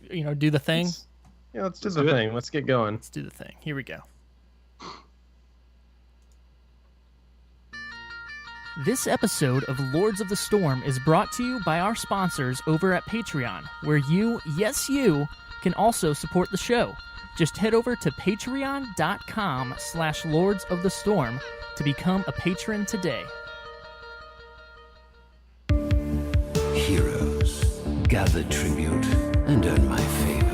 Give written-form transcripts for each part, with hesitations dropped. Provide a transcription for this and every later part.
do the thing? Let's do the thing. Let's get going. Let's do the thing. Here we go. This episode of Lords of the Storm is brought to you by our sponsors over at Patreon, where you, yes you, can also support the show. Just head over to patreon.com/Lords of the Storm to become a patron today. Heroes, gather tribute and earn my favor.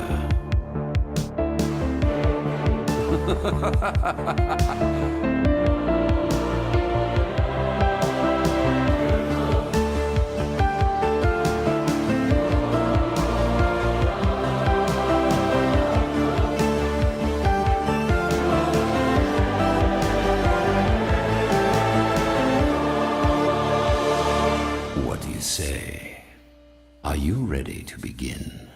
What do you say? Are you ready to begin?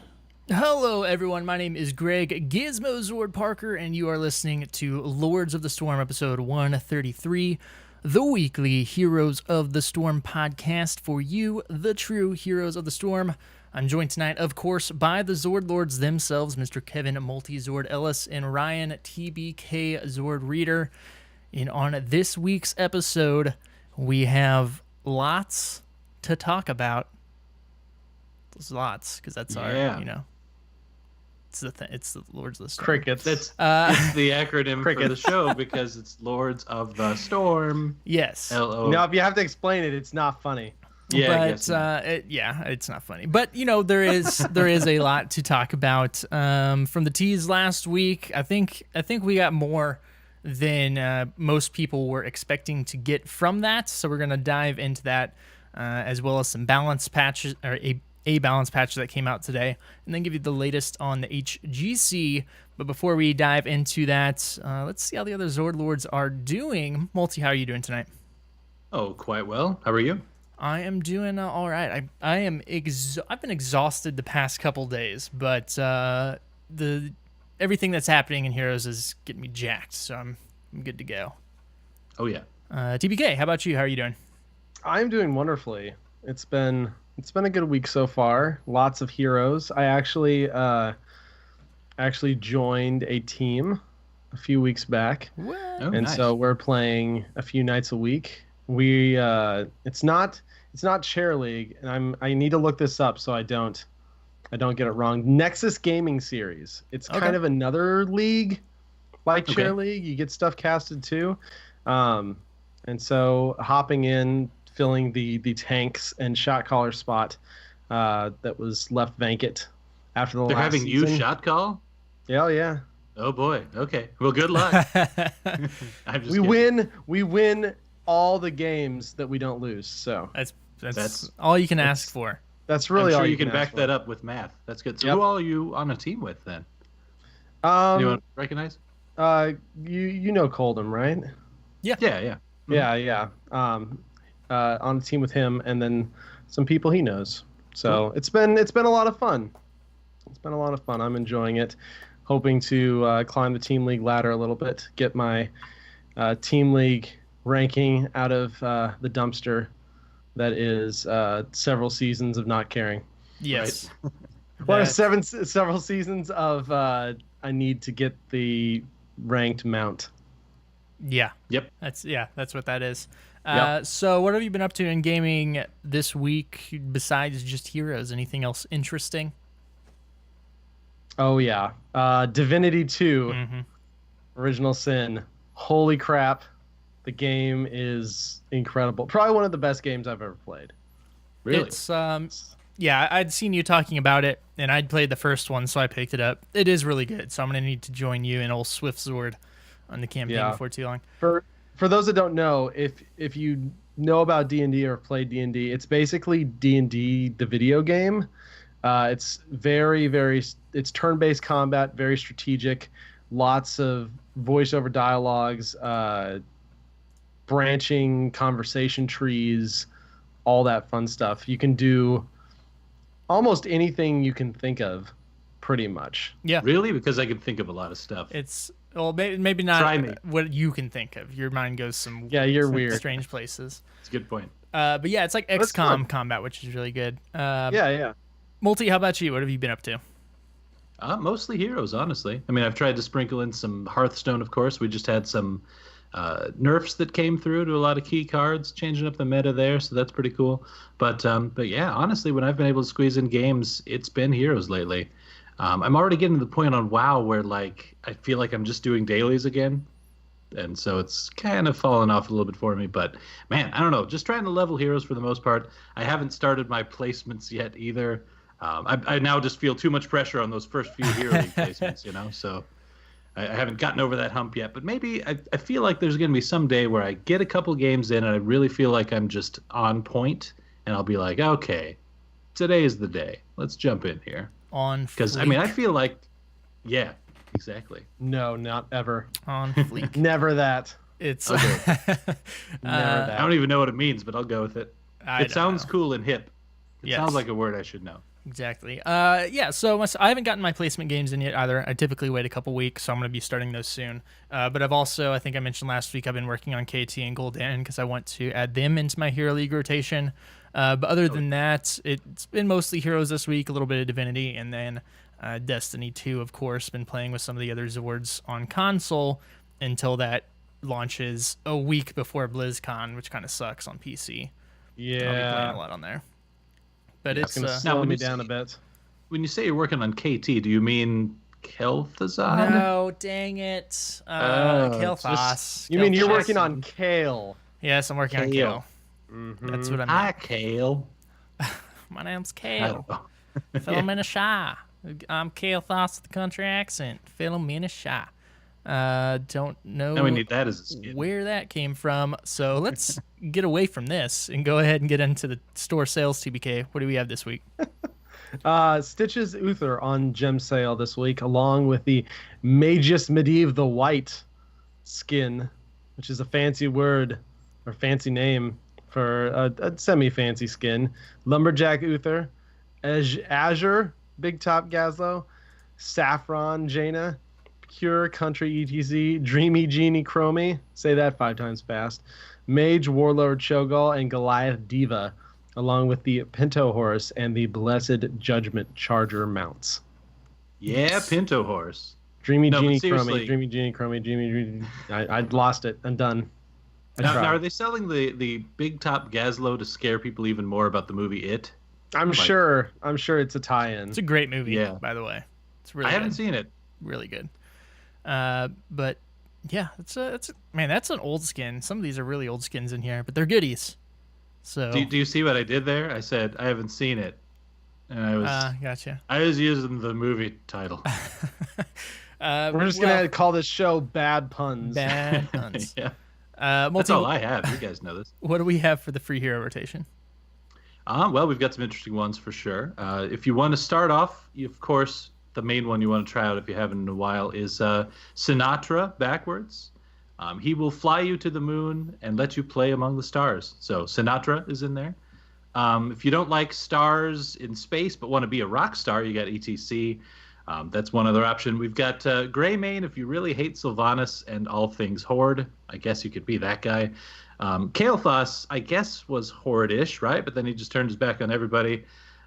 Hello, everyone. My name is Greg Gizmo Zord Parker, and you are listening to Lords of the Storm, episode 133, the weekly Heroes of the Storm podcast for you, the true Heroes of the Storm. I'm joined tonight, of course, by the Zord Lords themselves, Mr. Kevin Multi-Zord Ellis and Ryan TBK Zord Reader. And on this week's episode, we have lots to talk about. There's lots, because that's our, it's the thing. It's the Lords of the Storm. Crickets. It's the acronym for the show because it's Lords of the Storm. Yes. L-O. Now, if you have to explain it, it's not funny. Yeah, I But guess not. it's not funny. But there is a lot to talk about. From the tease last week, I think we got more than most people were expecting to get from that. So we're gonna dive into that, as well as some balance patches, or a balance patch that came out today, and then give you the latest on the HGC. But before we dive into that, let's see how the other Zord Lords are doing. Multi, how are you doing tonight? Oh, quite well. How are you? I am doing all right. I've been exhausted the past couple days, but everything that's happening in Heroes is getting me jacked, so I'm good to go. Oh, yeah. TBK, how about you? How are you doing? I'm doing wonderfully. It's been a good week so far. Lots of heroes. I actually joined a team a few weeks back, What? Oh, and nice. so we're playing a few nights a week. We it's not chair league, and I need to look this up so I don't get it wrong. Nexus Gaming Series. It's kind of another league like chair league. You get stuff casted too, and so hopping in, filling the tanks and shot caller spot that was left vacant after the They're last having season. you shot call? Yeah. Oh, boy. Okay. Well, good luck. I'm just We win all the games that we don't lose. So That's all you can ask for. that's really I'm all sure you can ask back for. that up with math. That's good. So Yep. who all are you on a team with then? Anyone recognize? You know Coldham, right? Yeah. Yeah. On a team with him, and then some people he knows. So it's been a lot of fun. I'm enjoying it. Hoping to climb the team league ladder a little bit, get my team league ranking out of the dumpster that is several seasons of not caring. Yes. Well, several seasons of I need to get the ranked mount. Yeah. Yep. That's what that is. Yep. So what have you been up to in gaming this week besides just Heroes? Anything else interesting? Oh yeah, Divinity 2, Original Sin. Holy crap, the game is incredible. Probably one of the best games I've ever played. Really? It's I'd seen you talking about it, and I'd played the first one, so I picked it up. It is really good, so I'm gonna need to join you and old Swift Sword on the campaign before too long. For those that don't know, if you know about D&D or played D&D, it's basically D&D the video game. It's it's turn-based combat, very strategic, lots of voiceover dialogues, branching conversation trees, all that fun stuff. You can do almost anything you can think of, pretty much. Yeah. Really? Because I can think of a lot of stuff. It's maybe not Try me. what you can think of. Your mind goes some you're weird. strange places. It's a good point. But yeah, it's like That's XCOM fun. combat, which is really good. Yeah. Multi, how about you? What have you been up to? Mostly heroes, honestly. I mean, I've tried to sprinkle in some Hearthstone, of course. We just had some nerfs that came through to a lot of key cards, changing up the meta there, so that's pretty cool. But yeah, honestly, when I've been able to squeeze in games, it's been heroes lately. I'm already getting to the point on WoW where like I feel like I'm just doing dailies again, and so it's kind of fallen off a little bit for me. But man, I don't know, just trying to level heroes for the most part. I haven't started my placements yet either. I now just feel too much pressure on those first few hero league placements, so I haven't gotten over that hump yet. But maybe I feel like there's going to be some day where I get a couple games in and I really feel like I'm just on point, and I'll be like, okay, today is the day. Let's jump in here. On Because I fleek. mean, I feel like, yeah, exactly. No, not ever. On fleek. Never that. It's Never that. I don't even know what it means, but I'll go with it. I It don't sounds know. cool and hip. It Yes. sounds like a word I should know. Exactly. Yeah, so I haven't gotten my placement games in yet either. I typically wait a couple weeks, so I'm going to be starting those soon. But I've also, I think I mentioned last week, I've been working on KT and Gul'dan because I want to add them into my Hero League rotation. But other than that, it's been mostly Heroes this week, a little bit of Divinity, and then Destiny 2, of course. Been playing with some of the other Zords on console until that launches a week before BlizzCon, which kind of sucks on PC. I'll be playing Yeah. a lot on there. But It's it's... going to Now, slow when me you down say- a bit. When you say you're working on KT, do you mean Kel'Thuzad? No, dang it. Oh, Kael'thas. You mean you're Kael'thas. working on Kale? Yes, I'm working on Kale. Kale. That's what I meant. Hi, Kale. My name's I Kale. don't know. Philomena Shah. I'm Kael'thas with the country accent. Philomena Shah. Don't know Now we need that as a skin. where that came from. So let's get away from this and go ahead and get into the store sales, TBK. What do we have this week? Stitches Uther on gem sale this week, along with the Magus Medivh the White skin, which is a fancy word or fancy name for a semi-fancy skin. Lumberjack Uther, Azure Big Top Gazlo, Saffron Jaina, Pure Country ETC, Dreamy Genie Chromie, say that 5 times fast, Mage Warlord Cho'Gall, and Goliath Diva, along with the Pinto Horse and the Blessed Judgment Charger mounts. Yeah, Pinto Horse. Dreamy No, but Genie seriously- Chromie, Dreamy Genie Chromie, Dreamy. I lost it. I'm done. I Now, tried. are they selling the Big Top Gazlo to scare people even more about the movie It? I'm like- sure it's a tie-in. It's a great movie, Yeah. by the way. It's really I haven't good. seen it. Really good. But yeah, that's an old skin. Some of these are really old skins in here, but they're goodies. So Do you see what I did there? I said I haven't seen it, and gotcha. I was using the movie title. We're just gonna call this show Bad Puns. bad puns. Yeah, Multi, that's all I have. You guys know this. what do we have for the free hero rotation? Well, we've got some interesting ones for sure. If you want to start off, of course, the main one you want to try out if you haven't in a while is Sinatra backwards. He will fly you to the moon and let you play among the stars. So Sinatra is in there. If you don't like stars in space but want to be a rock star, you got ETC. That's one other option. We've got Greymane if you really hate Sylvanas and all things Horde. I guess you could be that guy. Kael'thas, I guess, was Horde-ish, right? But then he just turned his back on everybody.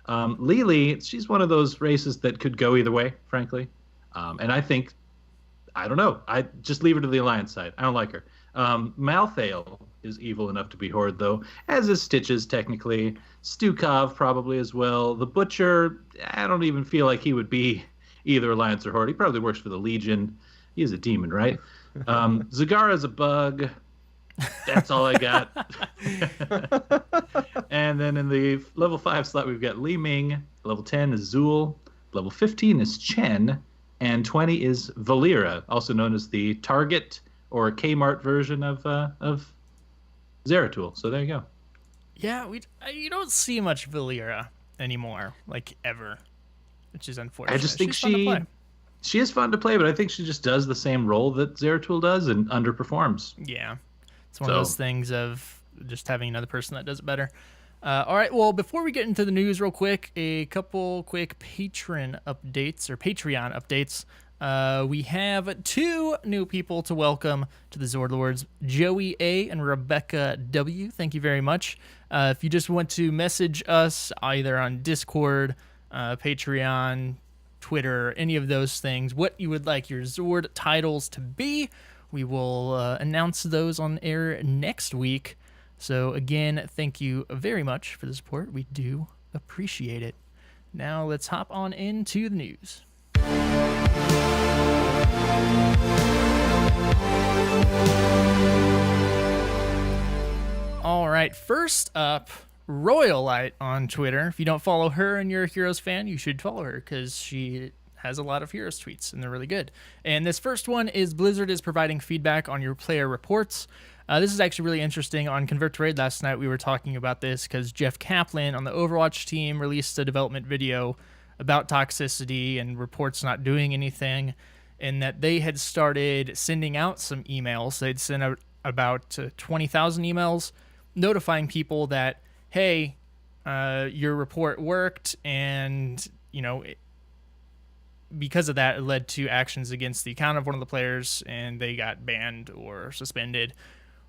Lily, she's one of those races that could go either way, frankly. And I don't know. I just leave her to the Alliance side. I don't like her. Malthael is evil enough to be Horde, though, as is Stitches, technically. Stukov, probably, as well. The Butcher, I don't even feel like he would be either Alliance or Horde. He probably works for the Legion. He's a demon, right? Zagara's a bug. That's all I got. And then in the level 5 slot, we've got Li Ming. Level 10 is Zul. Level 15 is Chen. And 20 is Valera, also known as the Target or Kmart version of Zeratul. So there you go. Yeah, you don't see much Valera anymore, like ever, which is unfortunate. I just think She's fun to play. she is fun to play, but I think she just does the same role that Zeratul does and underperforms. Yeah, it's one of those things of just having another person that does it better. All right, well, before we get into the news real quick, a couple quick Patreon updates. We have 2 new people to welcome to the Zord Lords, Joey A. and Rebecca W. Thank you very much. If you just want to message us either on Discord, Patreon, Twitter, any of those things, what you would like your Zord titles to be. We will announce those on air next week. So again, thank you very much for the support. We do appreciate it. Now let's hop on into the news. All right, first up, Royalite on Twitter. If you don't follow her and you're a Heroes fan, you should follow her because she has a lot of Heroes tweets and they're really good. And this first one is Blizzard is providing feedback on your player reports. This is actually really interesting. On Convert to Raid last night, we were talking about this because Jeff Kaplan on the Overwatch team released a development video about toxicity and reports not doing anything, and that they had started sending out some emails. They'd sent out about 20,000 emails notifying people that, hey, your report worked, and, because of that, it led to actions against the account of one of the players, and they got banned or suspended.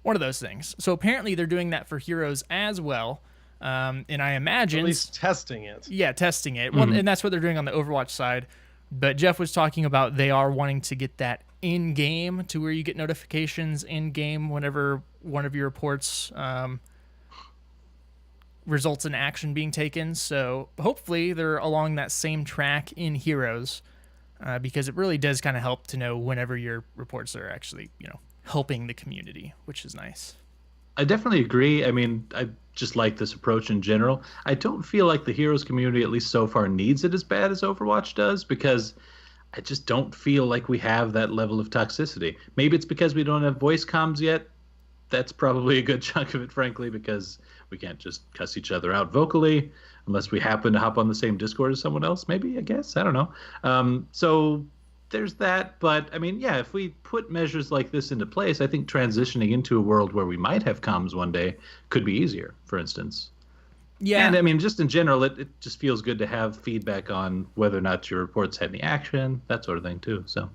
One of those things. So apparently they're doing that for Heroes as well. And I imagine... At least testing it. Yeah, testing it. Well, and that's what they're doing on the Overwatch side. But Jeff was talking about they are wanting to get that in-game to where you get notifications in-game whenever one of your reports results in action being taken. So hopefully they're along that same track in Heroes because it really does kind of help to know whenever your reports are actually, helping the community, which is nice. I definitely agree. I mean, I just like this approach in general. I don't feel like the Heroes community, at least so far, needs it as bad as Overwatch does, because I just don't feel like we have that level of toxicity. Maybe it's because we don't have voice comms yet. That's probably a good chunk of it, frankly, because we can't just cuss each other out vocally unless we happen to hop on the same Discord as someone else, maybe, I guess. I don't know. So there's that. But, I mean, yeah, if we put measures like this into place, I think transitioning into a world where we might have comms one day could be easier, for instance. Yeah. And, I mean, just in general, it just feels good to have feedback on whether or not your reports had any action, that sort of thing, too. So,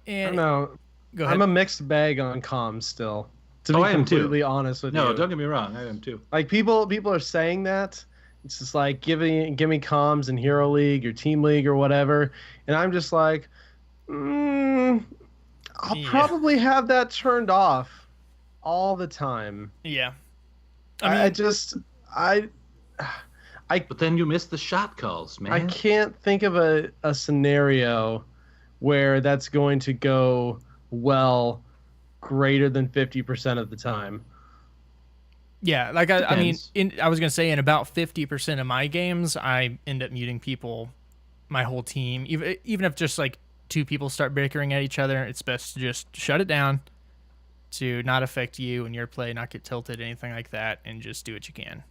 I don't know. Go ahead. I'm a mixed bag on comms still. To be completely honest with you. No, don't get me wrong. I am too. Like people are saying that. It's just like give me comms in Hero League or Team League or whatever, and I'm just like, I'll probably have that turned off all the time. Yeah. I mean, But then you miss the shot calls, man. I can't think of a scenario where that's going to go well greater than 50% of the time. Yeah, like I mean, I was gonna say in about 50% of my games, I end up muting people, my whole team. Even if just like two people start bickering at each other, it's best to just shut it down to not affect you and your play, not get tilted, anything like that, and just do what you can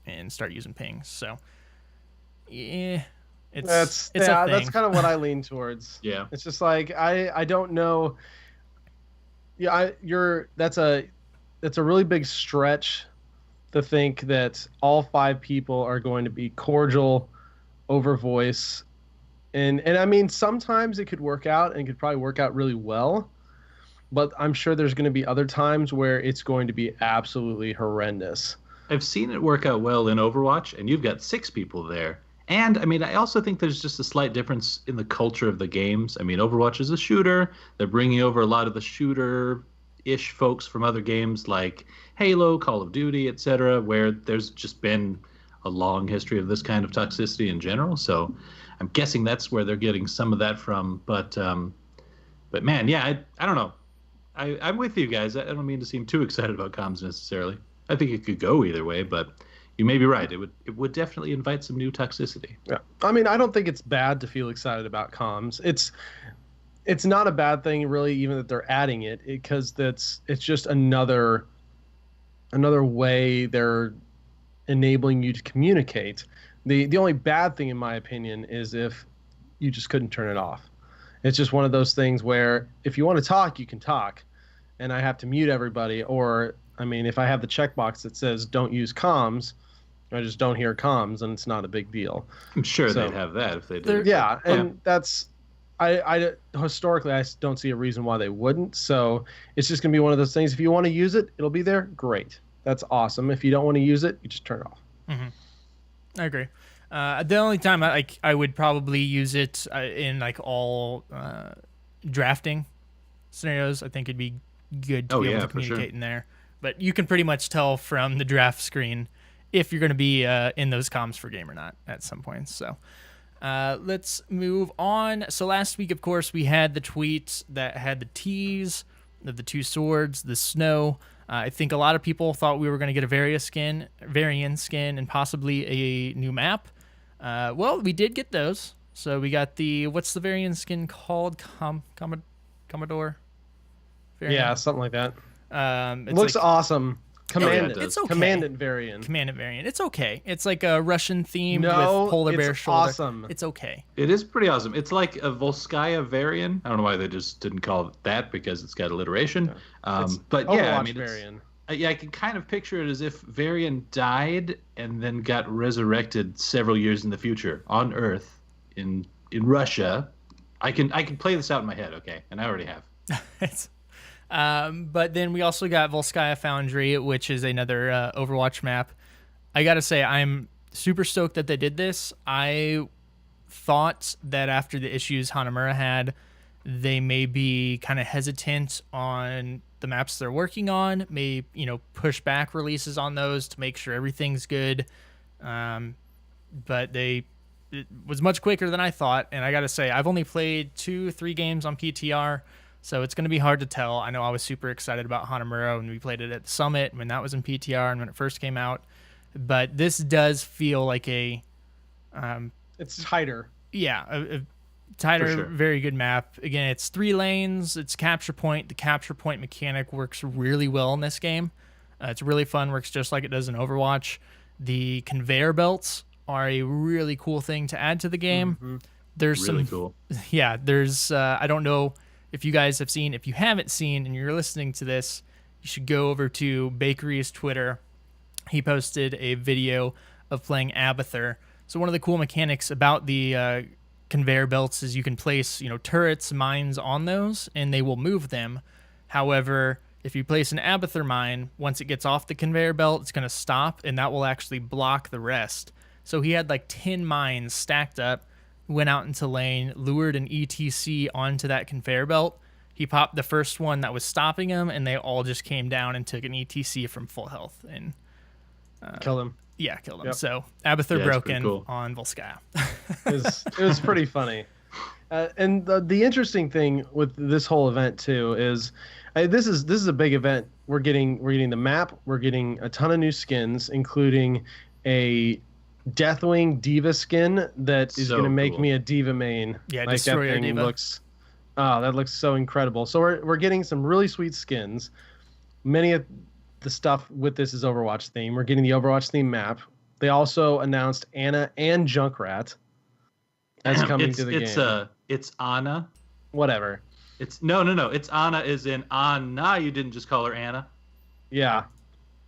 and start using pings. So, yeah, that's kind of what I lean towards. Yeah, it's just like I don't know. Yeah, that's a really big stretch to think that all 5 people are going to be cordial over voice. And I mean, sometimes it could work out and could probably work out really well, but I'm sure there's going to be other times where it's going to be absolutely horrendous. I've seen it work out well in Overwatch, and you've got 6 people there. And, I mean, I also think there's just a slight difference in the culture of the games. I mean, Overwatch is a shooter. They're bringing over a lot of the shooter-ish folks from other games like Halo, Call of Duty, etc., where there's just been a long history of this kind of toxicity in general. So I'm guessing that's where they're getting some of that from. But man, yeah, I don't know. I'm with you guys. I don't mean to seem too excited about comms necessarily. I think it could go either way, but you may be right. It would definitely invite some new toxicity. Yeah, I mean, I don't think it's bad to feel excited about comms. It's not a bad thing, really, even that they're adding it, because it's just another way they're enabling you to communicate. The only bad thing, in my opinion, is if you just couldn't turn it off. It's just one of those things where if you want to talk, you can talk, and I have to mute everybody, or I mean, if I have the checkbox that says don't use comms, I just don't hear comms, and it's not a big deal. I'm sure they'd have that if they did. Yeah, and that's I historically I don't see a reason why they wouldn't. So it's just gonna be one of those things. If you want to use it, it'll be there. Great, that's awesome. If you don't want to use it, you just turn it off. Mm-hmm. I agree. The only time I would probably use it in like all drafting scenarios, I think it'd be good to be able to communicate in there. But you can pretty much tell from the draft screen if you're going to be in those comms for game or not at some points. So let's move on. So last week, of course, we had the tweet that had the tease of the two swords, the snow. I think a lot of people thought we were going to get a Varian skin, and possibly a new map. Well, we did get those. So we got what's the Varian skin called? Commodore? Varian? Yeah, something like that. It looks awesome. Commandant. It's okay. Commandant Variant. Commandant Variant. It's okay. It's like a Russian theme with polar bear shoulder. Awesome. It's okay. It is pretty awesome. It's like a Volskaya Varian. I don't know why they just didn't call it that, because it's got alliteration. But yeah, I mean, Varian. I can kind of picture it as if Varian died and then got resurrected several years in the future on Earth in Russia. I can play this out in my head, okay, and I already have. But then we also got Volskaya Foundry, which is another Overwatch map. I gotta say, I'm super stoked that they did this. I thought that after the issues Hanamura had, they may be kind of hesitant on the maps they're working on, may push back releases on those to make sure everything's good. But it was much quicker than I thought, and I gotta say, I've only played 2-3 games on PTR. So it's going to be hard to tell. I know I was super excited about Hanamura when we played it at the Summit, when that was in PTR and when it first came out. But this does feel like it's tighter. Yeah, a tighter, sure. Very good map. Again, it's 3 lanes. It's capture point. The capture point mechanic works really well in this game. It's really fun. Works just like it does in Overwatch. The conveyor belts are a really cool thing to add to the game. Mm-hmm. There's really cool. Yeah, there's I don't know if you guys have seen. If you haven't seen and you're listening to this, you should go over to Bakery's Twitter. He posted a video of playing Abathur. So one of the cool mechanics about the conveyor belts is you can place, turrets, mines on those, and they will move them. However, if you place an Abathur mine, once it gets off the conveyor belt, it's going to stop, and that will actually block the rest. So he had like 10 mines stacked up, went out into lane, lured an ETC onto that conveyor belt. He popped the first one that was stopping him, and they all just came down and took an ETC from full health and killed him. Yeah, killed him. Yep. So Abathur broken cool. on Volskaya. It was pretty funny. And the interesting thing with this whole event too is this is a big event. We're getting the map. We're getting a ton of new skins, including a Deathwing Diva skin that is going to make me a Diva main. Yeah, like Destroyer that thing Diva. That looks so incredible. So we're getting some really sweet skins. Many of the stuff with this is Overwatch theme. We're getting the Overwatch theme map. They also announced Anna and Junkrat as coming to the game. It's Anna. Whatever. It's no. It's Anna as in Anna. You didn't just call her Anna. Yeah,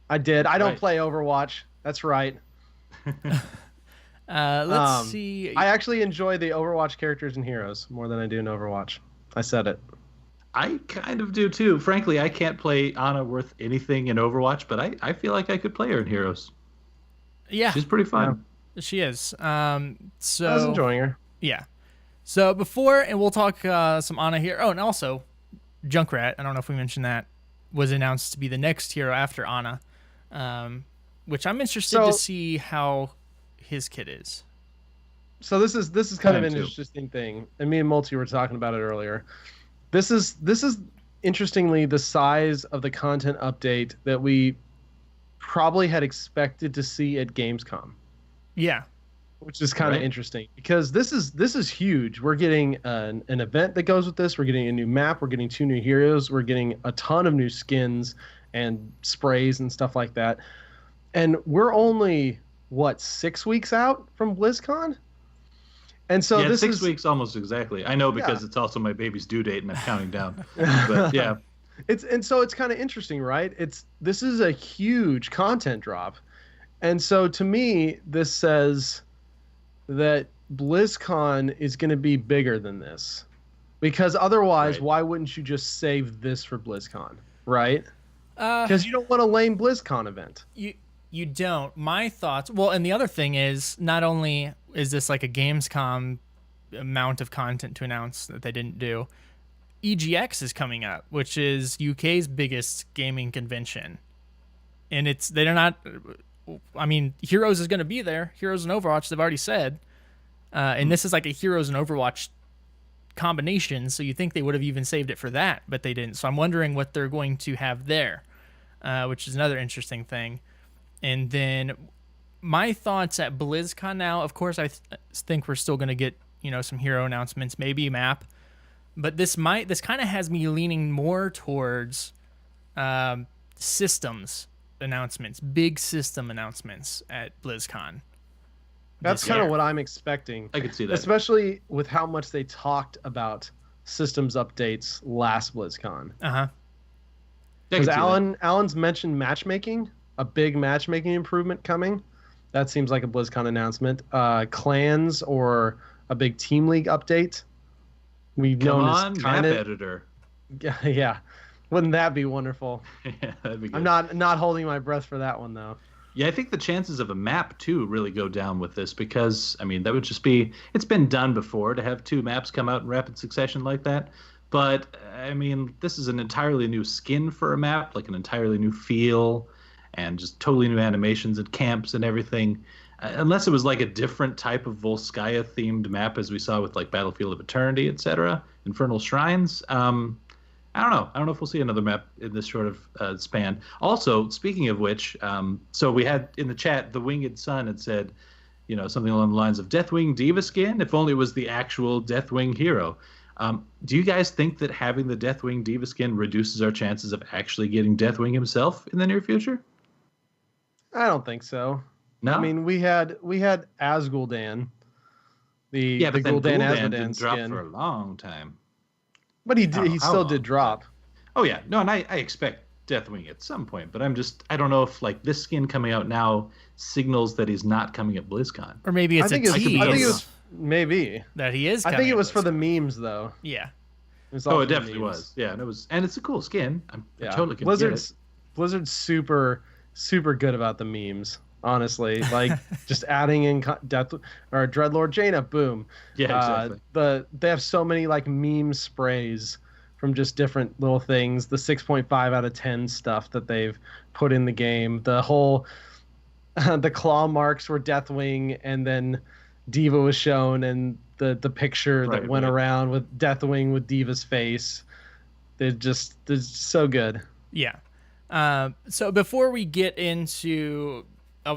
I did. I don't play Overwatch. That's right. Let's see. I actually enjoy the Overwatch characters and heroes more than I do in Overwatch. I said it. I kind of do too. Frankly, I can't play Anna worth anything in Overwatch, but I feel like I could play her in Heroes. Yeah, she's pretty fun. Yeah. She is. So I was enjoying her. Yeah. So before, and we'll talk some Anna here. Oh, and also Junkrat. I don't know if we mentioned that, was announced to be the next hero after Anna, which I'm interested to see how his kit is. So this is kind of an interesting thing, and me and Multi were talking about it earlier. This is interestingly the size of the content update that we probably had expected to see at Gamescom. Yeah, which is kind of interesting because this is huge. We're getting an event that goes with this. We're getting a new map. We're getting 2 new heroes. We're getting a ton of new skins and sprays and stuff like that. And we're only 6 weeks out from BlizzCon. And so this 6 weeks almost exactly. I know because it's also my baby's due date and I'm counting down. But yeah. It's kind of interesting, right? This is a huge content drop. And so to me, this says that BlizzCon is going to be bigger than this. Because otherwise, why wouldn't you just save this for BlizzCon, right? Because you don't want a lame BlizzCon event. You don't. My thoughts. Well, and the other thing is, not only is this like a Gamescom amount of content to announce that they didn't do, EGX is coming up, which is UK's biggest gaming convention, and they're not. I mean, Heroes is going to be there. Heroes and Overwatch, they've already said, and this is like a Heroes and Overwatch combination. So you think they would have even saved it for that, but they didn't. So I'm wondering what they're going to have there, which is another interesting thing. And then my thoughts at BlizzCon now, of course, I think we're still going to get, some hero announcements, maybe map, but this kind of has me leaning more towards systems announcements, big system announcements at BlizzCon. That's kind of what I'm expecting. I could see that. Especially with how much they talked about systems updates last BlizzCon. Uh-huh. Because Alan's mentioned matchmaking, a big matchmaking improvement coming. That seems like a BlizzCon announcement. Clans or a big Team League update. We've known as map editor. Yeah. Wouldn't that be wonderful? Yeah, that'd be good. I'm not holding my breath for that one, though. Yeah, I think the chances of a map, too, really go down with this because, I mean, that would just be... It's been done before to have 2 maps come out in rapid succession like that. But, I mean, this is an entirely new skin for a map, like an entirely new feel and just totally new animations and camps and everything. Unless it was like a different type of Volskaya-themed map as we saw with, like, Battlefield of Eternity, etc., Infernal Shrines. I don't know. I don't know if we'll see another map in this short of span. Also, speaking of which, so we had in the chat, the Winged Sun had said, something along the lines of Deathwing Diva skin, if only it was the actual Deathwing hero. Do you guys think that having the Deathwing Diva skin reduces our chances of actually getting Deathwing himself in the near future? I don't think so. No? I mean, we had Asgul'dan. The but then Gul'dan Gul'dan Asmodan didn't drop skin. for a long time. But he still did drop. Oh, yeah. No, and I expect Deathwing at some point, but I don't know if, like, this skin coming out now signals that he's not coming at BlizzCon. Or maybe it's a tease. I think it was, maybe. That he is coming I think it was at for the BlizzCon. memes, though. Yeah. It It definitely was. Yeah, and it's a cool skin. I totally can get it. Blizzard's super, super good about the memes. Honestly, like just adding in Death or Dreadlord Jaina, boom. Yeah, exactly. They have so many like meme sprays from just different little things. The 6.5 out of 10 stuff that they've put in the game. The whole the claw marks were Deathwing, and then Diva was shown, and the picture that went around with Deathwing with Diva's face. They're so good. Yeah. So before we get into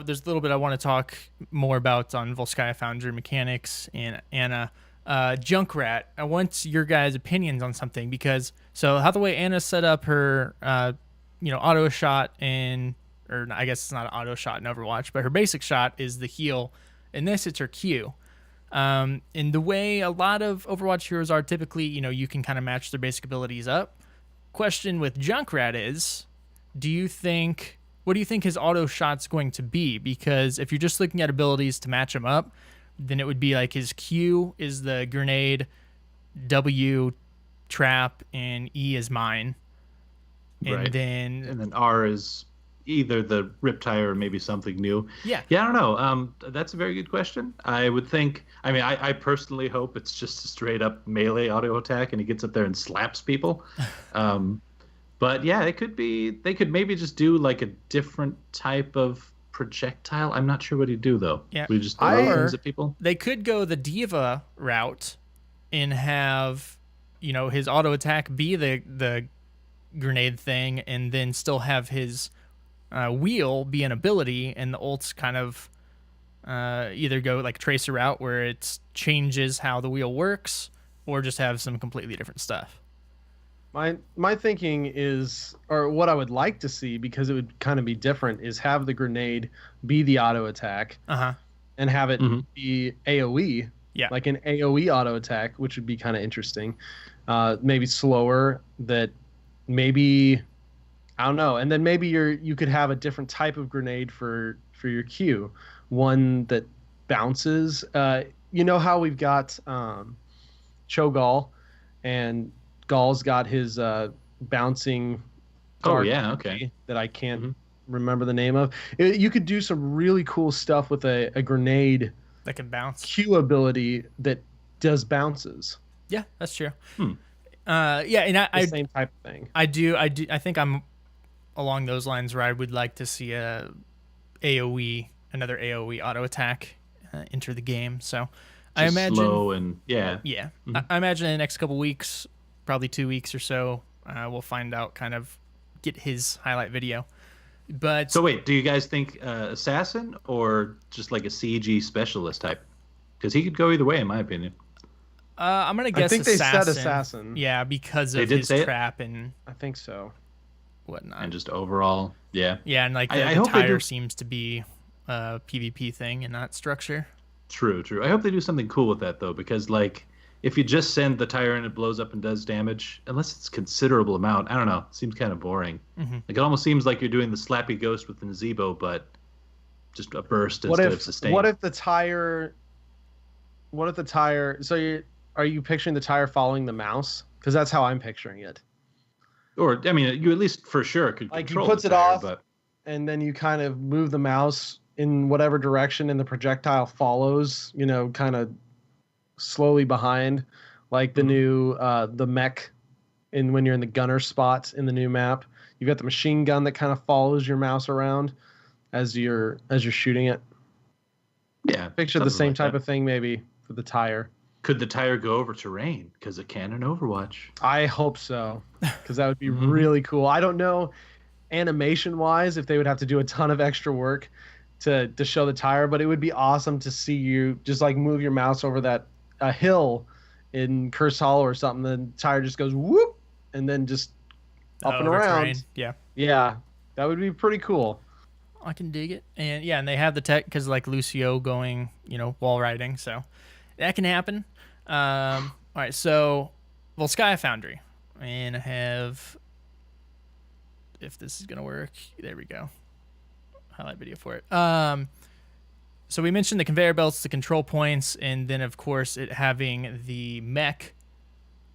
there's a little bit I want to talk more about on Volskaya Foundry mechanics and Anna. Junkrat, I want your guys' opinions on something because how the way Anna set up her, auto shot or I guess it's not an auto shot in Overwatch, but her basic shot is the heal. In this, it's her Q. In the way a lot of Overwatch heroes are typically, you can kind of match their basic abilities up. Question with Junkrat is, what do you think his auto shot's going to be? Because if you're just looking at abilities to match him up, then it would be like his Q is the grenade, W trap, and E is mine. And then R is either the Riptide or maybe something new. Yeah. Yeah, I don't know. That's a very good question. I would think, I personally hope it's just a straight up melee auto attack and he gets up there and slaps people. But yeah, they could maybe just do like a different type of projectile. I'm not sure what he'd do though. Yeah. We just throw things at people. They could go the Diva route and have, his auto attack be the grenade thing, and then still have his wheel be an ability, and the ults kind of either go like Tracer route where it changes how the wheel works, or just have some completely different stuff. My thinking is, or what I would like to see, because it would kind of be different, is have the grenade be the auto attack, and have it be AOE, like an AOE auto attack, which would be kind of interesting. Maybe slower. That maybe, I don't know, and then maybe you could have a different type of grenade for your Q, one that bounces. You know how we've got Cho'Gall, and Gall's got his bouncing. Oh yeah, okay. That I can't remember the name of. You could do some really cool stuff with a grenade That can bounce. Q ability that does bounces. Yeah, that's true. Yeah, and The same type of thing. I do. I think I'm along those lines where I would like to see another AOE auto attack enter the game. So I Just imagine slow and yeah. I imagine in the next couple weeks, probably 2 weeks or so, we'll find out, kind of get his highlight video. But So wait, do you guys think assassin or just like a CG specialist type? Because he could go either way, in my opinion. I'm gonna guess I think assassin. they said assassin. Yeah, because They of did his say it? trap and I think so. whatnot. And just overall, yeah. Yeah, and like I the hope they tire do- seems to be a PvP thing and not structure. True. I hope they do something cool with that though, because like if you just send the tire and it blows up and does damage, unless it's a considerable amount, I don't know. It seems kind of boring. Like it almost seems like you're doing the slappy ghost with the Nazebo, but just a burst instead of sustain. What if the tire? What if the tire? So are you picturing the tire following the mouse? Because that's how I'm picturing it. Or I mean, you at least for sure could Like he control puts the it tire, off, but and then you kind of move the mouse in whatever direction, and the projectile follows. Kind of slowly behind, like the new the mech. When you're in the gunner spot in the new map, you've got the machine gun that kind of follows your mouse around as you're shooting it. yeah, Picture the something same like type that. of thing maybe for the tire. Could the tire go over terrain? Because it can in Overwatch. I hope so, because that would be really cool. I don't know animation wise if they would have to do a ton of extra work to show the tire, but it would be awesome to see you just like move your mouse over that a hill in Curse Hollow or something. The tire just goes whoop and then just up and Over around. terrain. Yeah. Yeah, that would be pretty cool. I can dig it. And yeah, and they have the tech because like Lucio going, wall riding. So that can happen. All right. So, Sky Foundry. And I have, if this is going to work, there we go. Highlight video for it. So we mentioned the conveyor belts, the control points, and then of course it having the mech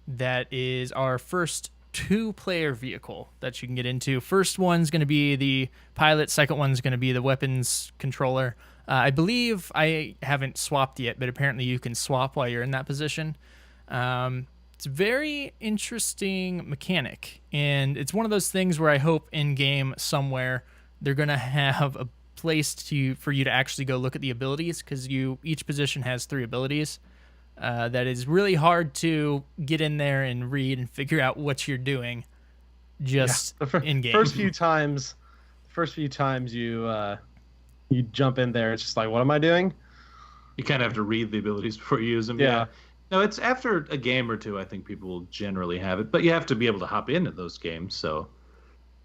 that is our first 2-player vehicle that you can get into. First one's going to be the pilot. Second one's going to be the weapons controller. I believe I haven't swapped yet, but apparently you can swap while you're in that position. It's a very interesting mechanic, and it's one of those things where I hope in game somewhere they're going to have a place for you to actually go look at the abilities, because each position has 3 abilities. That is really hard to get in there and read and figure out what you're doing just in game. First few times you jump in there, it's just like, what am I doing? You kind of have to read the abilities before you use them. Yeah. No, it's after a game or two, I think people will generally have it, but you have to be able to hop into those games. So,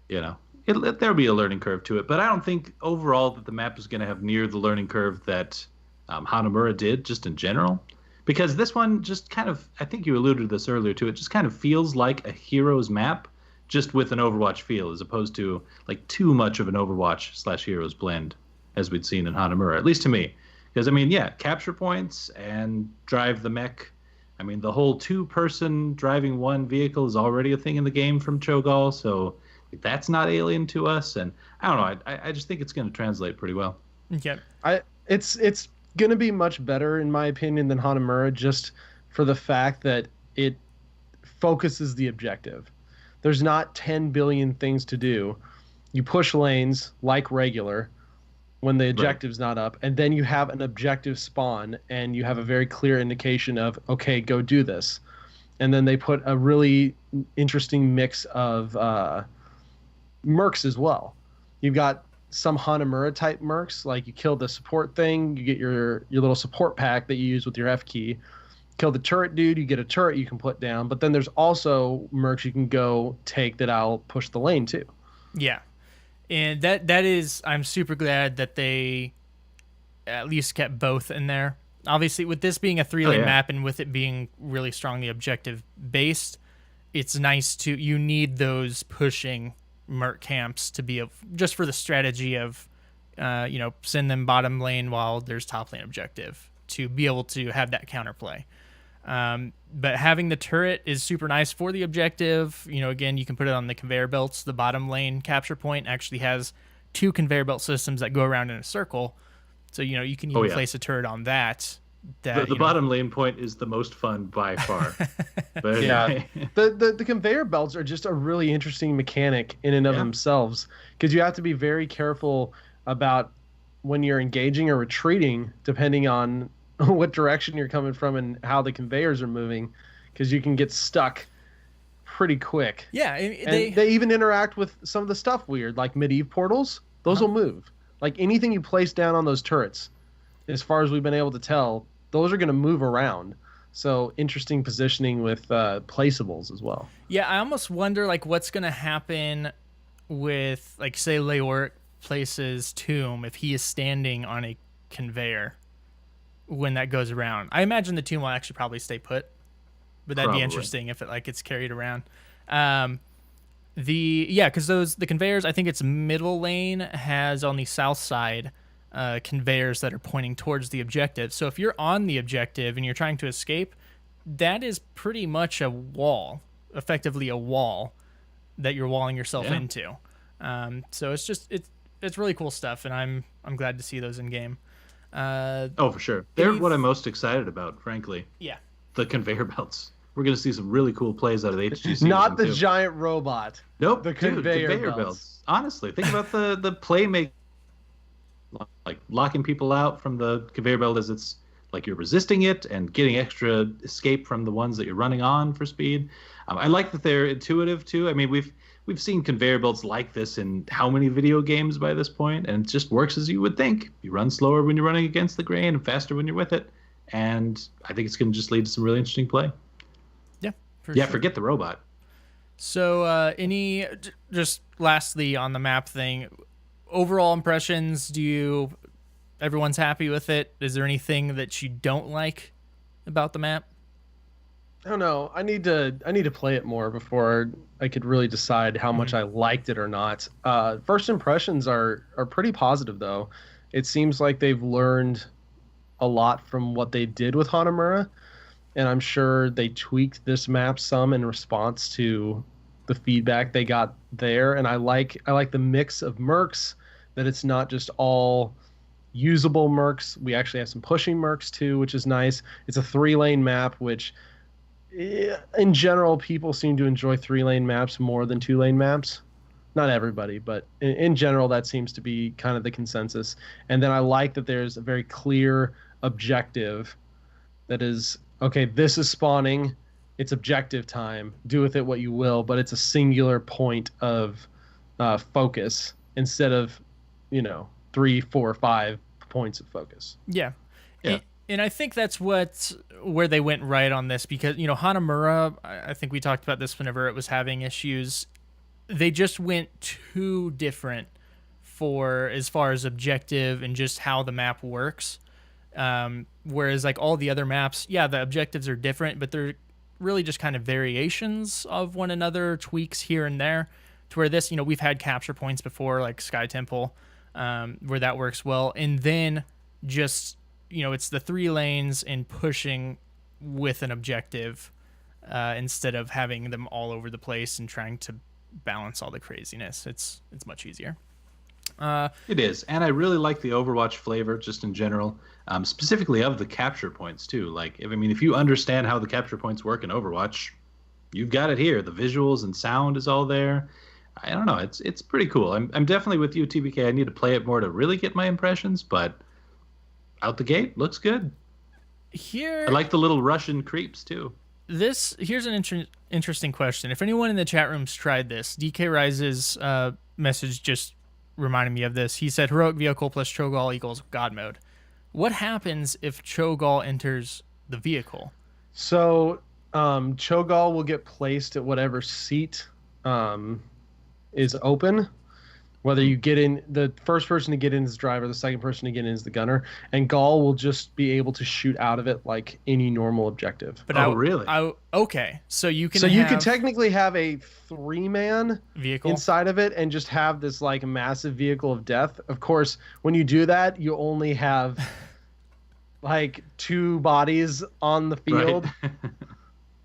there'll be a learning curve to it, but I don't think overall that the map is going to have near the learning curve that Hanamura did just in general. Because this one just kind of, I think you alluded to this earlier too, it just kind of feels like a Heroes map, just with an Overwatch feel, as opposed to like too much of an Overwatch/Heroes blend, as we'd seen in Hanamura, at least to me. Because, capture points and drive the mech. The whole 2-person driving one vehicle is already a thing in the game from Cho'Gall, so that's not alien to us. And I don't know, I just think it's going to translate pretty well. Okay. It's going to be much better, in my opinion, than Hanamura, just for the fact that it focuses the objective. There's not 10 billion things to do. You push lanes like regular when the objective's not up, and then you have an objective spawn, and you have a very clear indication of, okay, go do this. And then they put a really interesting mix of mercs as well. You've got some Hanamura type mercs, like you kill the support thing, you get your little support pack that you use with your F key. Kill the turret dude, you get a turret you can put down, but then there's also mercs you can go take that I'll push the lane too. Yeah. And that is, I'm super glad that they at least kept both in there. Obviously, with this being a 3-lane map and with it being really strongly objective based, it's nice you need those pushing merc camps to be just for the strategy of, send them bottom lane while there's top lane objective to be able to have that counterplay. But having the turret is super nice for the objective. Again, you can put it on the conveyor belts. The bottom lane capture point actually has two conveyor belt systems that go around in a circle. So, you can even place a turret on that. The bottom lane point is the most fun by far. But yeah, the conveyor belts are just a really interesting mechanic in and of themselves, because you have to be very careful about when you're engaging or retreating, depending on what direction you're coming from and how the conveyors are moving, because you can get stuck pretty quick. Yeah, they even interact with some of the stuff weird, like medieval portals. Those will move. Like anything you place down on those turrets, as far as we've been able to tell, those are going to move around. So interesting positioning with placeables as well. Yeah, I almost wonder like what's going to happen with, like, say Leoric places Tomb if he is standing on a conveyor when that goes around. I imagine the Tomb will actually probably stay put, but that'd be interesting if it like gets carried around. Because the conveyors, I think it's middle lane has on the south side conveyors that are pointing towards the objective. So if you're on the objective and you're trying to escape, that is pretty much a wall, effectively a wall that you're walling yourself into. So it's really cool stuff, and I'm glad to see those in game. For sure. They're what I'm most excited about, frankly. Yeah. The conveyor belts. We're going to see some really cool plays out of the HGC. Not the giant robot. Nope. The conveyor belts. Honestly, think about the playmaking, like locking people out from the conveyor belt as it's like you're resisting it and getting extra escape from the ones that you're running on for speed. I like that they're intuitive too. I mean, we've seen conveyor belts like this in how many video games by this point, and it just works as you would think. You run slower when you're running against the grain and faster when you're with it, and I think it's going to just lead to some really interesting play. Sure. Forget the robot. So just lastly on the map thing, overall impressions, everyone's happy with it? Is there anything that you don't like about the map? I don't know. I need to play it more before I could really decide how much I liked it or not. First impressions are pretty positive though. It seems like they've learned a lot from what they did with Hanamura, and I'm sure they tweaked this map some in response to the feedback they got there. And I like the mix of mercs, that it's not just all usable mercs. We actually have some pushing mercs too, which is nice. It's a 3-lane map, which in general people seem to enjoy 3-lane maps more than 2-lane maps. Not everybody, but in general that seems to be kind of the consensus. And then I like that there's a very clear objective that is, okay, this is spawning, it's objective time, do with it what you will, but it's a singular point of focus instead of 3, 4, 5 points of focus. Yeah. And I think that's where they went right on this, because Hanamura, I think we talked about this whenever it was having issues. They just went too different for as far as objective and just how the map works. Whereas like all the other maps, the objectives are different, but they're really just kind of variations of one another, tweaks here and there. To where this, we've had capture points before, like Sky Temple, where that works well. And then just, it's the 3 lanes and pushing with an objective instead of having them all over the place and trying to balance all the craziness. It's much easier. It is, and I really like the Overwatch flavor just in general, specifically of the capture points too. Like, if you understand how the capture points work in Overwatch, you've got it here. The visuals and sound is all there. I don't know, it's pretty cool. I'm definitely with you, TBK. I need to play it more to really get my impressions, but out the gate looks good. Here, I like the little Russian creeps too. Here's an interesting question. If anyone in the chat room's tried this, DK Rise's message just reminded me of this. He said heroic vehicle plus Cho'Gall equals God mode. What happens if Cho'Gall enters the vehicle? So Cho'Gall will get placed at whatever seat is open. Whether you get in, the first person to get in is the driver, the second person to get in is the gunner, and Gall will just be able to shoot out of it like any normal objective. But really? Okay, so you can. So you could technically have a 3-man vehicle inside of it and just have this like massive vehicle of death. Of course, when you do that, you only have like 2 bodies on the field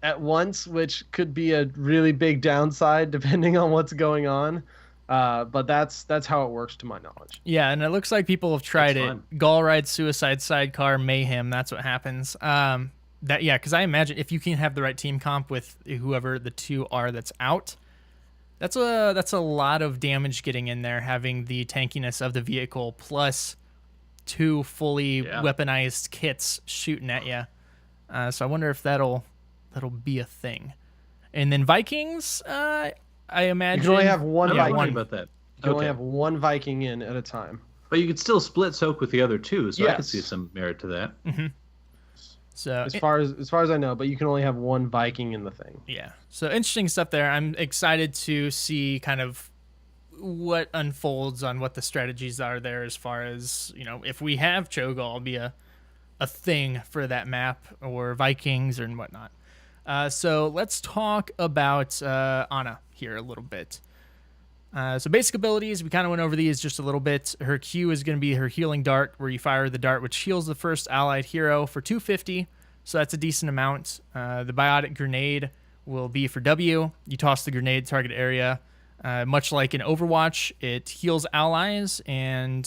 at once, which could be a really big downside depending on what's going on. But that's how it works to my knowledge. Yeah, and it looks like people have tried That's it. fun. Gall Ride, Suicide Sidecar, Mayhem. That's what happens. Because I imagine if you can have the right team comp with whoever the two are that's out, that's a lot of damage getting in there. Having the tankiness of the vehicle plus two fully weaponized kits shooting at you. So I wonder if that'll be a thing. And then Vikings, I imagine You can only have one I'm not Viking. worried about that. You can only have one Viking in at a time. But you could still split soak with the other two, so I could Yes. see some merit to that. So As far as I know, but you can only have one Viking in the thing. yeah, so interesting stuff there. I'm excited to see kind of what unfolds on what the strategies are there, as far as, if we have Cho'Gall be a thing for that map, or Vikings or whatnot. So let's talk about Ana here a little bit. So basic abilities, we kind of went over these just a little bit. Her Q is going to be her healing dart, where you fire the dart, which heals the first allied hero for 250. So that's a decent amount. The biotic grenade will be for W. You toss the grenade target area. Much like in Overwatch, it heals allies and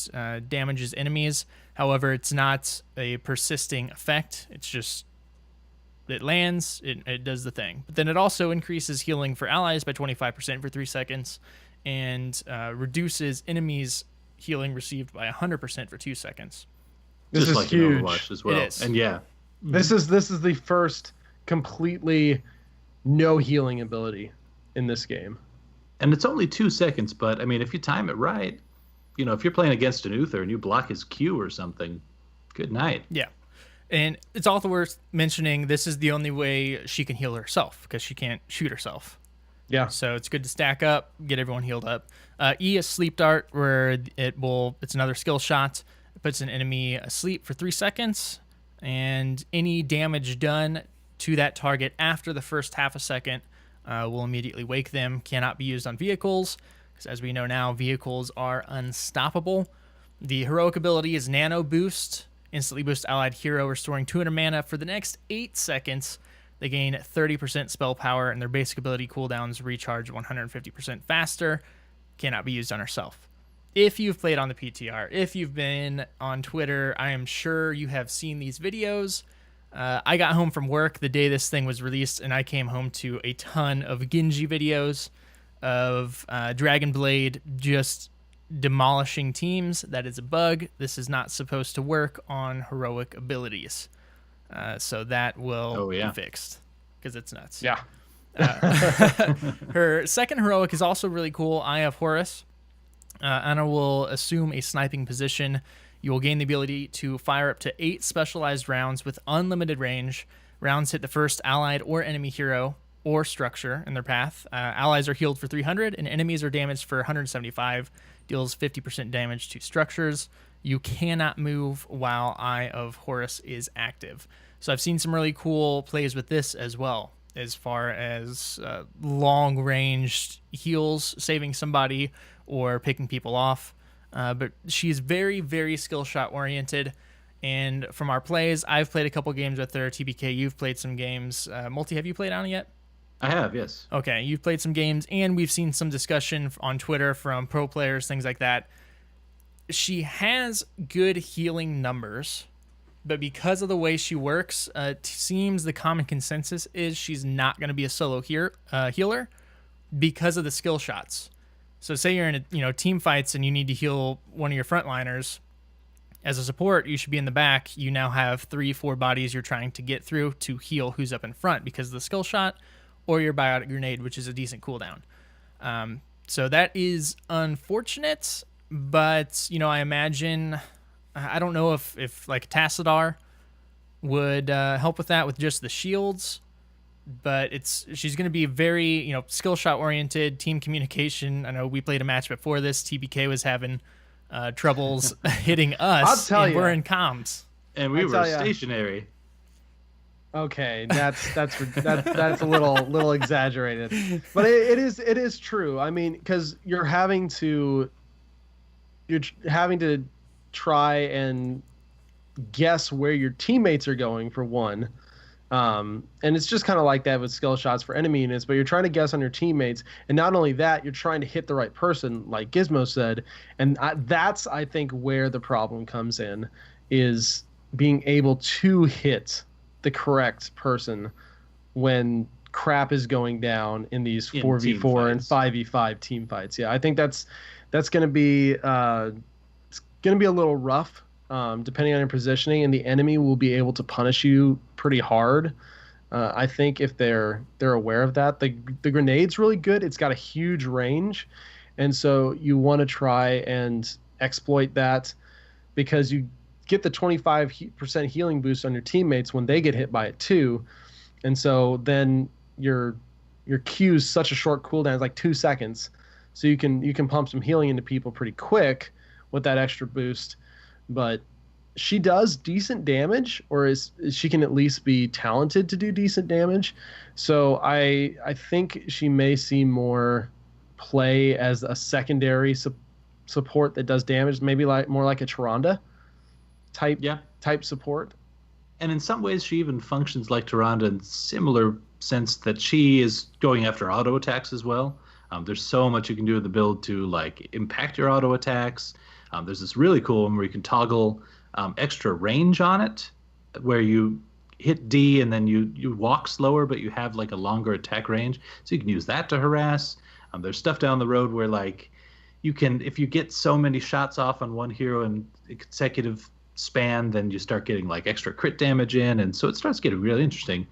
damages enemies. However, it's not a persisting effect. It's just, it lands, it does the thing. But then it also increases healing for allies by 25% for 3 seconds, and reduces enemies' healing received by 100% for 2 seconds. This Just is like huge. in Overwatch as well. It is. And yeah, This is the first completely no healing ability in this game. and it's only 2 seconds, but I mean, if you time it right, if you're playing against an Uther and you block his Q or something, good night. Yeah. And it's also worth mentioning, this is the only way she can heal herself, because she can't shoot herself. Yeah. So it's good to stack up, get everyone healed up. E is Sleep Dart, where it's another skill shot. It puts an enemy asleep for 3 seconds, and any damage done to that target after the first half a second will immediately wake them. Cannot be used on vehicles, because as we know now, vehicles are unstoppable. The heroic ability is Nano Boost. Instantly boost allied hero, restoring 200 mana for the next 8 seconds. They gain 30% spell power, and their basic ability cooldowns recharge 150% faster. Cannot be used on herself. If you've played on the PTR, if you've been on Twitter, I am sure you have seen these videos. I got home from work the day this thing was released, and I came home to a ton of Genji videos of Dragon Blade just demolishing teams. That is a bug. This is not supposed to work on heroic abilities. So that will be fixed, because it's nuts. Yeah. Her second heroic is also really cool, Eye of Horus. Ana will assume a sniping position. You will gain the ability to fire up to 8 specialized rounds with unlimited range. Rounds hit the first allied or enemy hero or structure in their path. Allies are healed for 300, and enemies are damaged for 175. Deals 50% damage to structures. You cannot move while Eye of Horus is active. So I've seen some really cool plays with this as well, as far as long-ranged heals, saving somebody, or picking people off. But she's very, very skill shot oriented. And from our plays, I've played a couple games with her. TBK, you've played some games. Multi, have you played Ana yet? I have, yes. Okay, you've played some games, and we've seen some discussion on Twitter from pro players, things like that. She has good healing numbers, but because of the way she works, it seems the common consensus is she's not going to be a solo healer because of the skill shots. So say you're in team fights and you need to heal one of your frontliners. As a support, you should be in the back. You now have 3-4 bodies you're trying to get through to heal who's up in front because of the skill shot, or your biotic grenade, which is a decent cooldown. So that is unfortunate, but I imagine, I don't know if like Tassadar would help with that with just the shields, but she's going to be very skill shot oriented, team communication. I know we played a match before this. TBK was having troubles hitting us. I'll tell we're ya. in comms, And we I'll were tell ya. stationary. Okay, that's a little exaggerated, but it is true. I mean, because you're having to try and guess where your teammates are going for one, And it's just kind of like that with skill shots for enemy units, but you're trying to guess on your teammates. And not only that, you're trying to hit the right person, like Gizmo said. And that's, I think, where the problem comes in, is being able to hit the correct person when crap is going down in these 4v4 and 5v5 team fights. Yeah, I think that's going to be it's going to be a little rough, depending on your positioning, and the enemy will be able to punish you pretty hard. I think if they're aware of that. The grenade's really good. It's got a huge range, and so you want to try and exploit that, because you get the 25% healing boost on your teammates when they get hit by it too. And so then your Q's such a short cooldown, it's like 2 seconds. So you can pump some healing into people pretty quick with that extra boost. But she does decent damage, or she can at least be talented to do decent damage. So I think she may see more play as a secondary support that does damage, maybe more like a Tyrande type support. And in some ways, she even functions like Tyrande in similar sense that she is going after auto attacks as well. There's so much you can do with the build to like impact your auto attacks. There's this really cool one where you can toggle extra range on it, where you hit D and then you walk slower, but you have like a longer attack range. So you can use that to harass. There's stuff down the road where like you can, if you get so many shots off on one hero in a consecutive span, then you start getting like extra crit damage in, and so it starts getting really interesting.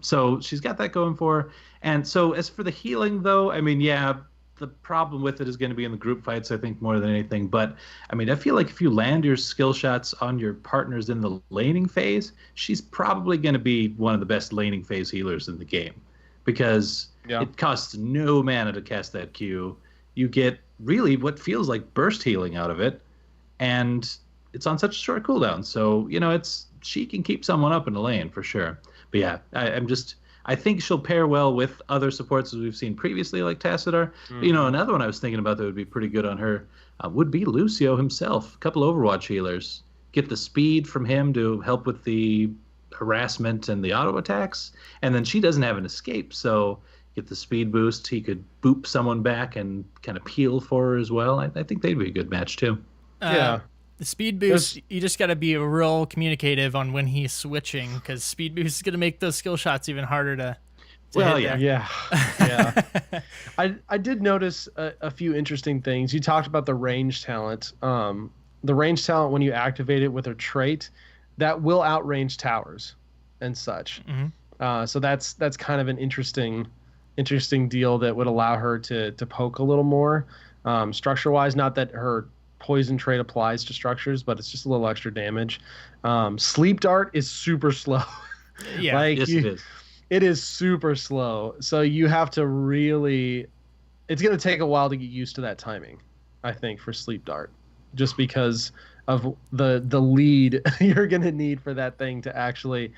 So she's got that going for her. And so as for the healing, though, I mean, yeah, the problem with it is going to be in the group fights, I think, more than anything. But I mean, I feel like if you land your skill shots on your partners in the laning phase, she's probably going to be one of the best laning phase healers in the game, because it costs no mana to cast that Q. You get really what feels like burst healing out of it, and it's on such a short cooldown. So, she can keep someone up in the lane for sure. But yeah, I think she'll pair well with other supports as we've seen previously, like Tassadar. But, another one I was thinking about that would be pretty good on her would be Lucio himself. A couple Overwatch healers. Get the speed from him to help with the harassment and the auto attacks. And then she doesn't have an escape, so get the speed boost. He could boop someone back and kind of peel for her as well. I think they'd be a good match too. The speed boost, you just got to be real communicative on when he's switching, because speed boost is going to make those skill shots even harder to hit. Yeah. I did notice a few interesting things. You talked about the range talent. The range talent, when you activate it with her trait, that will outrange towers and such. Mm-hmm. So that's kind of an interesting deal that would allow her to poke a little more structure-wise. Not that her poison trait applies to structures, but it's just a little extra damage. Sleep dart is super slow. Yeah, it is. It is super slow. So you have to really, it's going to take a while to get used to that timing, I think, for sleep dart, just because of the lead you're going to need for that thing to actually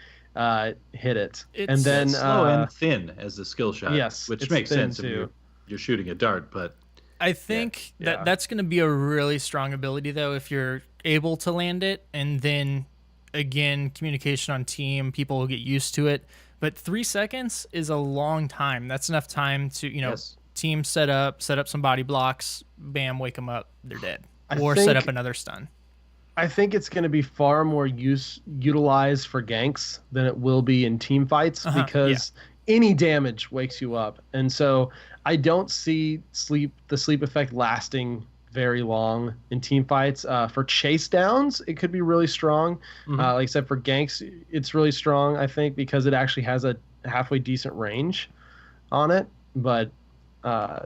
hit it. And then slow and thin as a skill shot. Yes, which makes sense if you're shooting a dart, but I think that's going to be a really strong ability, though, if you're able to land it. And then, again, communication on team, people will get used to it. But 3 seconds is a long time. That's enough time to, team set up some body blocks, bam, wake them up, they're dead. Or set up another stun. I think it's going to be far more utilized for ganks than it will be in team fights, because any damage wakes you up. And so I don't see the sleep effect lasting very long in team fights. For chase downs, it could be really strong. Mm-hmm. Like I said, for ganks, it's really strong, I think, because it actually has a halfway decent range on it. But I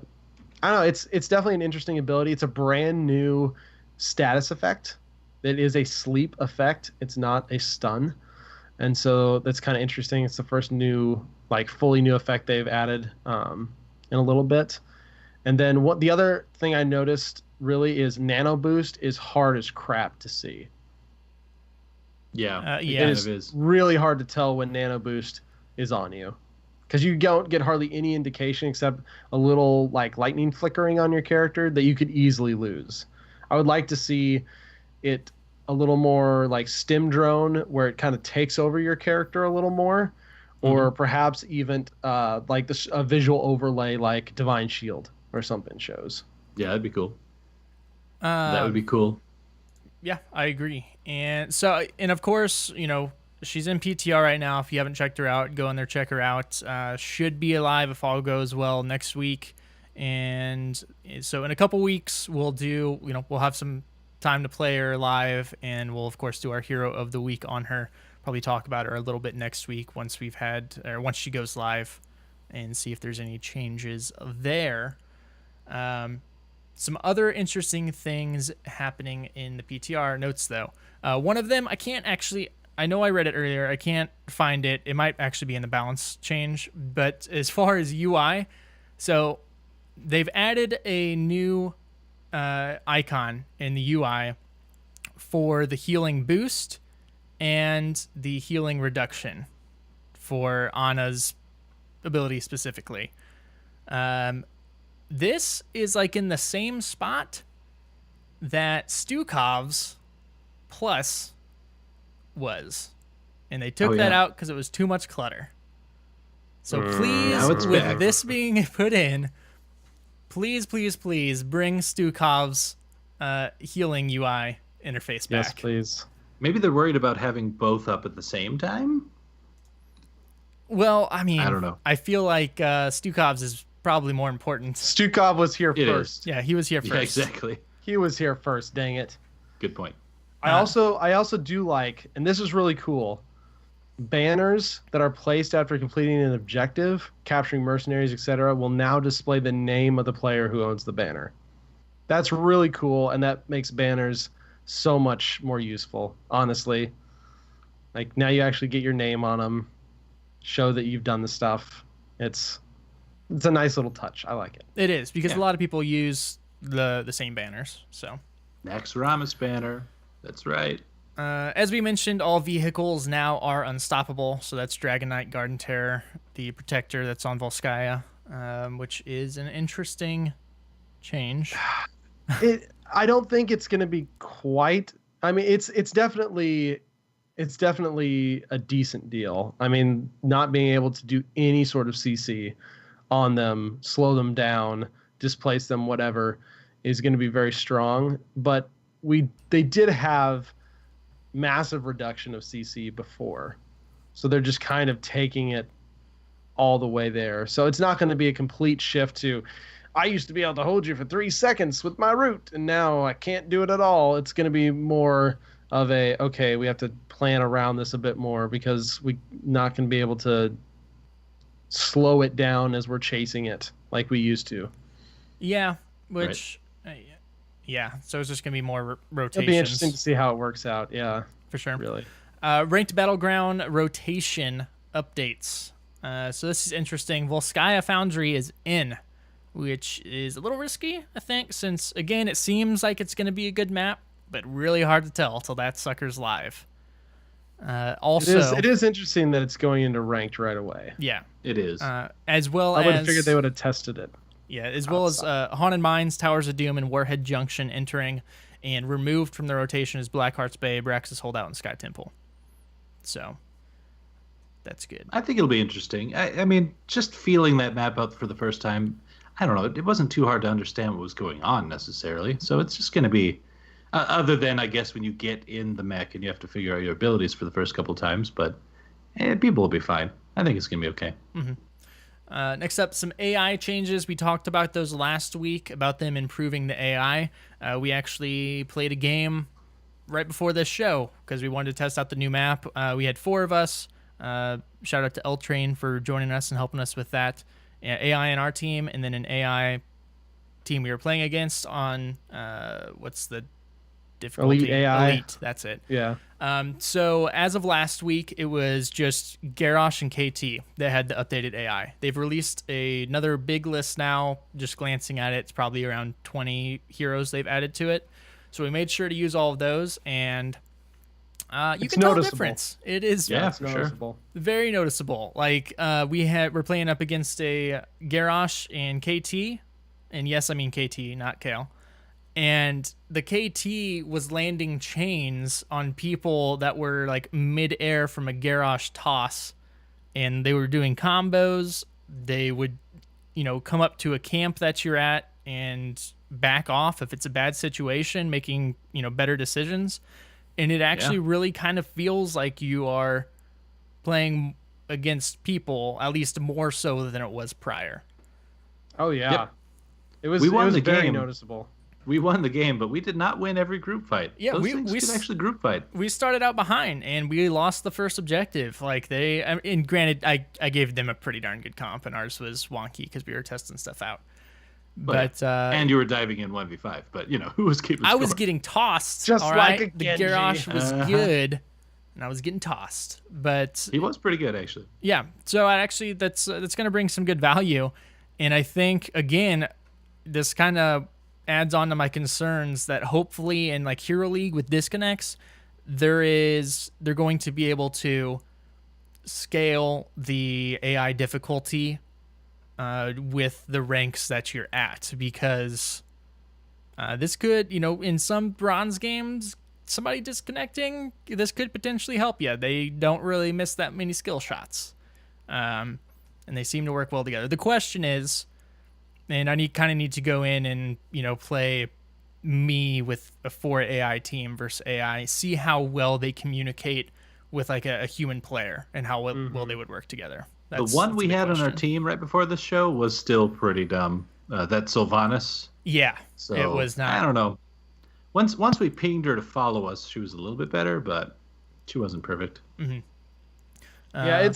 don't know. It's definitely an interesting ability. It's a brand new status effect. It is a sleep effect. It's not a stun. And so that's kind of interesting. It's the first new, fully new effect they've added in a little bit. And then the other thing I noticed really is Nano Boost is hard as crap to see. Yeah, it is really hard to tell when Nano Boost is on you, because you don't get hardly any indication except a little lightning flickering on your character that you could easily lose. I would like to see it a little more like stim drone where it kind of takes over your character a little more, or perhaps even like a visual overlay like Divine Shield or something shows. Yeah, that'd be cool. That would be cool. Yeah, I agree. And so, and of course, she's in PTR right now. If you haven't checked her out, go in there, check her out. Should be alive if all goes well next week. And so in a couple weeks, we'll have some time to play her live, and we'll of course do our hero of the week on her. Probably talk about her a little bit next week once she goes live, and see if there's any changes there. Some other interesting things happening in the PTR notes, though. One of them, I know I read it earlier. I can't find it. It might actually be in the balance change. But as far as UI, so they've added a new icon in the UI for the healing boost and the healing reduction for Anna's ability specifically. This is like in the same spot that Stukov's plus was. And they took that out because it was too much clutter. So please, with this being put in, please bring Stukov's healing UI interface back. Yes, please. Maybe they're worried about having both up at the same time? Well, I mean, I don't know. I feel like Stukov's is probably more important. Stukov was here first. Yeah, he was here first. Yeah, exactly. He was here first, dang it. Good point. I also do like, and this is really cool, banners that are placed after completing an objective, capturing mercenaries, etc., will now display the name of the player who owns the banner. That's really cool, and that makes banners so much more useful, honestly. Like, now you actually get your name on them, show that you've done the stuff. It's a nice little touch. I like it. It is, because a lot of people use the same banners. So Naxxramas banner. That's right. As we mentioned, all vehicles now are unstoppable. So that's Dragon Knight, Garden Terror, the Protector that's on Volskaya, which is an interesting change. I don't think it's going to be quite. I mean, it's definitely a decent deal. I mean, not being able to do any sort of CC on them, slow them down, displace them, whatever, is going to be very strong. But they did have massive reduction of CC before, so they're just kind of taking it all the way there. So it's not going to be a complete shift to, I used to be able to hold you for 3 seconds with my root, and now I can't do it at all. It's going to be more of okay, we have to plan around this a bit more, because we're not going to be able to slow it down as we're chasing it like we used to. Yeah, which... Right. Yeah, so it's just going to be more rotations. It'll be interesting to see how it works out, yeah. For sure. Really. Ranked Battleground rotation updates. So this is interesting. Volskaya Foundry is in, which is a little risky, I think, since, again, it seems like it's going to be a good map, but really hard to tell till that sucker's live. Also, it is interesting that it's going into ranked right away. Yeah. It is. As well I would as... have figured they would have tested it. Yeah, as well as Haunted Mines, Towers of Doom, and Warhead Junction entering, and removed from the rotation is Blackheart's Bay, Brax's Holdout, and Sky Temple. So, that's good. I think it'll be interesting. I mean, just feeling that map out for the first time, I don't know, it wasn't too hard to understand what was going on necessarily. So it's just going to be, other than, I guess, when you get in the mech and you have to figure out your abilities for the first couple times, but people will be fine. I think it's going to be okay. Mm-hmm. Next up, some AI changes. We talked about those last week, about them improving the AI. We actually played a game right before this show because we wanted to test out the new map. We had 4 of us. Shout out to L Train for joining us and helping us with that. AI in our team, and then an AI team we were playing against on, what's the difficulty? Elite AI. Elite, that's it. Yeah. So as of last week, it was just Garrosh and KT that had the updated AI. They've released another big list now. Just glancing at it, it's probably around 20 heroes they've added to it. So we made sure to use all of those, and you can tell the difference. It is it's noticeable. Very noticeable. Like we're playing up against a Garrosh and KT, and yes, I mean KT, not Kale. and the KT was landing chains on people that were like mid-air from a Garrosh toss, and they were doing combos. They would, come up to a camp that you're at and back off if it's a bad situation, making, better decisions. And it actually really kind of feels like you are playing against people, at least more so than it was prior. Oh yeah. Yep. It was the very game. noticeable. We won the game, but we did not win every group fight. Yeah, Those we things could actually group fight. We started out behind, and we lost the first objective. And granted, I gave them a pretty darn good comp, and ours was wonky because we were testing stuff out. But and you were diving in 1v5, but who was keeping score? I was getting tossed. Just all like right? a The Genji. Garrosh was good, and I was getting tossed. But He was pretty good, actually. yeah, so that's going to bring some good value, and I think again, this kind of adds on to my concerns that hopefully in like Hero League with disconnects, they're going to be able to scale the AI difficulty with the ranks that you're at, because this could, in some bronze games, somebody disconnecting, this could potentially help you. They don't really miss that many skill shots, and they seem to work well together. The question is, and I need to go in and play me with a 4 AI team versus AI, see how well they communicate with like a human player and how well they would work together. The one we had on our team right before this show was still pretty dumb. That Sylvanas. Yeah, So it was not. I don't know. Once we pinged her to follow us, she was a little bit better, but she wasn't perfect. Mm-hmm. Yeah,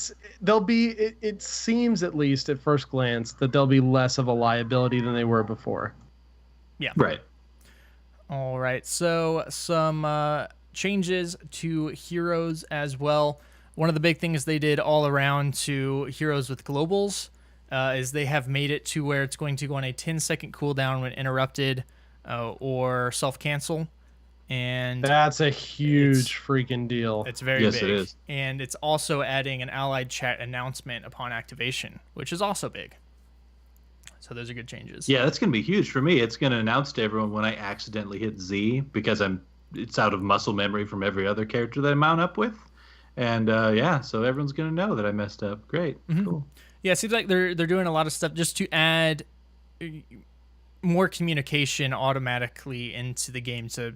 it seems, at least at first glance, that they'll be less of a liability than they were before. Yeah. Right. All right. So some changes to heroes as well. One of the big things they did all around to heroes with globals is they have made it to where it's going to go on a 10-second cooldown when interrupted or self-cancel. And that's a huge freaking deal. It's very yes, big. It is. And it's also adding an allied chat announcement upon activation, which is also big. So those are good changes. Yeah, that's going to be huge for me. It's going to announce to everyone when I accidentally hit Z, because it's out of muscle memory from every other character that I mount up with. And so everyone's going to know that I messed up. Great. Mm-hmm. Cool. Yeah, it seems like they're doing a lot of stuff just to add more communication automatically into the game to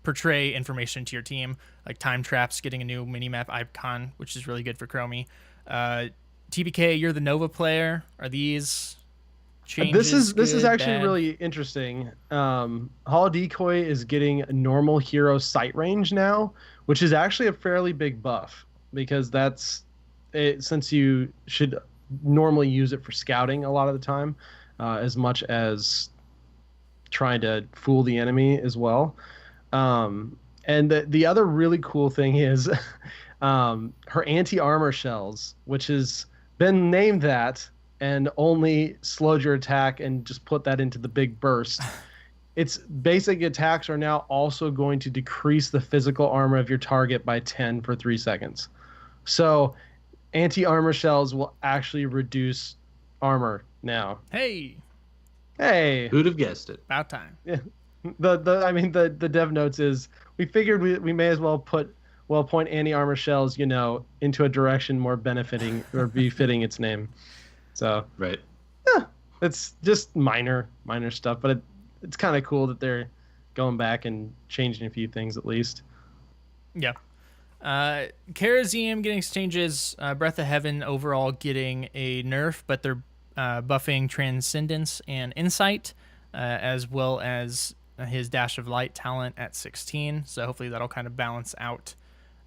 portray information to your team, like time traps, getting a new minimap icon, which is really good for Chromie. TBK, you're the Nova player. Are these changes? This is actually really interesting. Holo Decoy is getting a normal hero sight range now, which is actually a fairly big buff, because that's it, since you should normally use it for scouting a lot of the time, as much as trying to fool the enemy as well. And the other really cool thing is her anti-armor shells, which has been named that and only slowed your attack and just put that into the big burst. Its basic attacks are now also going to decrease the physical armor of your target by 10 for 3 seconds. So anti-armor shells will actually reduce armor now. Hey, who'd have guessed it? About time. Yeah. The dev notes is we figured we may as well point anti-armor shells, into a direction more benefiting or befitting its name. So right. Yeah, it's just minor stuff, but it's kind of cool that they're going back and changing a few things at least. Yeah. Karazium getting changes. Breath of Heaven overall getting a nerf, but they're buffing Transcendence and Insight, as well as his Dash of Light talent at 16. So hopefully that'll kind of balance out.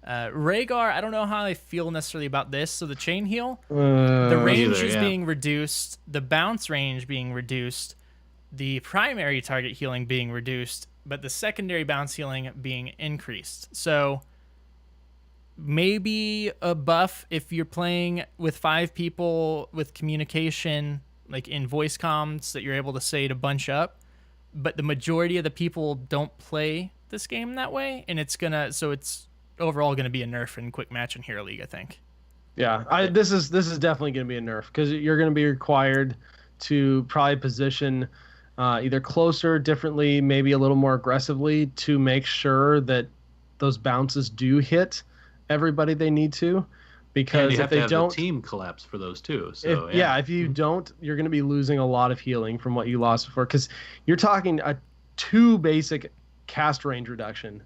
Rhaegar, I don't know how I feel necessarily about this. So the chain heal, the range is being reduced, the bounce range being reduced, the primary target healing being reduced, but the secondary bounce healing being increased. So maybe a buff if you're playing with 5 people with communication, like in voice comms, that you're able to say to bunch up. But the majority of the people don't play this game that way, and it's overall gonna be a nerf in quick match and Hero League, I think. Yeah, this is definitely gonna be a nerf, because you're gonna be required to probably position either closer, differently, maybe a little more aggressively to make sure that those bounces do hit everybody they need to. And Because you if have to they have don't, the team collapse for those too. if So yeah, if you don't, you're going to be losing a lot of healing from what you lost before. Because you're talking a 2 basic cast range reduction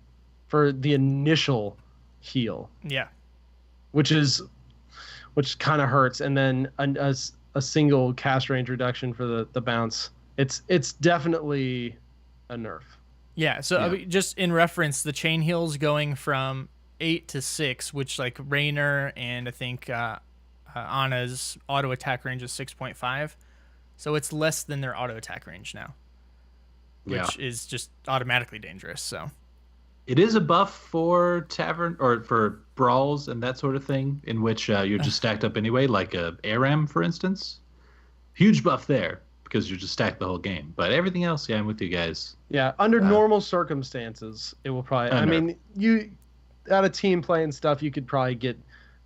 for the initial heal, Yeah. which kind of hurts, and then a single cast range reduction for the bounce. It's definitely a nerf. Yeah, so I Yeah. mean, just in reference, the chain heals going from 8 to 6, which like Raynor and I think Anna's auto attack range is 6.5. So it's less than their auto attack range now, which is just automatically dangerous. So it is a buff for tavern or for brawls and that sort of thing, in which you're just stacked up anyway, like a ARAM, for instance. Huge buff there because you're just stacked the whole game. But everything else, yeah, I'm with you guys. Yeah, under normal circumstances, it will probably. I mean, you at a team playing stuff, you could probably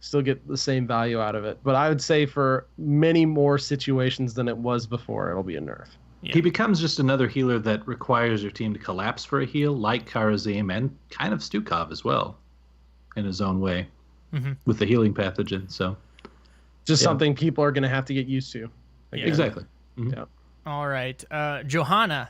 still get the same value out of it. But I would say for many more situations than it was before, it'll be a nerf. Yeah. He becomes just another healer that requires your team to collapse for a heal, like Karazim and kind of Stukov as well, in his own way, with the healing pathogen. So, Just something people are going to have to get used to. Yeah. exactly. Yeah. all right, Johanna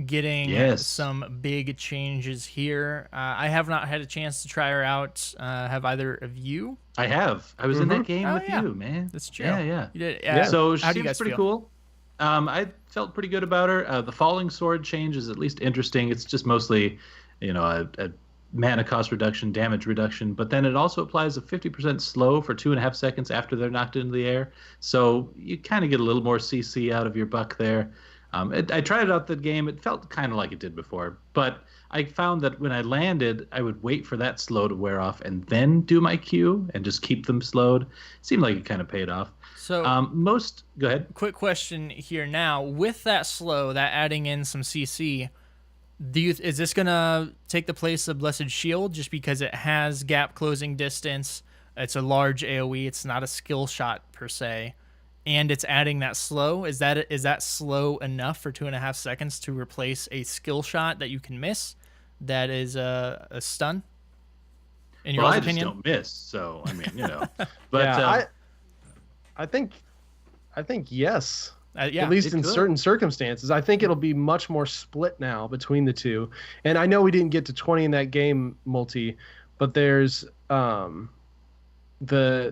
getting Yes. some big changes here. I have not had a chance to try her out. Have either of you? I have. I was in that game Oh, with yeah. you, man. That's true. Yeah. You did, So how do you she's guys pretty feel? cool. I felt pretty good about her. The falling sword change is at least interesting. It's just mostly, a mana cost reduction, damage reduction, but then it also applies a 50% slow for 2.5 seconds after they're knocked into the air. So you kind of get a little more CC out of your buck there. I tried it out the game. It felt kind of like it did before, but I found that when I landed, I would wait for that slow to wear off and then do my Q and just keep them slowed. It seemed like it kind of paid off. So Go ahead. quick question here now. With that slow, that adding in some CC, is this gonna take the place of Blessed Shield just because it has gap closing distance? It's a large AOE. It's not a skill shot per se, and it's adding that slow. Is that slow enough for 2.5 seconds to replace a skill shot that you can miss? That is a stun. In your Well, I opinion? just don't miss, so I mean, But Yeah, I think yes. Yeah. At least it in could. certain circumstances. I think it'll be much more split now between the two. And I know we didn't get to 20 in that game multi, but there's the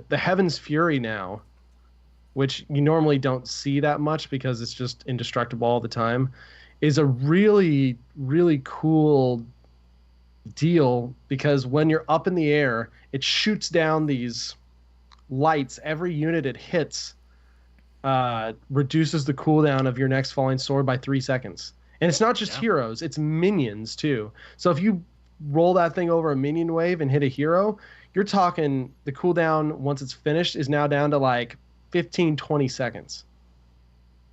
Heaven's Fury now, which you normally don't see that much because it's just indestructible all the time, is a really, really cool deal because when you're up in the air, it shoots down these lights. Every unit it hits reduces the cooldown of your next falling sword by 3 seconds. And it's not just heroes, it's minions too. So if you roll that thing over a minion wave and hit a hero, you're talking the cooldown once it's finished is now down to like 15-20 seconds,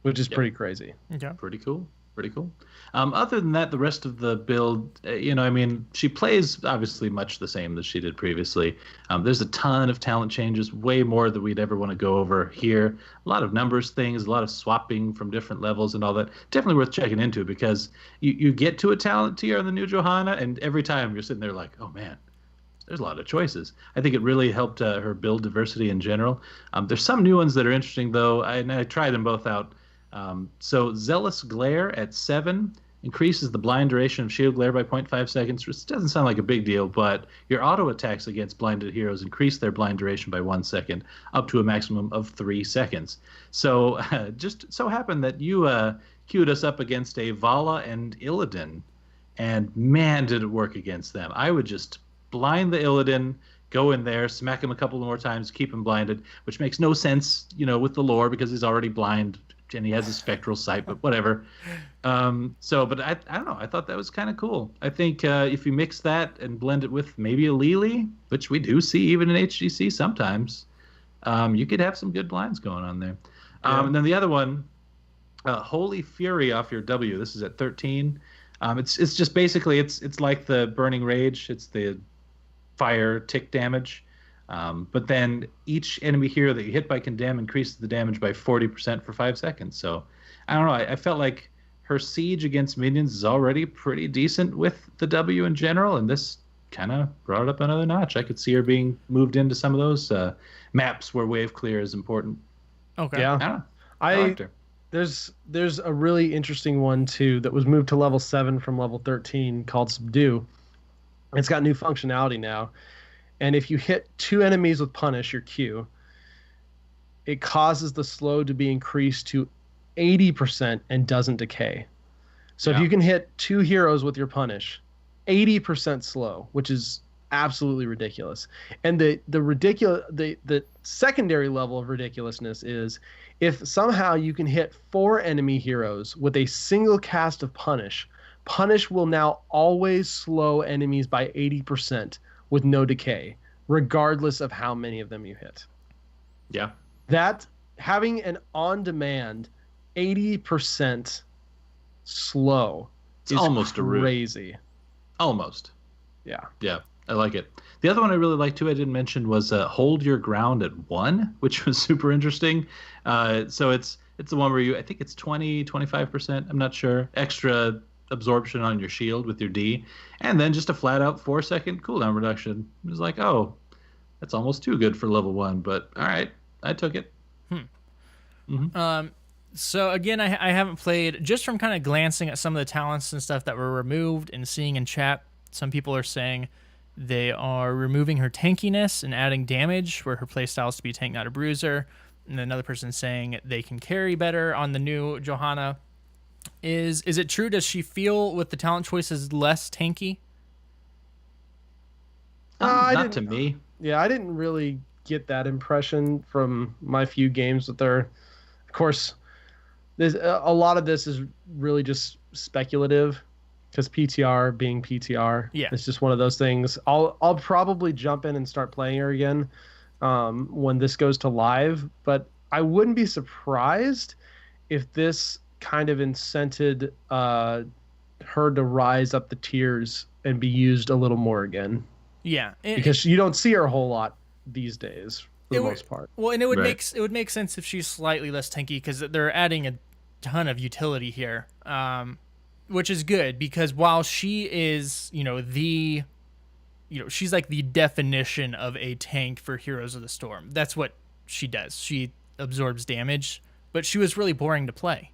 which is pretty crazy. Okay. Pretty cool. Other than that, the rest of the build, she plays obviously much the same as she did previously. There's a ton of talent changes, way more than we'd ever want to go over here. A lot of numbers things, a lot of swapping from different levels and all that. Definitely worth checking into because you get to a talent tier on the new Johanna, and every time you're sitting there like, oh man, there's a lot of choices. I think it really helped her build diversity in general. There's some new ones that are interesting though, and I tried them both out. So Zealous Glare at 7 increases the blind duration of shield glare by 0.5 seconds, which doesn't sound like a big deal, but your auto attacks against blinded heroes increase their blind duration by 1 second, up to a maximum of 3 seconds. So just so happened that you queued us up against a Vala and Illidan, and man, did it work against them. I would just blind the Illidan, go in there, smack him a couple more times, keep him blinded, which makes no sense, with the lore because he's already blind and he has a spectral sight, but whatever. But I don't know. I thought that was kind of cool. I think if you mix that and blend it with maybe a Lili, which we do see even in HGC sometimes, you could have some good blinds going on there. And then the other one, Holy Fury off your W. This is at 13. It's just basically it's like the Burning Rage. It's the fire tick damage. But then each enemy hero that you hit by Condemn increases the damage by 40% for 5 seconds. So I don't know. I felt like her siege against minions is already pretty decent with the W in general, and this kind of brought it up another notch. I could see her being moved into some of those maps where wave clear is important. Okay. Yeah. I don't know. I liked her. There's a really interesting one too that was moved to level 7 from level 13 called Subdue. It's got new functionality now. And if you hit 2 enemies with Punish, your Q, it causes the slow to be increased to 80% and doesn't decay. So if you can hit 2 heroes with your Punish, 80% slow, which is absolutely ridiculous. And the secondary level of ridiculousness is if somehow you can hit 4 enemy heroes with a single cast of Punish, Punish will now always slow enemies by 80% with no decay, regardless of how many of them you hit. Yeah. That having an on-demand 80% slow It's is almost crazy. Almost. Yeah. Yeah, I like it. The other one I really liked too, I didn't mention, was hold your ground at 1, which was super interesting. So it's the one where I think it's 25%, I'm not sure, extra absorption on your shield with your D, and then just a flat out 4-second cooldown reduction. It was like, oh, that's almost too good for level 1, but all right, I took it. So again, I haven't played, just from kind of glancing at some of the talents and stuff that were removed and seeing in chat. Some people are saying they are removing her tankiness and adding damage, where her playstyle is to be tank, not a bruiser. And another person saying they can carry better on the new Johanna. Is it true? Does she feel with the talent choices less tanky? Not to me. Yeah, I didn't really get that impression from my few games with her. Of course, there's a lot of this is really just speculative because PTR being PTR. Yeah. It's just one of those things. I'll probably jump in and start playing her again when this goes to live, but I wouldn't be surprised if this kind of incented her to rise up the tiers and be used a little more again. Yeah, because you don't see her a whole lot these days for the most part. Well, and it would make sense if she's slightly less tanky, because they're adding a ton of utility here, which is good, because while she is, she's like the definition of a tank for Heroes of the Storm. That's what she does. She absorbs damage, but she was really boring to play.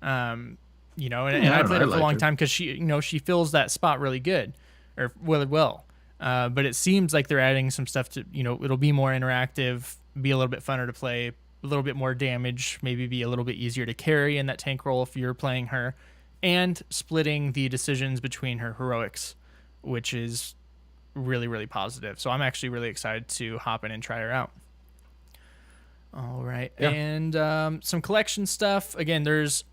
And I played her for a long time because she fills that spot really good, or really well. But it seems like they're adding some stuff to, it'll be more interactive, be a little bit funner to play, a little bit more damage, maybe be a little bit easier to carry in that tank role if you're playing her, and splitting the decisions between her heroics, which is really, really positive. So I'm actually really excited to hop in and try her out. All right. Yeah. And some collection stuff. Again, there's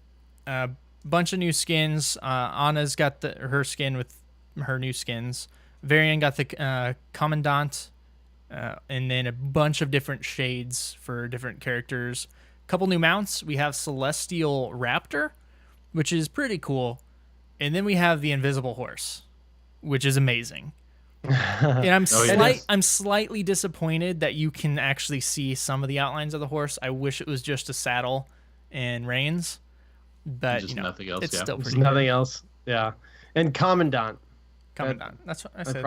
a bunch of new skins. Anna's got her skin with her new skins. Varian got the Commandant, and then a bunch of different shades for different characters. A couple new mounts. We have Celestial Raptor, which is pretty cool. And then we have the Invisible Horse, which is amazing. And I'm slightly disappointed that you can actually see some of the outlines of the horse. I wish it was just a saddle and reins, but just nothing else. It's still pretty nothing else. Yeah, and Commandant. That's what I said. I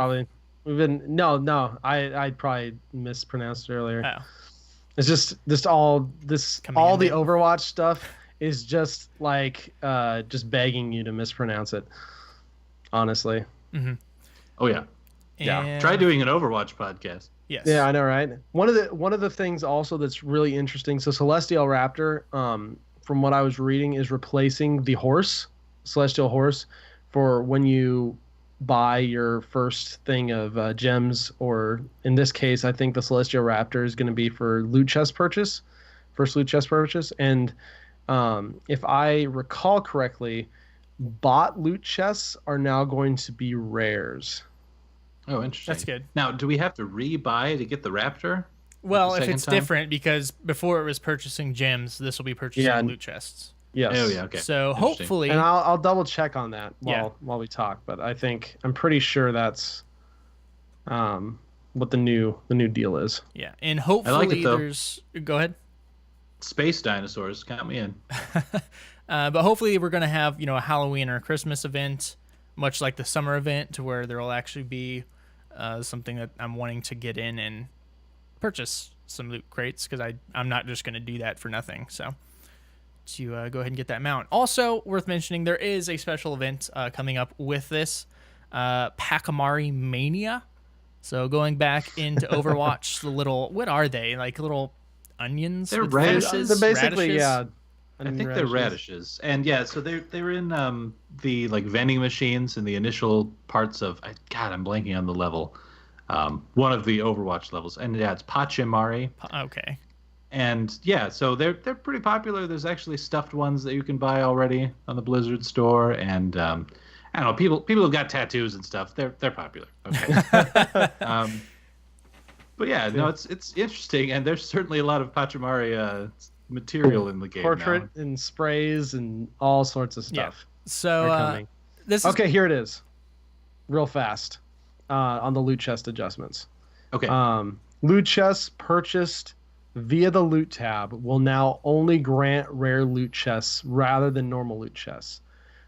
probably mispronounced it earlier. Oh. It's just all the Overwatch stuff is just like just begging you to mispronounce it. Honestly. Mm-hmm. Oh yeah. Yeah. Try doing an Overwatch podcast. Yes. Yeah, I know, right? One of the things also that's really interesting. So Celestial Raptor, from what I was reading, is replacing the horse, Celestial Horse, for when you buy your first thing of gems, or in this case, I think the Celestial Raptor is going to be for loot chest purchase, first loot chest purchase. And if I recall correctly, bot loot chests are now going to be rares. Oh, interesting. That's good. Now, do we have to re-buy to get the Raptor? Well, if it's different, because before it was purchasing gems, this will be purchasing loot chests. Yes. Oh, yeah, okay. So hopefully... And I'll double check on that while we talk, but I'm pretty sure that's what the new deal is. Yeah, and hopefully I like it, though. Go ahead. Space dinosaurs, count me in. But hopefully we're going to have, a Halloween or a Christmas event, much like the summer event, to where there will actually be something that I'm wanting to get in and purchase some loot crates, because I'm not just going to do that for nothing. So to go ahead and get that mount. Also worth mentioning, there is a special event coming up with this, Pachymari Mania. So going back into Overwatch, the little, what are they? Like little onions? They're with radishes. faces? They're basically, Radishes? yeah. I think they're radishes, and yeah, so they were in the like vending machines in the initial parts of God, I'm blanking on the level, one of the Overwatch levels, and yeah, it's Pachymari. Okay. And yeah, so they're pretty popular. There's actually stuffed ones that you can buy already on the Blizzard store, and I don't know, people who've got tattoos and stuff. They're popular. Okay. But yeah, no, it's interesting, and there's certainly a lot of Pachymari material in the game. Portrait now. and sprays and all sorts of stuff. Yeah. So this is okay. Here it is, real fast, on the loot chest adjustments. Okay. Loot chests purchased via the loot tab will now only grant rare loot chests rather than normal loot chests.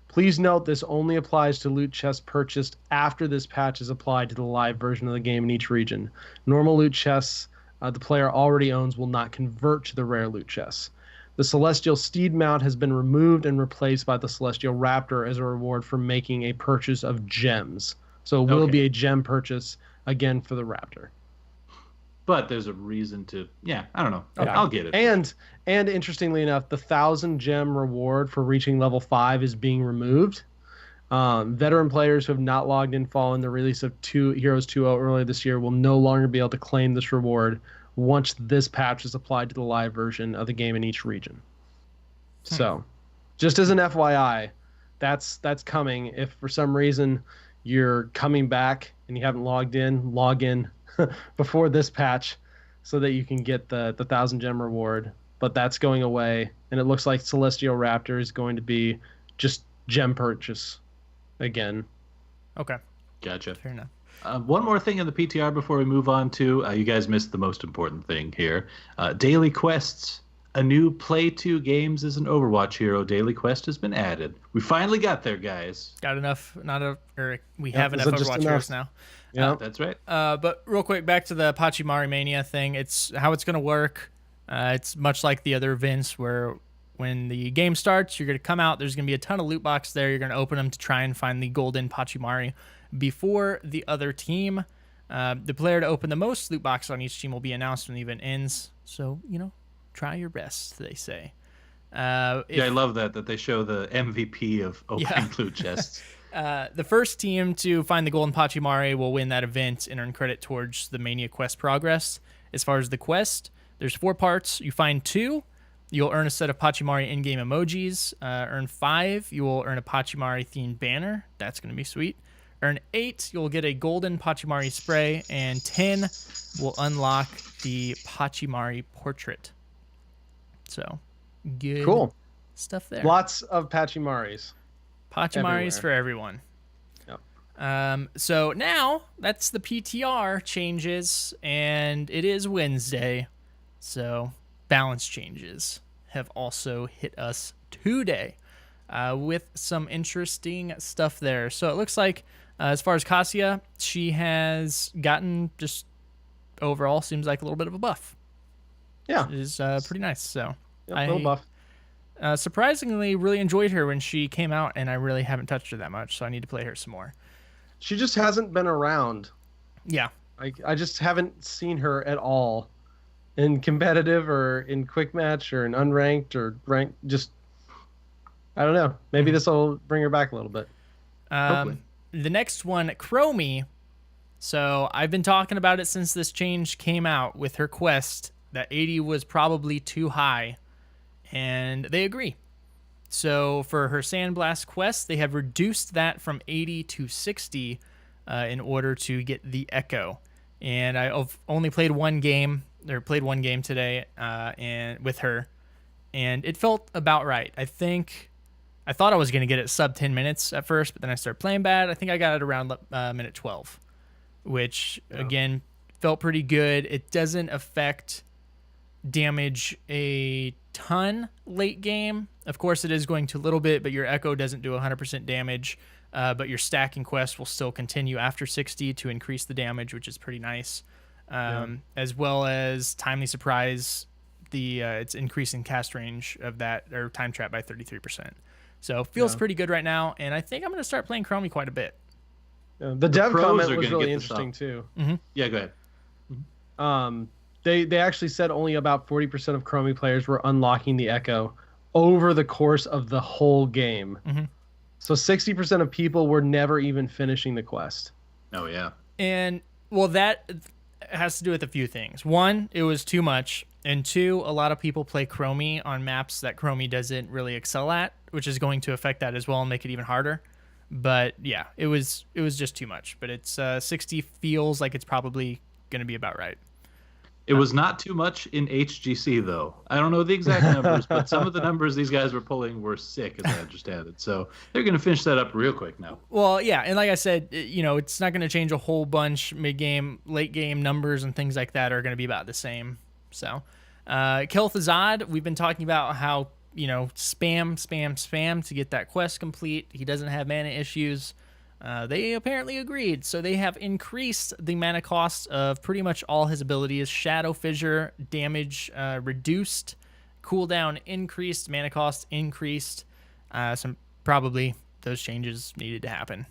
Please note this only applies to loot chests purchased after this patch is applied to the live version of the game in each region. Normal loot chests the player already owns will not convert to the rare loot chests. The Celestial Steed mount has been removed and replaced by the Celestial Raptor as a reward for making a purchase of gems. So it will be a gem purchase again for the Raptor. But there's a reason to, I don't know. Yeah. I'll get it. And interestingly enough, the 1,000 gem reward for reaching level 5 is being removed. Veteran players who have not logged in following the release of Heroes 2.0 earlier this year will no longer be able to claim this reward once this patch is applied to the live version of the game in each region. So, just as an FYI, that's coming. If for some reason you're coming back and you haven't logged in, log in before this patch so that you can get the 1,000 gem reward. But that's going away, and it looks like Celestial Raptor is going to be just gem purchase again. Okay. Gotcha. Fair enough. One more thing in the PTR before we move on to, you guys missed the most important thing here. Daily quests. A new play 2 games as an Overwatch hero daily quest has been added. We finally got there, guys. Got enough, we have enough Overwatch heroes now. Yeah, that's right. But real quick, back to the Pachymari Mania thing. It's how it's going to work. It's much like the other events where when the game starts, you're going to come out. There's going to be a ton of loot boxes there. You're going to open them to try and find the golden Pachymari before the other team. The player to open the most loot boxes on each team will be announced when the event ends. So, try your best, they say. I love that they show the MVP of opening loot chests. The first team to find the golden Pachymari will win that event and earn credit towards the Mania quest progress. As far as the quest, there's 4 parts. You find 2, you'll earn a set of Pachymari in-game emojis. Earn 5, you will earn a Pachymari themed banner. That's going to be sweet. Earn 8, you'll get a golden Pachymari spray, and 10 will unlock the Pachymari portrait. So, good stuff there. Lots of Pachimaris. Pachimaris for everyone. Yep. So now that's the PTR changes, and it is Wednesday. So balance changes have also hit us today with some interesting stuff there. So it looks like as far as Cassia, she has gotten just overall seems like a little bit of a buff. Yeah. Which is pretty nice. So a little buff. Surprisingly, really enjoyed her when she came out, and I really haven't touched her that much, so I need to play her some more. She just hasn't been around. Yeah. I just haven't seen her at all in competitive or in quick match or in unranked or ranked. Just, I don't know. Maybe this will bring her back a little bit. The next one, Chromie. So I've been talking about it since this change came out with her quest that 80 was probably too high. And they agree. So for her Sandblast quest, they have reduced that from 80 to 60 in order to get the Echo. And I've only played one game today and with her, and it felt about right. I thought I was going to get it sub 10 minutes at first, but then I started playing bad. I think I got it around minute 12, which again felt pretty good. It doesn't affect damage a ton late game. Of course, it is going to a little bit, but your Echo doesn't do 100% damage. But your stacking quest will still continue after 60 to increase the damage, which is pretty nice. As well as Timely Surprise, it's increasing cast range of that, or time trap, by 33%. So feels pretty good right now, and I think I'm going to start playing Chromie quite a bit. The dev comment was really interesting too. Mm-hmm. Yeah, go ahead. Mm-hmm. They actually said only about 40% of Chromie players were unlocking the Echo over the course of the whole game. Mm-hmm. So 60% of people were never even finishing the quest. Oh, yeah. And, well, that has to do with a few things. One, it was too much. And two, a lot of people play Chromie on maps that Chromie doesn't really excel at, which is going to affect that as well and make it even harder. But, yeah, it was just too much. But it's 60 feels like it's probably going to be about right. It was not too much in HGC, though. I don't know the exact numbers, but some of the numbers these guys were pulling were sick, as I understand it. So they're going to finish that up real quick now. Well, yeah, and like I said, it's not going to change a whole bunch. Mid-game, late-game numbers and things like that are going to be about the same. So, Kel'Thuzad, we've been talking about how, spam to get that quest complete. He doesn't have mana issues. They apparently agreed, so they have increased the mana cost of pretty much all his abilities. Shadow Fissure, damage reduced, cooldown increased, mana cost increased. Probably those changes needed to happen.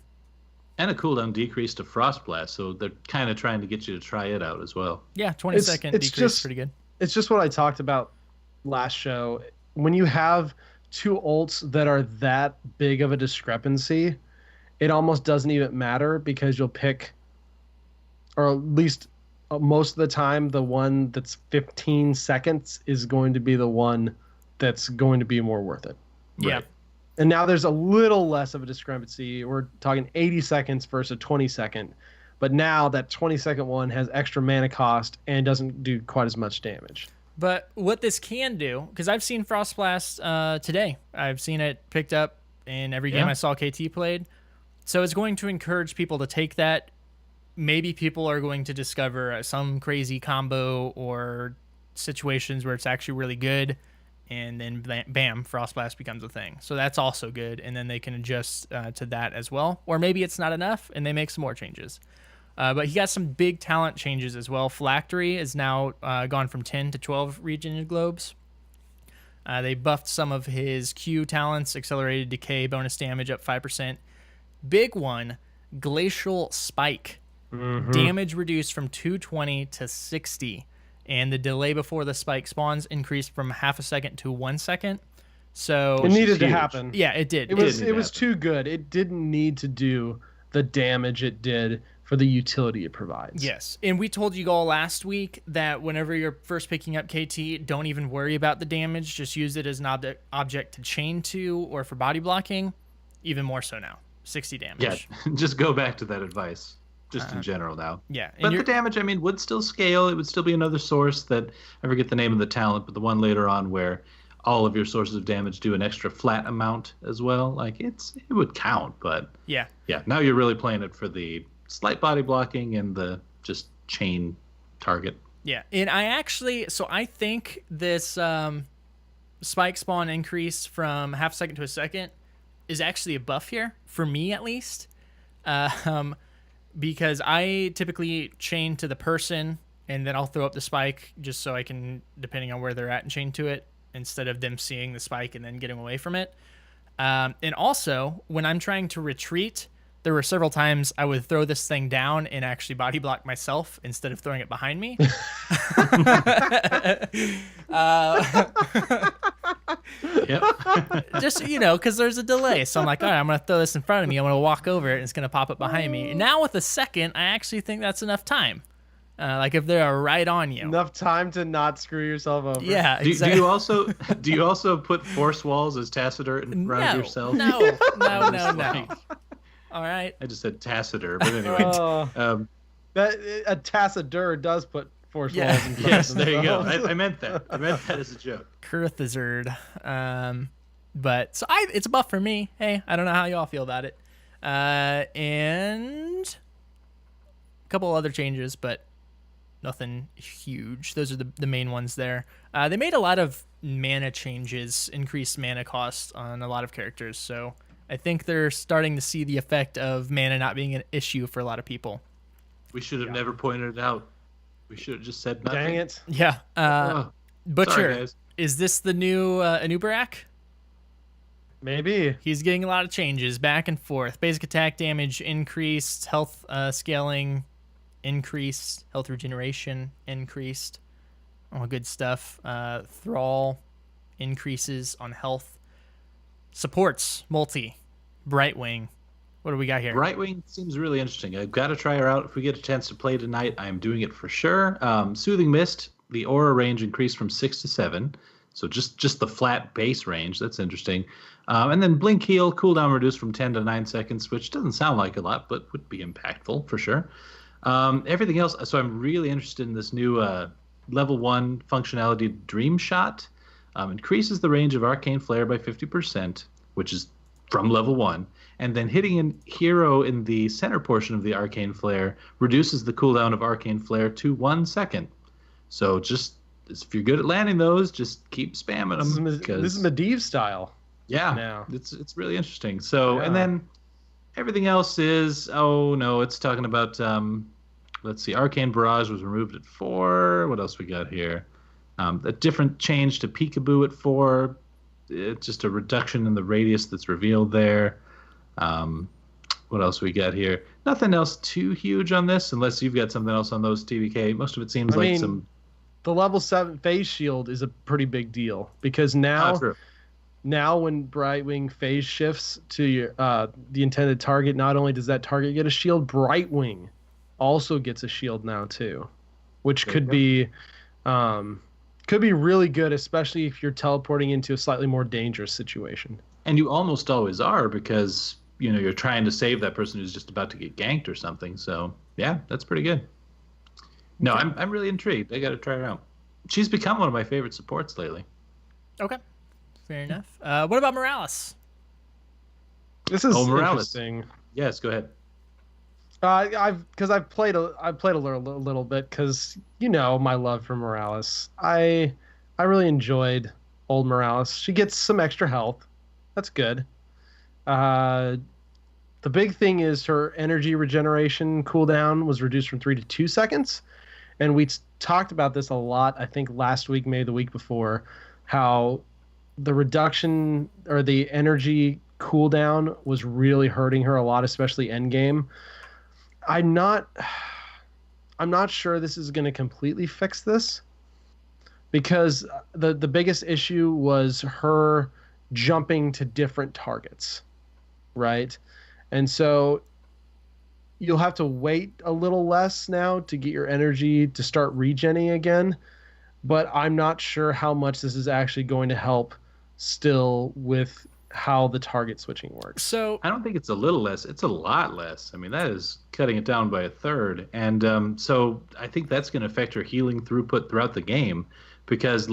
And a cooldown decrease to Frost Blast, so they're kind of trying to get you to try it out as well. Yeah, 20-second decrease, pretty good. It's just what I talked about last show. When you have two ults that are that big of a discrepancy, it almost doesn't even matter, because you'll pick, or at least most of the time, the one that's 15 seconds is going to be the one that's going to be more worth it. Yeah. Right. And now there's a little less of a discrepancy. We're talking 80 seconds versus a 20-second. But now that 20-second one has extra mana cost and doesn't do quite as much damage. But what this can do, because I've seen Frost Blast today. I've seen it picked up in every game I saw KT played. So it's going to encourage people to take that. Maybe people are going to discover some crazy combo or situations where it's actually really good, and then bam, Frost Blast becomes a thing. So that's also good, and then they can adjust to that as well. Or maybe it's not enough, and they make some more changes. But he got some big talent changes as well. Phylactery is now gone from 10 to 12 regenerated globes. They buffed some of his Q talents, accelerated decay, bonus damage up 5%. Big one, Glacial Spike. Mm-hmm. Damage reduced from 220 to 60. And the delay before the spike spawns increased from half a second to 1 second. So it needed to happen. Yeah, it did. It was too good. It didn't need to do the damage it did for the utility it provides. Yes. And we told you all last week that whenever you're first picking up KT, don't even worry about the damage. Just use it as an object to chain to or for body blocking. Even more so now. 60 damage. Yeah, just go back to that advice, just in general now. Yeah. But the damage, would still scale. It would still be another source that, I forget the name of the talent, but the one later on where all of your sources of damage do an extra flat amount as well. Like, it would count, but yeah, now you're really playing it for the slight body blocking and the just chain target. Yeah, and I think this spike spawn increase from half a second to a second is actually a buff here, for me at least, because I typically chain to the person, and then I'll throw up the spike just so I can, depending on where they're at, and chain to it, instead of them seeing the spike and then getting away from it. And also, when I'm trying to retreat, there were several times I would throw this thing down and actually body block myself instead of throwing it behind me. Yep. Just, because there's a delay. So I'm like, all right, I'm going to throw this in front of me. I'm going to walk over it, and it's going to pop up behind me. And now with a second, I actually think that's enough time. Like if they're right on you. Enough time to not screw yourself over. Yeah, exactly. Do you also put force walls as Tacitor in front of yourself? No. All right. I just said Tacitor, but anyway. That a Tacitor does put force walls in front yes, of there you go. themselves. I meant that. I meant that as a joke. Kurthazard. But so it's a buff for me. Hey, I don't know how y'all feel about it. And a couple other changes, but nothing huge. Those are the main ones there. They made a lot of mana changes, increased mana cost on a lot of characters, so I think they're starting to see the effect of mana not being an issue for a lot of people. We should have never pointed it out. We should have just said nothing. Dang it. Yeah. Butcher, sorry, guys. is this the new Anubarak? Maybe. He's getting a lot of changes back and forth. Basic attack damage increased, health scaling increased, health regeneration increased. All good stuff. Thrall increases on health. Supports multi. Brightwing. What do we got here? Brightwing seems really interesting. I've got to try her out. If we get a chance to play tonight, I am doing it for sure. Soothing Mist, the aura range increased from 6 to 7. So just the flat base range. That's interesting. And then Blink Heal, cooldown reduced from 10 to 9 seconds, which doesn't sound like a lot, but would be impactful for sure. Everything else, so I'm really interested in this new level 1 functionality, Dream Shot. Increases the range of Arcane Flare by 50%, which is from level 1. And then hitting a hero in the center portion of the Arcane Flare reduces the cooldown of Arcane Flare to 1 second. So just, if you're good at landing those, just keep spamming them. This is Medivh style. Yeah, now. It's really interesting. So, Yeah. And then everything else is, it's talking about, let's see, Arcane Barrage was removed at 4. What else we got here? A different change to Peekaboo at 4. It's just a reduction in the radius that's revealed there. What else we got here? Nothing else too huge on this, unless you've got something else on those, TVK. Most of it seems the level 7 phase shield is a pretty big deal, because now when Brightwing phase shifts to your the intended target, not only does that target get a shield, Brightwing also gets a shield now too, which could be really good, especially if you're teleporting into a slightly more dangerous situation. And you almost always are, because you're trying to save that person who's just about to get ganked or something. So yeah, that's pretty good. No, I'm really intrigued. I got to try her out. She's become one of my favorite supports lately. Okay, fair enough. What about Morales? This is Morales. interesting. Yes, go ahead. I've played a little bit, because my love for Morales. I really enjoyed old Morales. She gets some extra health. That's good. The big thing is her energy regeneration cooldown was reduced from 3 to 2 seconds. And we talked about this a lot, I think last week, maybe the week before, how the reduction or the energy cooldown was really hurting her a lot, especially endgame. I'm not sure this is going to completely fix this, because the biggest issue was her jumping to different targets, right? And so you'll have to wait a little less now to get your energy to start regenning again, but I'm not sure how much this is actually going to help still with how the target switching works. So I don't think it's a little less. It's a lot less. I mean, that is cutting it down by a third. And so I think that's going to affect your healing throughput throughout the game, because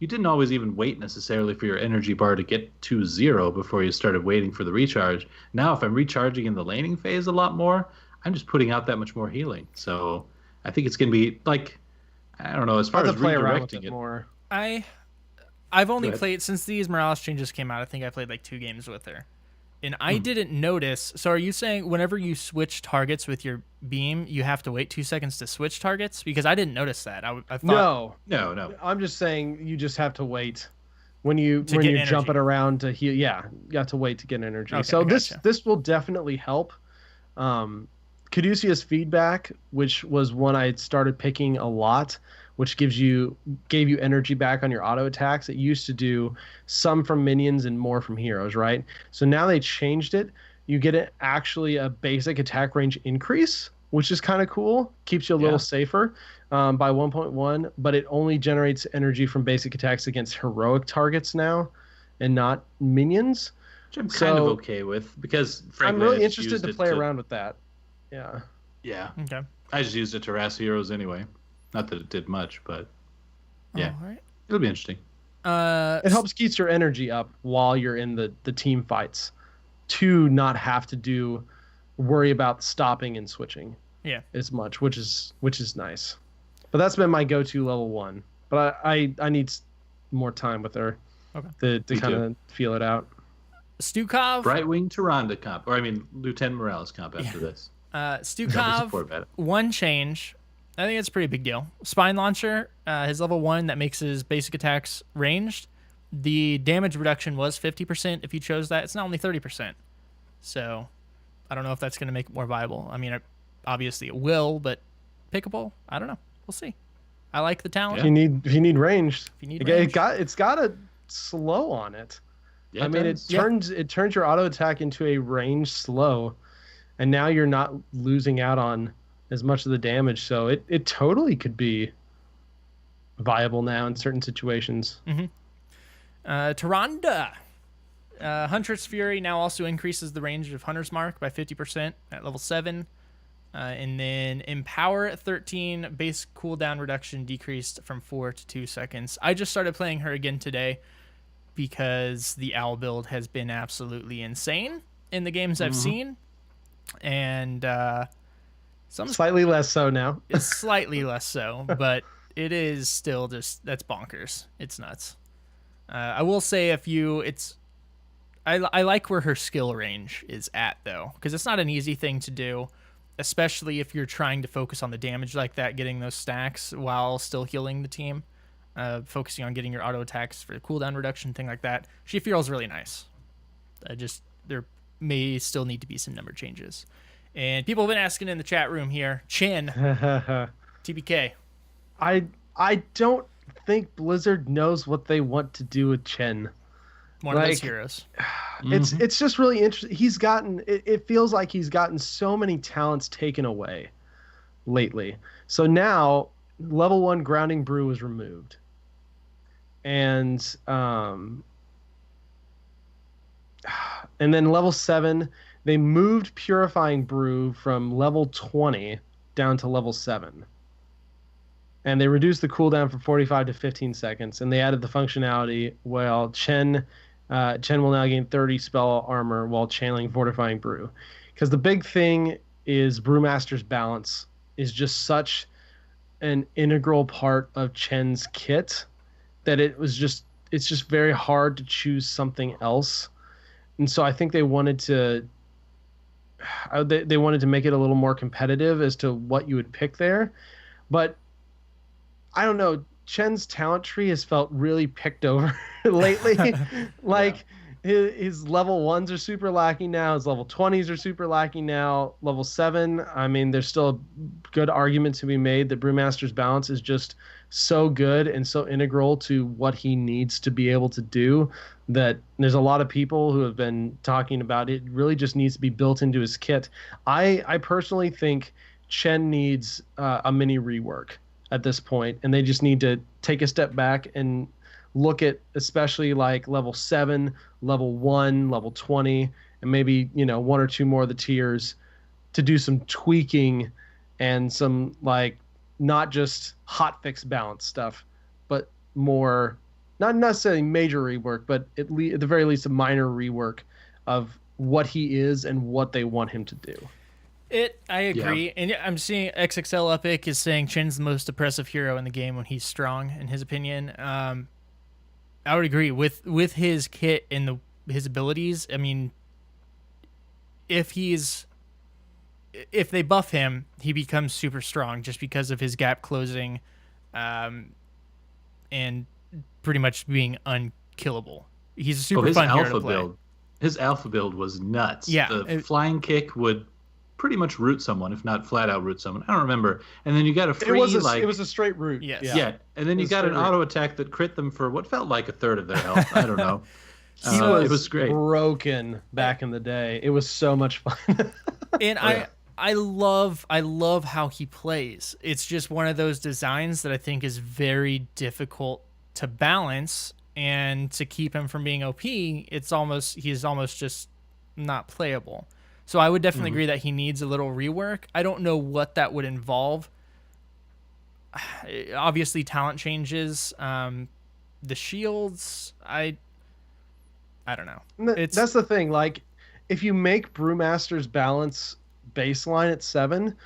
you didn't always even wait necessarily for your energy bar to get to 0 before you started waiting for the recharge. Now, if I'm recharging in the laning phase a lot more, I'm just putting out that much more healing. So I think it's going to be I don't know, as far as redirecting it more. I've only played, since these Morales changes came out, I think I played 2 games with her. And I didn't notice. So are you saying whenever you switch targets with your beam, you have to wait 2 seconds to switch targets? Because I didn't notice that. I thought No. I'm just saying you just have to wait when you're jumping around to heal. Yeah, you have to wait to get energy. Okay, so gotcha. this will definitely help. Caduceus Feedback, which was one I started picking a lot, which gave you energy back on your auto attacks. It used to do some from minions and more from heroes, right? So now they changed it. You get actually a basic attack range increase, which is kind of cool. Keeps you a little safer by 1.1, but it only generates energy from basic attacks against heroic targets now and not minions. Which I'm kind of okay with, because frankly, I'm really interested to play around with that. Yeah. Yeah. Okay. I just used it to harass heroes anyway. Not that it did much, but yeah, All right. It'll be interesting. It helps keep your energy up while you're in the team fights, to not have to worry about stopping and switching. Yeah. As much, which is nice. But that's been my go-to level 1. But I need more time with her to kind of feel it out. Stukov. Brightwing Tyrande comp, or I mean Lieutenant Morales comp after this. Stukov, one change. I think it's a pretty big deal. Spine Launcher, his level 1 that makes his basic attacks ranged. The damage reduction was 50% if you chose that. It's not only 30%. So I don't know if that's going to make it more viable. I mean, obviously it will, but pickable? I don't know. We'll see. I like the talent. If you need range, range. It's got a slow on it. Yeah, I mean, it turns your auto attack into a range slow, and now you're not losing out on as much of the damage. So it totally could be viable now in certain situations. Tyrande. Huntress Fury now also increases the range of Hunter's Mark by 50% at level 7. And then Empower at 13, base cooldown reduction decreased from 4 to 2 seconds. I just started playing her again today because the Owl build has been absolutely insane in the games I've seen. And slightly less so now. It's slightly less so, but it is still just, that's bonkers. It's nuts. I will say I like where her skill range is at, though, because it's not an easy thing to do, especially if you're trying to focus on the damage like that, getting those stacks while still healing the team, focusing on getting your auto attacks for the cooldown reduction, thing like that. She feels really nice. There may still need to be some number changes. And people have been asking in the chat room here, Chen, TBK. I don't think Blizzard knows what they want to do with Chen. One of those heroes. It's just really interesting. It feels like he's gotten so many talents taken away lately. So now level 1 Grounding Brew was removed. And then level 7, they moved Purifying Brew from level 20 down to level 7. And they reduced the cooldown from 45 to 15 seconds. And they added the functionality while Chen will now gain 30 spell armor while channeling Fortifying Brew. Because the big thing is Brewmaster's balance is just such an integral part of Chen's kit that it's just very hard to choose something else. And so I think they wanted to make it a little more competitive as to what you would pick there. But I don't know. Chen's talent tree has felt really picked over lately. His level 1s are super lacking now. His level 20s are super lacking now. Level 7, I mean, there's still a good argument to be made that Brewmaster's balance is just so good and so integral to what he needs to be able to do that there's a lot of people who have been talking about it really just needs to be built into his kit. I personally think Chen needs a mini rework at this point, and they just need to take a step back and look at especially like level 7, level 1, level 20, and maybe 1 or 2 more of the tiers to do some tweaking and some like not just hotfix balance stuff, but more not necessarily major rework, but at the very least a minor rework of what he is and what they want him to do. I agree. Yeah. And I'm seeing XXL Epic is saying Chen's the most oppressive hero in the game when he's strong, in his opinion. I would agree with his kit and his abilities. I mean, if they buff him, he becomes super strong just because of his gap closing, and pretty much being unkillable. He's a super fun hero to play. His alpha build was nuts. Yeah, the flying kick would pretty much root someone, if not flat out root someone. I don't remember. And then you got a free it was a straight root. Yes. Yeah. And then you got an auto attack that crit them for what felt like a third of their health. I don't know. It was great. Broken back in the day. It was so much fun. And I love how he plays. It's just one of those designs that I think is very difficult to balance, and to keep him from being OP, he's almost just not playable. So I would definitely agree that he needs a little rework. I don't know what that would involve. Obviously, talent changes. The shields, I don't know. That's the thing. Like, if you make Brewmaster's balance baseline at 7,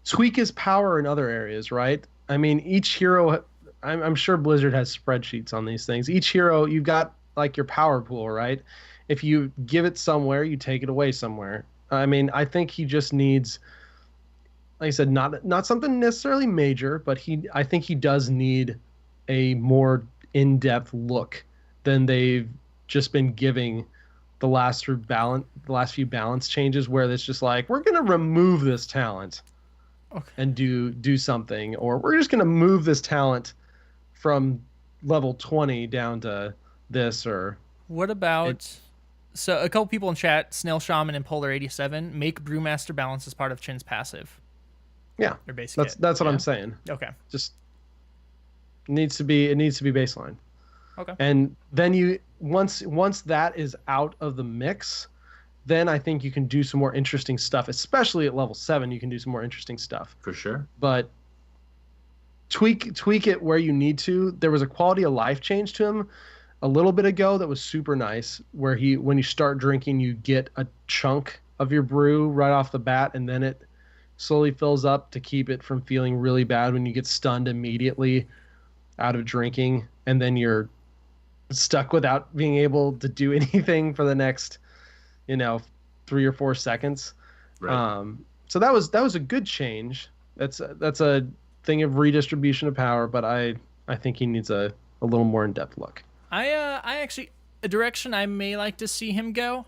tweak his power in other areas, right? I mean, each hero, I'm sure Blizzard has spreadsheets on these things. Each hero, you've got like your power pool, right? If you give it somewhere, you take it away somewhere. I mean, I think he just needs, like I said, not something necessarily major, but I think he does need a more in-depth look than they've just been giving the last few balance changes, where it's just like, we're gonna remove this talent and do something, or we're just gonna move this talent from level 20 down to this. Or what about so a couple people in chat, Snail Shaman and Polar 87, make Brewmaster balance as part of Chin's passive. Yeah, or basically that's what I'm saying. Okay. Just it needs to be baseline. Okay. And then once that is out of the mix, then I think you can do some more interesting stuff, especially at level 7. You can do some more interesting stuff. For sure. But tweak it where you need to. There was a quality of life change to him a little bit ago that was super nice, where when you start drinking, you get a chunk of your brew right off the bat, and then it slowly fills up to keep it from feeling really bad when you get stunned immediately out of drinking, and then you're stuck without being able to do anything for the next 3 or 4 seconds. Right. So that was a good change. That's a thing of redistribution of power, but I think he needs a little more in-depth look. I actually, a direction I may like to see him go,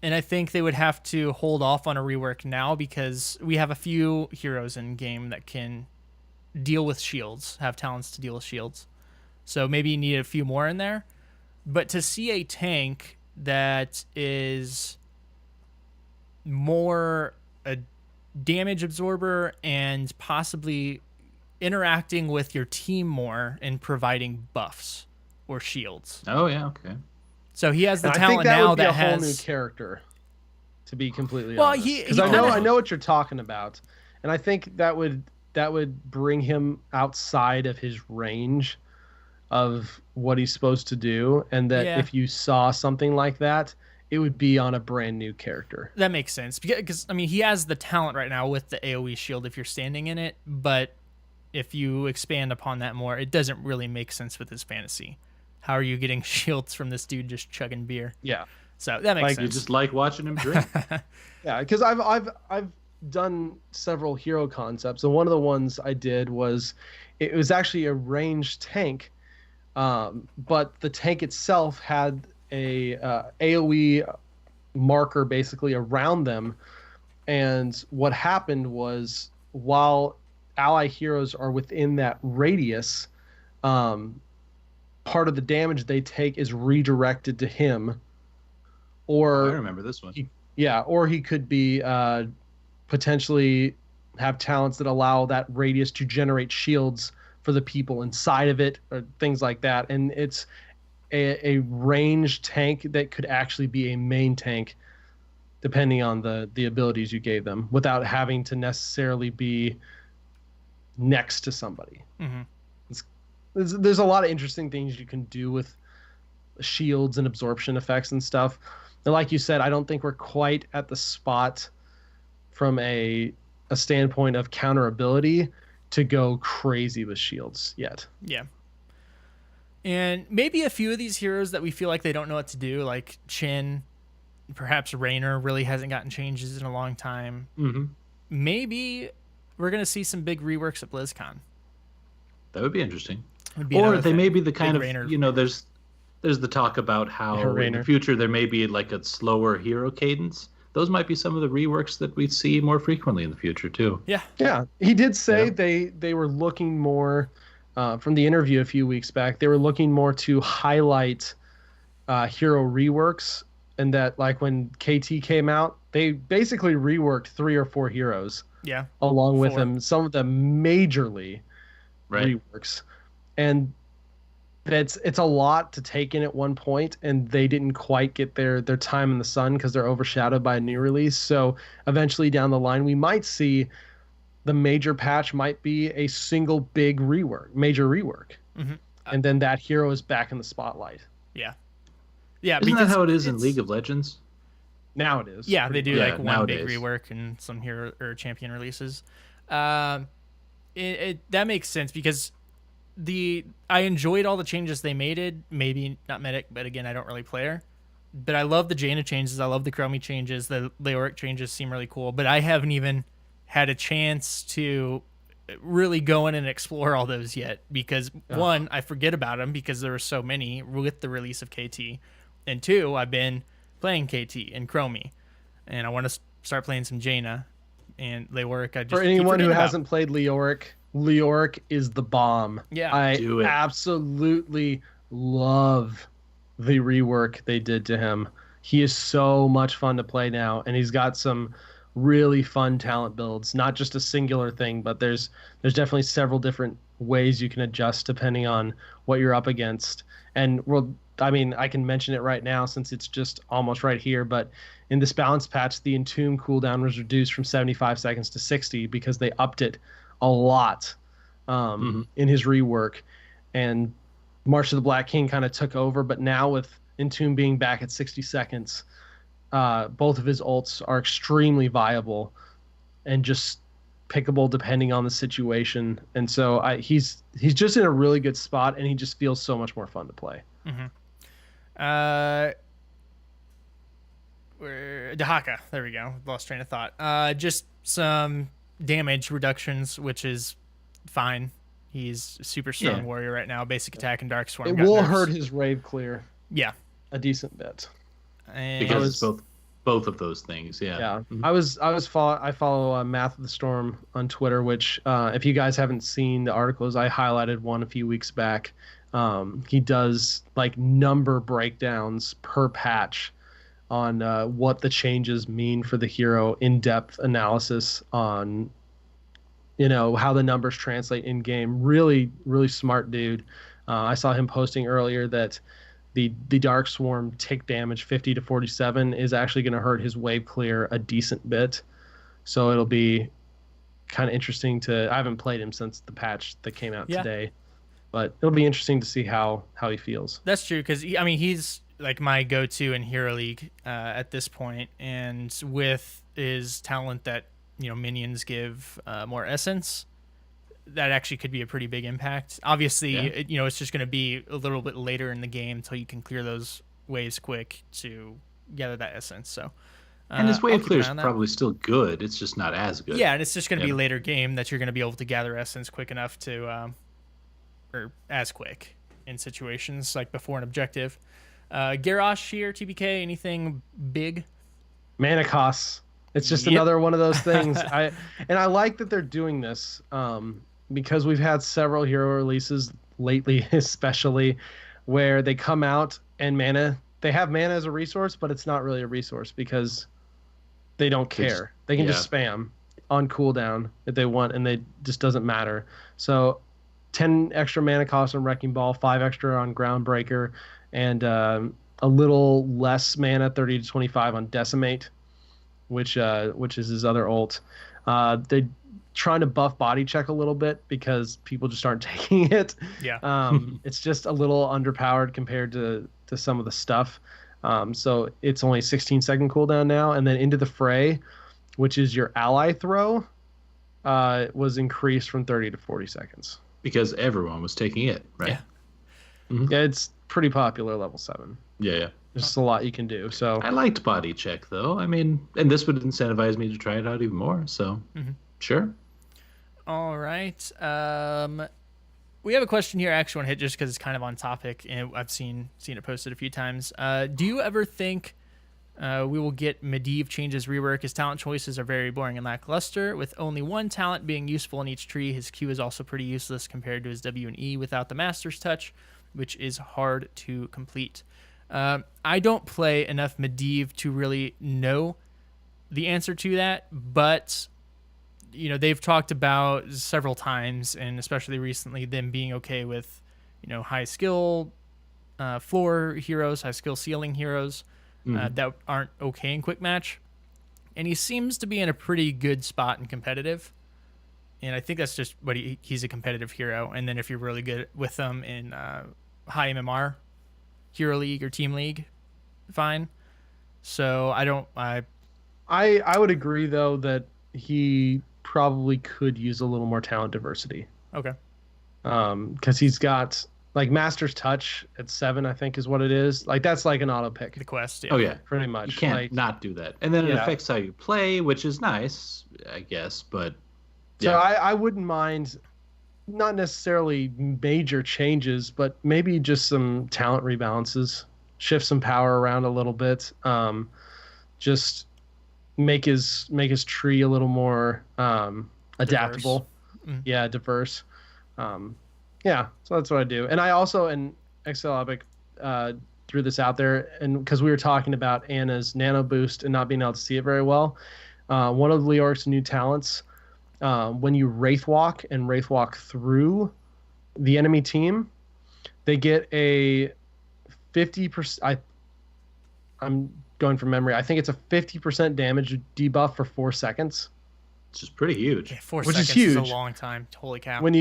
and I think they would have to hold off on a rework now, because we have a few heroes in game that can deal with shields, have talents to deal with shields. So maybe you need a few more in there. But to see a tank that is more a damage absorber and possibly interacting with your team more and providing buffs or shields. Oh yeah, okay. So he has the And talent I think that now would be that a whole has new character, to be completely Well, honest. he Because I kinda- know what you're talking about, and I think that would bring him outside of his range of what he's supposed to do, and that Yeah. if you saw something like that, it would be on a brand new character. That makes sense, because I mean, he has the talent right now with the AoE shield if you're standing in it, but if you expand upon that more, it doesn't really make sense with his fantasy. How are you getting shields from this dude just chugging beer? Yeah, So that makes You sense. just like watching him drink. yeah. Because I've done several hero concepts, and one of the ones I did was it was actually a ranged tank, but the tank itself had a AoE marker basically around them, and what happened was, while ally heroes are within that radius, part of the damage they take is redirected to him, or I remember this one. or he could be potentially have talents that allow that radius to generate shields for the people inside of it, or things like that. And it's a ranged tank that could actually be a main tank, depending on the abilities you gave them, without having to necessarily be next to somebody. Mm-hmm. There's a lot of interesting things you can do with shields and absorption effects and stuff. And like you said, I don't think we're quite at the spot from a standpoint of counterability to go crazy with shields yet. Yeah. And maybe a few of these heroes that we feel like they don't know what to do, like Chin, perhaps Raynor really hasn't gotten changes in a long time. Mm-hmm. Maybe we're going to see some big reworks at BlizzCon. That would be interesting. Would be Or another they thing. may be the kind Big of Raynor. there's the talk about how in Raynor. the future there may be like a slower hero cadence. Those might be some of the reworks that we see more frequently in the future too. Yeah. Yeah, he did say Yeah. they were looking more, from the interview a few weeks back, they were looking more to highlight hero reworks, and that like when KT came out, they basically reworked 3 or 4 heroes Yeah. along with 4. them, some of them majorly Right. reworks. And it's a lot to take in at one point, and they didn't quite get their time in the sun because they're overshadowed by a new release. So eventually down the line, we might see the major patch might be a single big major rework. Mm-hmm. And then that hero is back in the spotlight. Yeah. Yeah. Isn't that because how it is in it's- League of Legends? Now it is. Yeah, they pretty do much. like one nowadays. big rework and some hero or champion releases. that makes sense because I enjoyed all the changes they made. It maybe not medic, but again, I don't really play her. But I love the Jaina changes. I love the Chromie changes. The Leoric changes seem really cool. But I haven't even had a chance to really go in and explore all those yet because one, I forget about them because there were so many with the release of KT, and two, I've been playing KT and Chromie, and I want to start playing some Jaina and Leoric. I just For anyone who hasn't played Leoric is the bomb. Yeah, I do it. absolutely love the rework they did to him. He is so much fun to play now, and he's got some really fun talent builds. Not just a singular thing, but there's definitely several different ways you can adjust depending on what you're up against. And I mean, I can mention it right now since it's just almost right here, but in this balance patch, the Entomb cooldown was reduced from 75 seconds to 60 because they upped it a lot in his rework. And March of the Black King kind of took over, but now with Entomb being back at 60 seconds, both of his ults are extremely viable and just pickable depending on the situation. And so he's just in a really good spot, and he just feels so much more fun to play. Dahaka. There we go. Lost train of thought. Just some damage reductions, which is fine. He's a super strong warrior right now. Basic attack and Dark Swarm. It will hurt his rave clear. Yeah, a decent bit. And because it's both of those things. Yeah. Yeah. I follow Math of the Storm on Twitter, which if you guys haven't seen the articles, I highlighted one a few weeks back. He does like number breakdowns per patch on what the changes mean for the hero, in-depth analysis on how the numbers translate in game. Really, really smart dude. I saw him posting earlier that the Dark Swarm tick damage 50 to 47 is actually going to hurt his wave clear a decent bit. So it'll be kind of interesting I haven't played him since the patch that came out today, but it'll be interesting to see how he feels. That's true, because he's like my go-to in Hero League at this point, and with his talent that minions give more essence, that actually could be a pretty big impact. Obviously, it's just going to be a little bit later in the game until you can clear those waves quick to gather that essence. So, and his wave clear is probably still good. It's just not as good. Yeah, and it's just going to be a later game that you're going to be able to gather essence quick enough to, or as quick in situations like before an objective. Garrosh here, TBK, anything big? Mana costs. It's just another one of those things. I like that they're doing this because we've had several hero releases lately, especially where they come out and they have mana as a resource, but it's not really a resource because they don't care. They can just spam on cooldown if they want, and they just doesn't matter. So 10 extra mana cost on Wrecking Ball, 5 extra on Groundbreaker, and a little less mana, 30 to 25 on Decimate, which is his other ult. They're trying to buff body check a little bit because people just aren't taking it. Yeah. It's just a little underpowered compared to some of the stuff. So it's only 16-second cooldown now, and then Into the Fray, which is your ally throw, was increased from 30 to 40 seconds. Because everyone was taking it, right? Yeah. Mm-hmm. Yeah, it's pretty popular level 7. Yeah. There's just a lot you can do. So I liked body check though. I mean, and this would incentivize me to try it out even more. So sure. All right. We have a question here. I actually want to hit just because it's kind of on topic, and I've seen it posted a few times. Do you ever think we will get Medivh changes rework? His talent choices are very boring and lackluster. With only one talent being useful in each tree, his Q is also pretty useless compared to his W and E without the Master's Touch, which is hard to complete. I don't play enough Medivh to really know the answer to that, but they've talked about several times, and especially recently, them being okay with high skill floor heroes, high skill ceiling heroes that aren't okay in quick match, and he seems to be in a pretty good spot in competitive, and I think that's just what he's a competitive hero. And then if you're really good with them in high MMR Hero League or Team League, fine. So I would agree though that he probably could use a little more talent diversity. Okay. Because he's got like Master's Touch at 7, I think is what it is. Like that's like an auto pick. The quest. Yeah. Oh yeah, pretty much. you can't like, not do that, and then it Yeah. affects how you play, which is nice, I guess. But So yeah, I wouldn't mind, not necessarily major changes, but maybe just some talent rebalances, shift some power around a little bit. Just make his tree a little more adaptable. Mm. Yeah, diverse. Yeah, so that's what I do. And I also, in Excel Epic, threw this out there, and because we were talking about Anna's Nano Boost and not being able to see it very well, one of Leoric's new talents, when you Wraith Walk and Wraith Walk through the enemy team, they get a 50%. I'm going from memory. I think it's a 50% damage debuff for 4 seconds. it's just pretty huge. Yeah, 4 Which is seconds is a huge. long time. Holy cow. But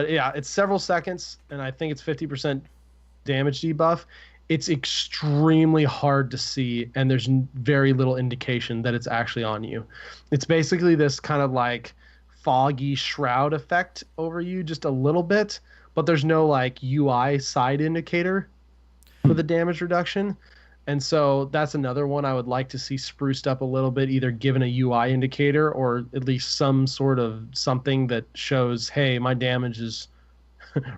yeah, it's several seconds, and I think it's 50% damage debuff. It's extremely hard to see, and there's very little indication that it's actually on you. It's basically this kind of like foggy shroud effect over you just a little bit, but there's no like UI side indicator for the damage reduction. And so that's another one I would like to see spruced up a little bit, either given a UI indicator or at least some sort of something that shows, hey, my damage is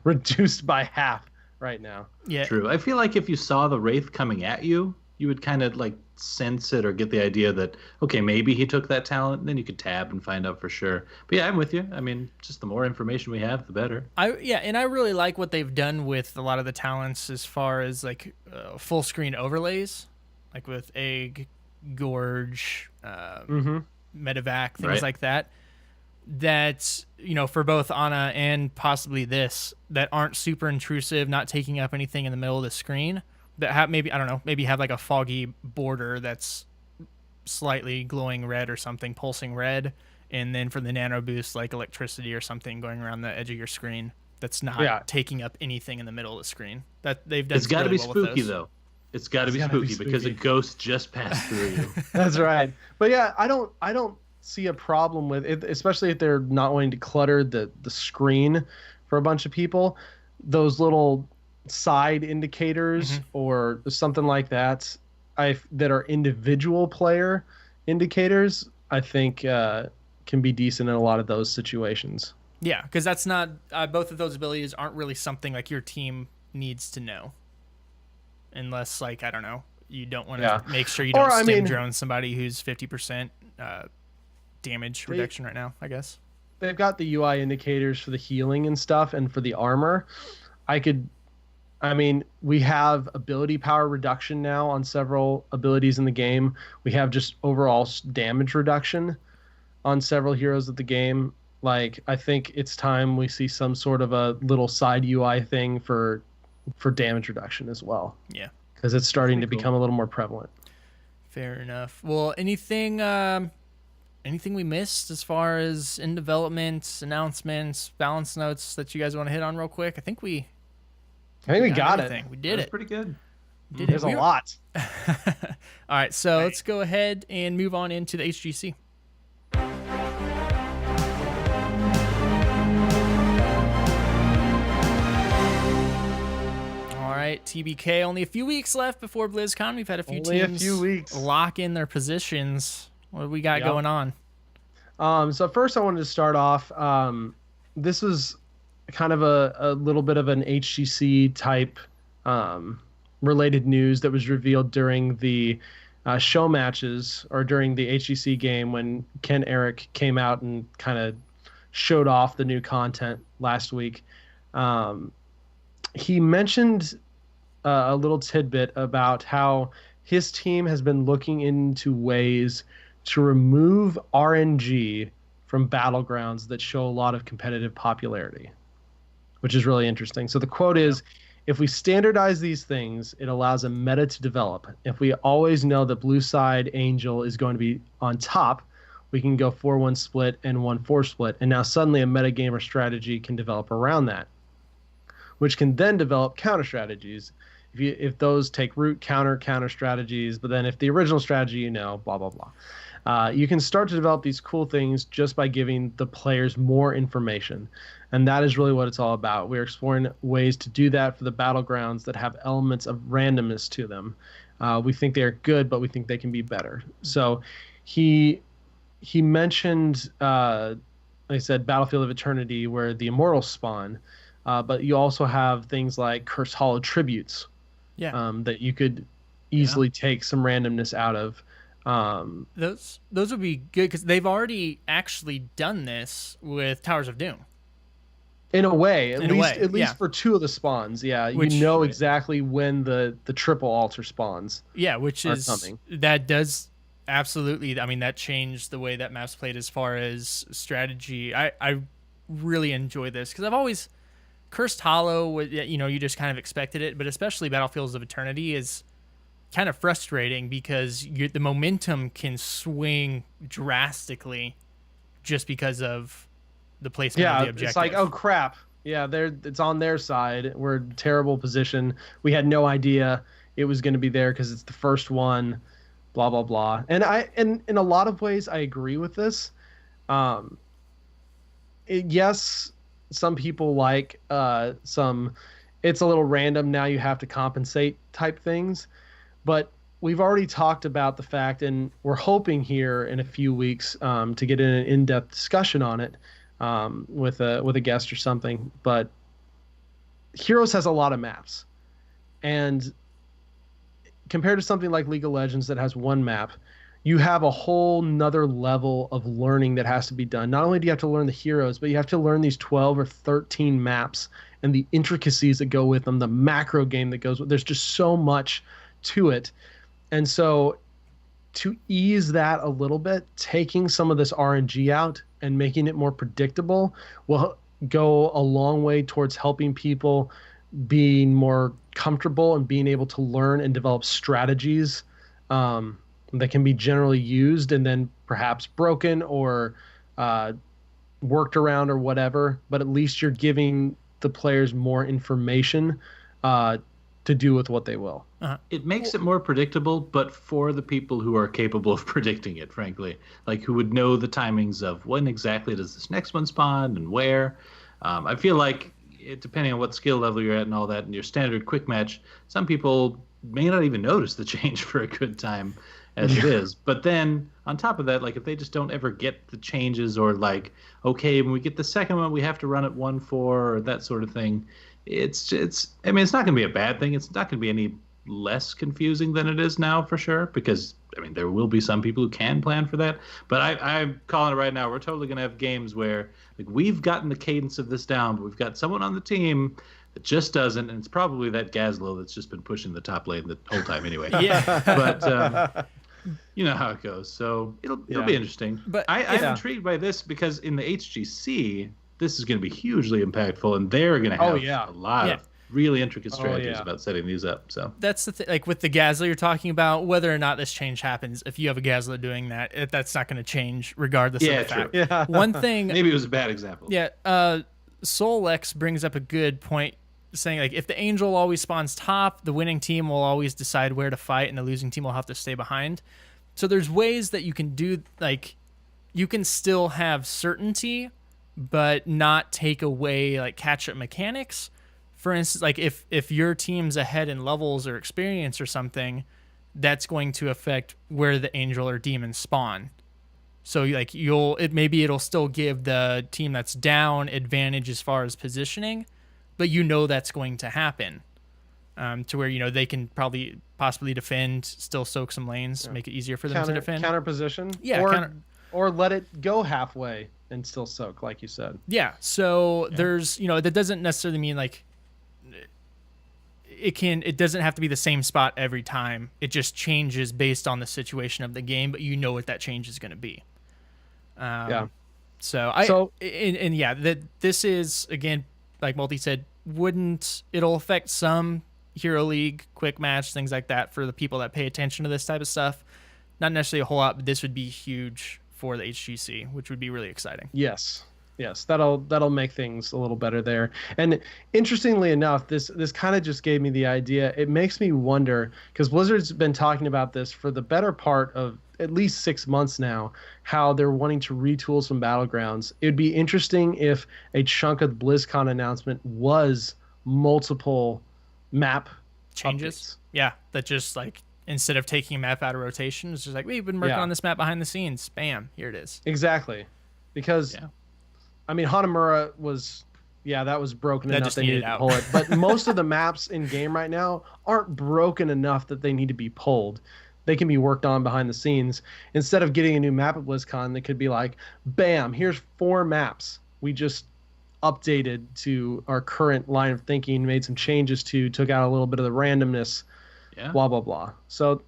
reduced by half right now. Yeah. True. I feel like if you saw the Wraith coming at you, you would kind of like sense it or get the idea that, okay, maybe he took that talent, and then you could tab and find out for sure. But yeah, I'm with you. I mean, just the more information we have, the better. And I really like what they've done with a lot of the talents as far as like full screen overlays, like with Egg, Gorge, Medevac, things Right. like that. That, you know, for both Ana and possibly this, that aren't super intrusive, not taking up anything in the middle of the screen. That have maybe, I don't know, maybe have like a foggy border that's slightly glowing red or something, pulsing red, and then for the nano boost, like electricity or something going around the edge of your screen that's not taking up anything in the middle of the screen. That they've done. It's got to really be well with spooky those. though. It's got to be gotta be spooky because a spooky. ghost just passed through you. That's right. But yeah, I don't see a problem with it, especially if they're not wanting to clutter the screen for a bunch of people. Those little side indicators or something like that, that are individual player indicators, I think can be decent in a lot of those situations. Yeah, because that's not both of those abilities aren't really something like your team needs to know, unless like I don't know, you don't want to make sure you don't stim drone somebody who's 50% damage reduction right now. I guess they've got the UI indicators for the healing and stuff, and for the armor. We have ability power reduction now on several abilities in the game. We have just overall damage reduction on several heroes of the game. Like, I think it's time we see some sort of a little side UI thing for damage reduction as well. Yeah, because it's starting to become a little more prevalent. Fair enough. Well, anything we missed as far as in development, announcements, balance notes that you guys want to hit on real quick? I think we got everything. it. We did That's it. pretty good. There's a lot. All right, so let's go ahead and move on into the HGC. All right, TBK, only a few weeks left before BlizzCon. We've had a few teams lock in their positions. What do we got going on? So first I wanted to start off, this was kind of a little bit of an HGC type related news that was revealed during the show matches, or during the HGC game when Ken Eric came out and kind of showed off the new content last week. He mentioned a little tidbit about how his team has been looking into ways to remove RNG from battlegrounds that show a lot of competitive popularity, which is really interesting. So the quote is, if we standardize these things, it allows a meta to develop. If we always know that blue side Angel is going to be on top, we can go 4-1 split and 1-4 split. And now suddenly a metagamer strategy can develop around that, which can then develop counter strategies. If those take root, counter strategies, but then if the original strategy, blah, blah, blah. You can start to develop these cool things just by giving the players more information. And that is really what it's all about. We're exploring ways to do that for the battlegrounds that have elements of randomness to them. We think they're good, but we think they can be better. So he mentioned, like I said, Battlefield of Eternity, where the Immortals spawn. But you also have things like Cursed Hollow Tributes that you could easily take some randomness out of. Those would be good because they've already actually done this with Towers of Doom. In a way, at least yeah. for 2 of the spawns, yeah, Which, you know exactly when the triple altar spawns. Yeah, which is coming. That does absolutely. I mean, that changed the way that maps played as far as strategy. I really enjoy this because I've always Cursed Hollow. You just kind of expected it, but especially Battlefields of Eternity is kind of frustrating because the momentum can swing drastically just because of the placement of the objective. It's like, oh crap, it's on their side. We're in terrible position. We had no idea it was going to be there because it's the first one. Blah blah blah. And in a lot of ways, I agree with this. Yes, some people like some. It's a little random. Now you have to compensate type things. But we've already talked about the fact, and we're hoping here in a few weeks to get in an in-depth discussion on it with a guest or something. But Heroes has a lot of maps, and compared to something like League of Legends that has one map, you have a whole nother level of learning that has to be done. Not only do you have to learn the heroes, but you have to learn these 12 or 13 maps and the intricacies that go with them, the macro game that goes with. There's just so much to it. And so to ease that a little bit, taking some of this RNG out and making it more predictable will go a long way towards helping people being more comfortable and being able to learn and develop strategies that can be generally used and then perhaps broken or worked around or whatever. But at least you're giving the players more information to do with what they will. It makes it more predictable, but for the people who are capable of predicting it, frankly, like who would know the timings of when exactly does this next one spawn and where. I feel like depending on what skill level you're at and all that, and your standard quick match, some people may not even notice the change for a good time as it is. But then on top of that, like if they just don't ever get the changes, or like, okay, when we get the second one, we have to run it 1-4 or that sort of thing. It's I mean, it's not going to be a bad thing. It's not going to be any less confusing than it is now, for sure, because I mean there will be some people who can plan for that, but I'm calling it right now. We're totally going to have games where like we've gotten the cadence of this down, but we've got someone on the team that just doesn't, and it's probably that Gazlo that's just been pushing the top lane the whole time anyway. But you know how it goes, so it'll be interesting. But I'm intrigued by this because in the HGC this is going to be hugely impactful, and they're going to have a lot of really intricate strategies about setting these up. So that's the thing. Like with the Gazla you're talking about, whether or not this change happens, if you have a Gazla doing that, that's not going to change regardless of the fact. Yeah. One thing. Maybe it was a bad example. Yeah. Solex brings up a good point, saying like if the Angel always spawns top, the winning team will always decide where to fight, and the losing team will have to stay behind. So there's ways that you can do, like you can still have certainty, but not take away like catch-up mechanics. For instance, like if your team's ahead in levels or experience or something, that's going to affect where the angel or demon spawn. So like it'll still give the team that's down advantage as far as positioning, but that's going to happen. To where they can possibly defend, still soak some lanes, make it easier for them to defend. Counter position. Yeah, or let it go halfway and still soak, like you said. Yeah. So there's that doesn't necessarily mean like it doesn't have to be the same spot every time. It just changes based on the situation of the game, but what that change is going to be. That this is, again, like Multi said, it'll affect some Hero League, quick match, things like that for the people that pay attention to this type of stuff. Not necessarily a whole lot, but this would be huge for the HGC, which would be really exciting. Yes. Yes, that'll make things a little better there. And interestingly enough, this kind of just gave me the idea. It makes me wonder, because Blizzard's been talking about this for the better part of at least 6 months now, how they're wanting to retool some battlegrounds. It'd be interesting if a chunk of the BlizzCon announcement was multiple map Changes. updates. Yeah, that just like instead of taking a map out of rotation, it's just like we've been working on this map behind the scenes. Bam, here it is. Exactly, because I mean Hanamura was. Yeah, that was broken That enough just they needed needed to out. pull it. But most of the maps in game right now aren't broken enough that they need to be pulled. They can be worked on behind the scenes. Instead of getting a new map at BlizzCon, they could be like, bam, here's 4 maps we just updated to our current line of thinking, made some changes to, took out a little bit of the randomness, blah, blah, blah. So,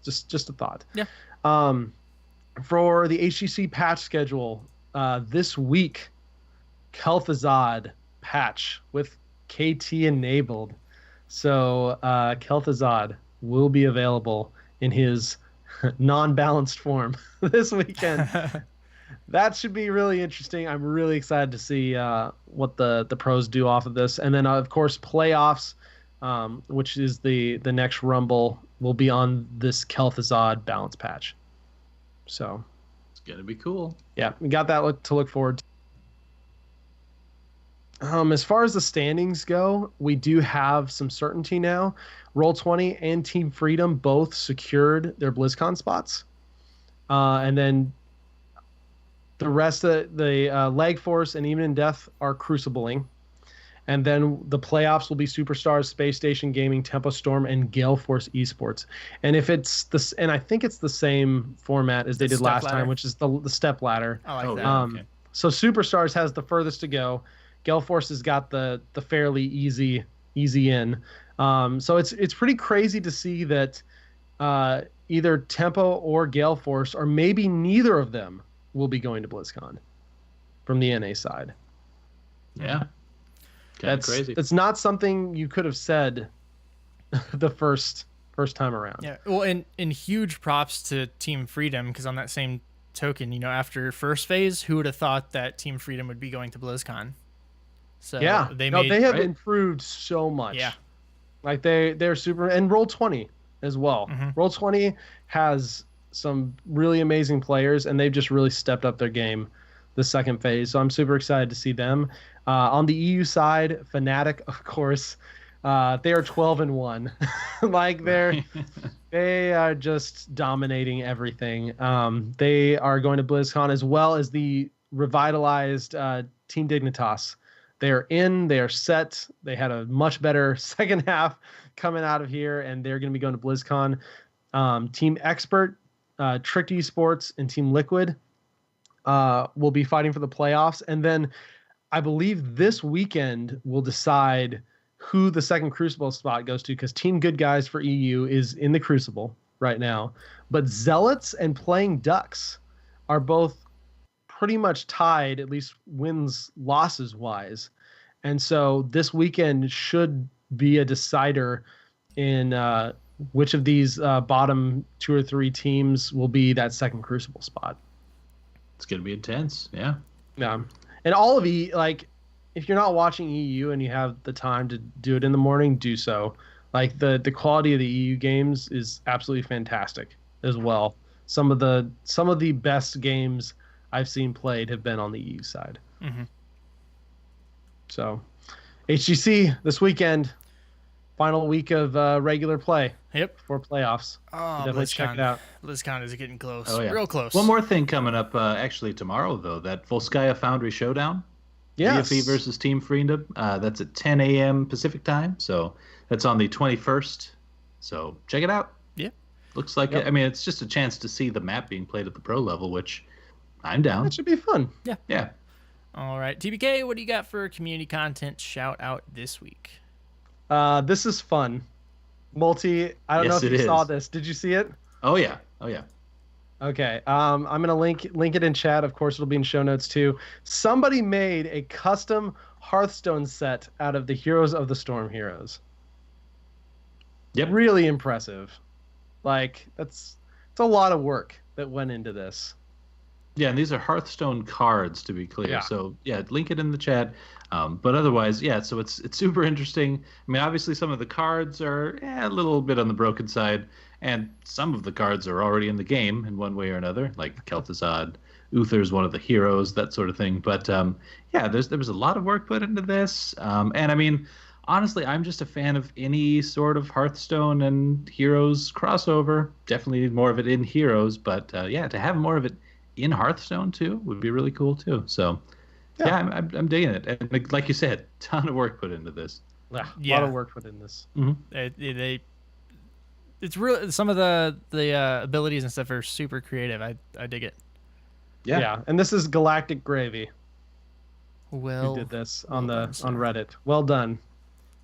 just a thought. Yeah. For the HGC patch schedule, this week, Kel'Thuzad patch with KT enabled. So Kel'Thuzad will be available in his non-balanced form this weekend. That should be really interesting. I'm really excited to see what the pros do off of this. And then, of course, playoffs, which is the next Rumble, will be on this Kel'Thuzad balance patch. So it's going to be cool. Yeah, we got that to look forward to. As far as the standings go, we do have some certainty now. Roll20 and Team Freedom both secured their BlizzCon spots. And then the rest of the Leg Force and Even in Death are crucibling. And then the playoffs will be Superstars, Space Station Gaming, Tempo Storm, and Gale Force Esports. And if it's this, and I think it's the same format as they did last time, which is the step ladder. I like that. Okay. So Superstars has the furthest to go. Gale Force has got the fairly easy in. So it's pretty crazy to see that either Tempo or Gale Force, or maybe neither of them, will be going to BlizzCon from the NA side. Yeah. That's crazy. It's not something you could have said the first time around. Yeah. Well, and huge props to Team Freedom, because on that same token, after first phase, who would have thought that Team Freedom would be going to BlizzCon? So yeah, they have improved so much. Yeah, like they're super, and Roll20 as well. Mm-hmm. Roll20 has some really amazing players, and they've just really stepped up their game the second phase. So I'm super excited to see them. On the EU side, Fnatic, of course, they are 12-1. Like they are just dominating everything. They are going to BlizzCon, as well as the revitalized Team Dignitas. They are in, they are set. They had a much better second half coming out of here, and they're going to be going to BlizzCon. Team Expert, Tricked Esports, and Team Liquid will be fighting for the playoffs. And then I believe this weekend will decide who the second Crucible spot goes to, because Team Good Guys for EU is in the Crucible right now. But Zealots and Playing Ducks are both pretty much tied, at least wins losses wise. And so this weekend should be a decider in which of these bottom 2 or 3 teams will be that second Crucible spot. It's going to be intense. Yeah. Yeah. And all of like, if you're not watching EU and you have the time to do it in the morning, do so. Like the quality of the EU games is absolutely fantastic as well. Some of the best games I've seen played have been on the EU side. Mm-hmm. So, HGC this weekend, final week of regular play. Yep. For playoffs. Oh, definitely check it out. BlizzCon is getting close. Oh, yeah. Real close. One more thing coming up actually tomorrow, though, that Volskaya Foundry Showdown. Yes. VFE versus Team Freedom. That's at 10 a.m. Pacific time. So that's on the 21st. So check it out. Yeah. Looks like it. I mean, it's just a chance to see the map being played at the pro level, which I'm down. That should be fun. Yeah. Yeah. All right. TBK, what do you got for community content shout out this week? This is fun. Multi, I don't know if you saw this. Did you see it? Oh, yeah. Oh, yeah. Okay. I'm going to link it in chat. Of course, it'll be in show notes too. Somebody made a custom Hearthstone set out of the Heroes of the Storm heroes. Yep. Really impressive. Like, it's a lot of work that went into this. Yeah, and these are Hearthstone cards, to be clear. Yeah. So yeah, link it in the chat. But otherwise, yeah. So it's super interesting. I mean, obviously, some of the cards are a little bit on the broken side, and some of the cards are already in the game in one way or another. Like Kel'Thuzad, Uther's one of the heroes, that sort of thing. But yeah, there was a lot of work put into this, and I mean, honestly, I'm just a fan of any sort of Hearthstone and Heroes crossover. Definitely need more of it in Heroes, but yeah, to have more of it in Hearthstone too would be really cool too. So yeah, I'm digging it. And like you said, ton of work put into this. A Yeah. lot of work put in this. It's real. Some of the abilities and stuff are super creative. I dig it. Yeah. And this is Galactic Gravy Well, who did this well on done, sir. Reddit. Well done.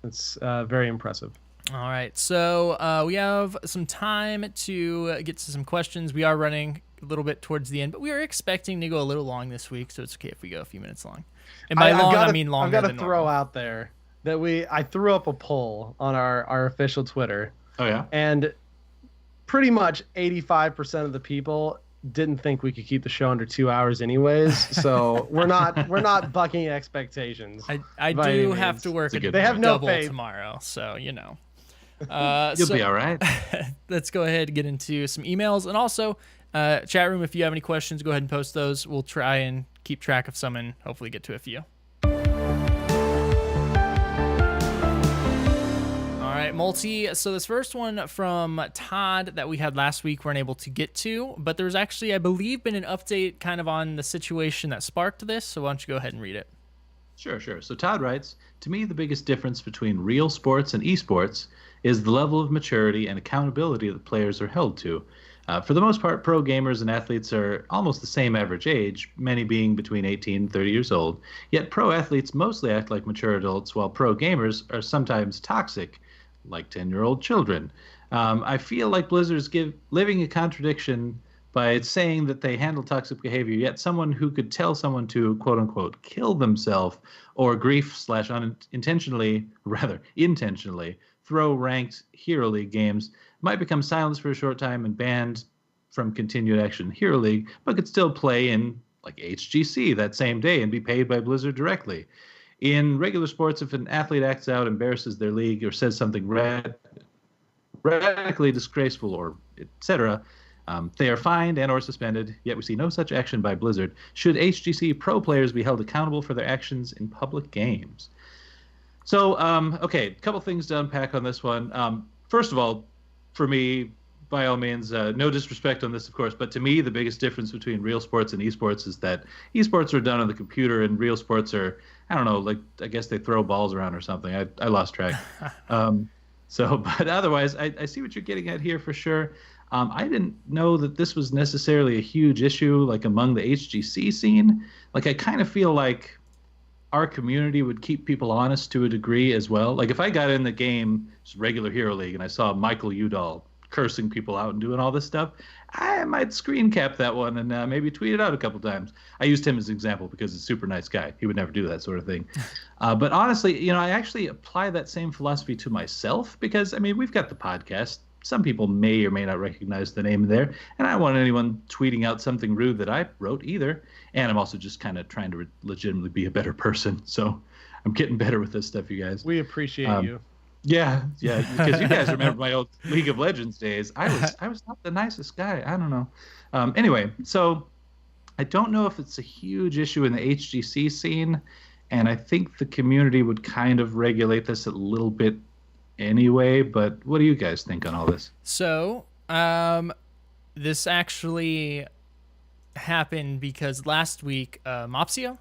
It's very impressive. All right, so we have some time to get to some questions. We are running a little bit towards the end, but we are expecting to go a little long this week, so it's okay if we go a few minutes long. And by long, I mean longer I've got than to throw normal. out there that I threw up a poll on our official Twitter, Oh yeah. and pretty much 85% of the people didn't think we could keep the show under 2 hours anyways. So we're not bucking expectations. I by any do have means. to work It's a a good They have no double faith. tomorrow, so you know. You'll be all right. Let's go ahead and get into some emails, and also chat room. If you have any questions, go ahead and post those. We'll try and keep track of some and hopefully get to a few. All right, multi. So this first one from Todd that we had last week weren't able to get to, but there's actually, I believe, been an update kind of on the situation that sparked this. So why don't you go ahead and read it? Sure. So Todd writes, to me, the biggest difference between real sports and esports is the level of maturity and accountability that players are held to. For the most part, pro gamers and athletes are almost the same average age, many being between 18 and 30 years old. Yet pro athletes mostly act like mature adults, while pro gamers are sometimes toxic, like 10-year-old children. I feel like Blizzard is living a contradiction by saying that they handle toxic behavior, yet someone who could tell someone to, quote unquote, kill themselves or intentionally throw ranked Hero League games might become silenced for a short time and banned from continued action in Hero League, but could still play in like HGC that same day and be paid by Blizzard directly. In regular sports, if an athlete acts out, embarrasses their league, or says something radically disgraceful, or etc., they are fined and or suspended, yet we see no such action by Blizzard. Should HGC pro players be held accountable for their actions in public games? So, okay, a couple things to unpack on this one. First of all, for me, by all means, no disrespect on this, of course, but to me, the biggest difference between real sports and esports is that esports are done on the computer and real sports are, I don't know, like, I guess they throw balls around or something. I lost track. But otherwise, I see what you're getting at here for sure. I didn't know that this was necessarily a huge issue, like among the HGC scene. Like, I kind of feel like our community would keep people honest to a degree as well. Like, if I got in the game, just regular Hero League, and I saw Michael Udall cursing people out and doing all this stuff, I might screen cap that one and maybe tweet it out a couple times. I used him as an example because he's a super nice guy. He would never do that sort of thing. But honestly, I actually apply that same philosophy to myself because, I mean, we've got the podcast. Some people may or may not recognize the name there, and I don't want anyone tweeting out something rude that I wrote either. And I'm also just kind of trying to legitimately be a better person. So I'm getting better with this stuff, you guys. We appreciate you. Yeah, because you guys remember my old League of Legends days. I was not the nicest guy. I don't know. Anyway, so I don't know if it's a huge issue in the HGC scene, and I think the community would kind of regulate this a little bit anyway. But what do you guys think on all this? So, this actually happened because last week, Mopsio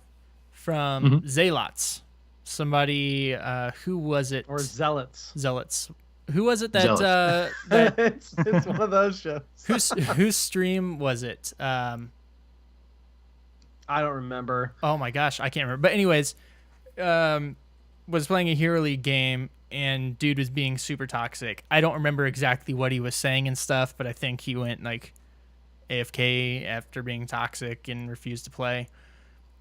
from LotS, somebody, who was it? Or Zealots. Zealots. Who was it that, It's one of those shows. whose stream was it? I don't remember. Oh my gosh, I can't remember. But anyways, was playing a Hero League game and dude was being super toxic. I don't remember exactly what he was saying and stuff, but I think he went like AFK after being toxic and refused to play.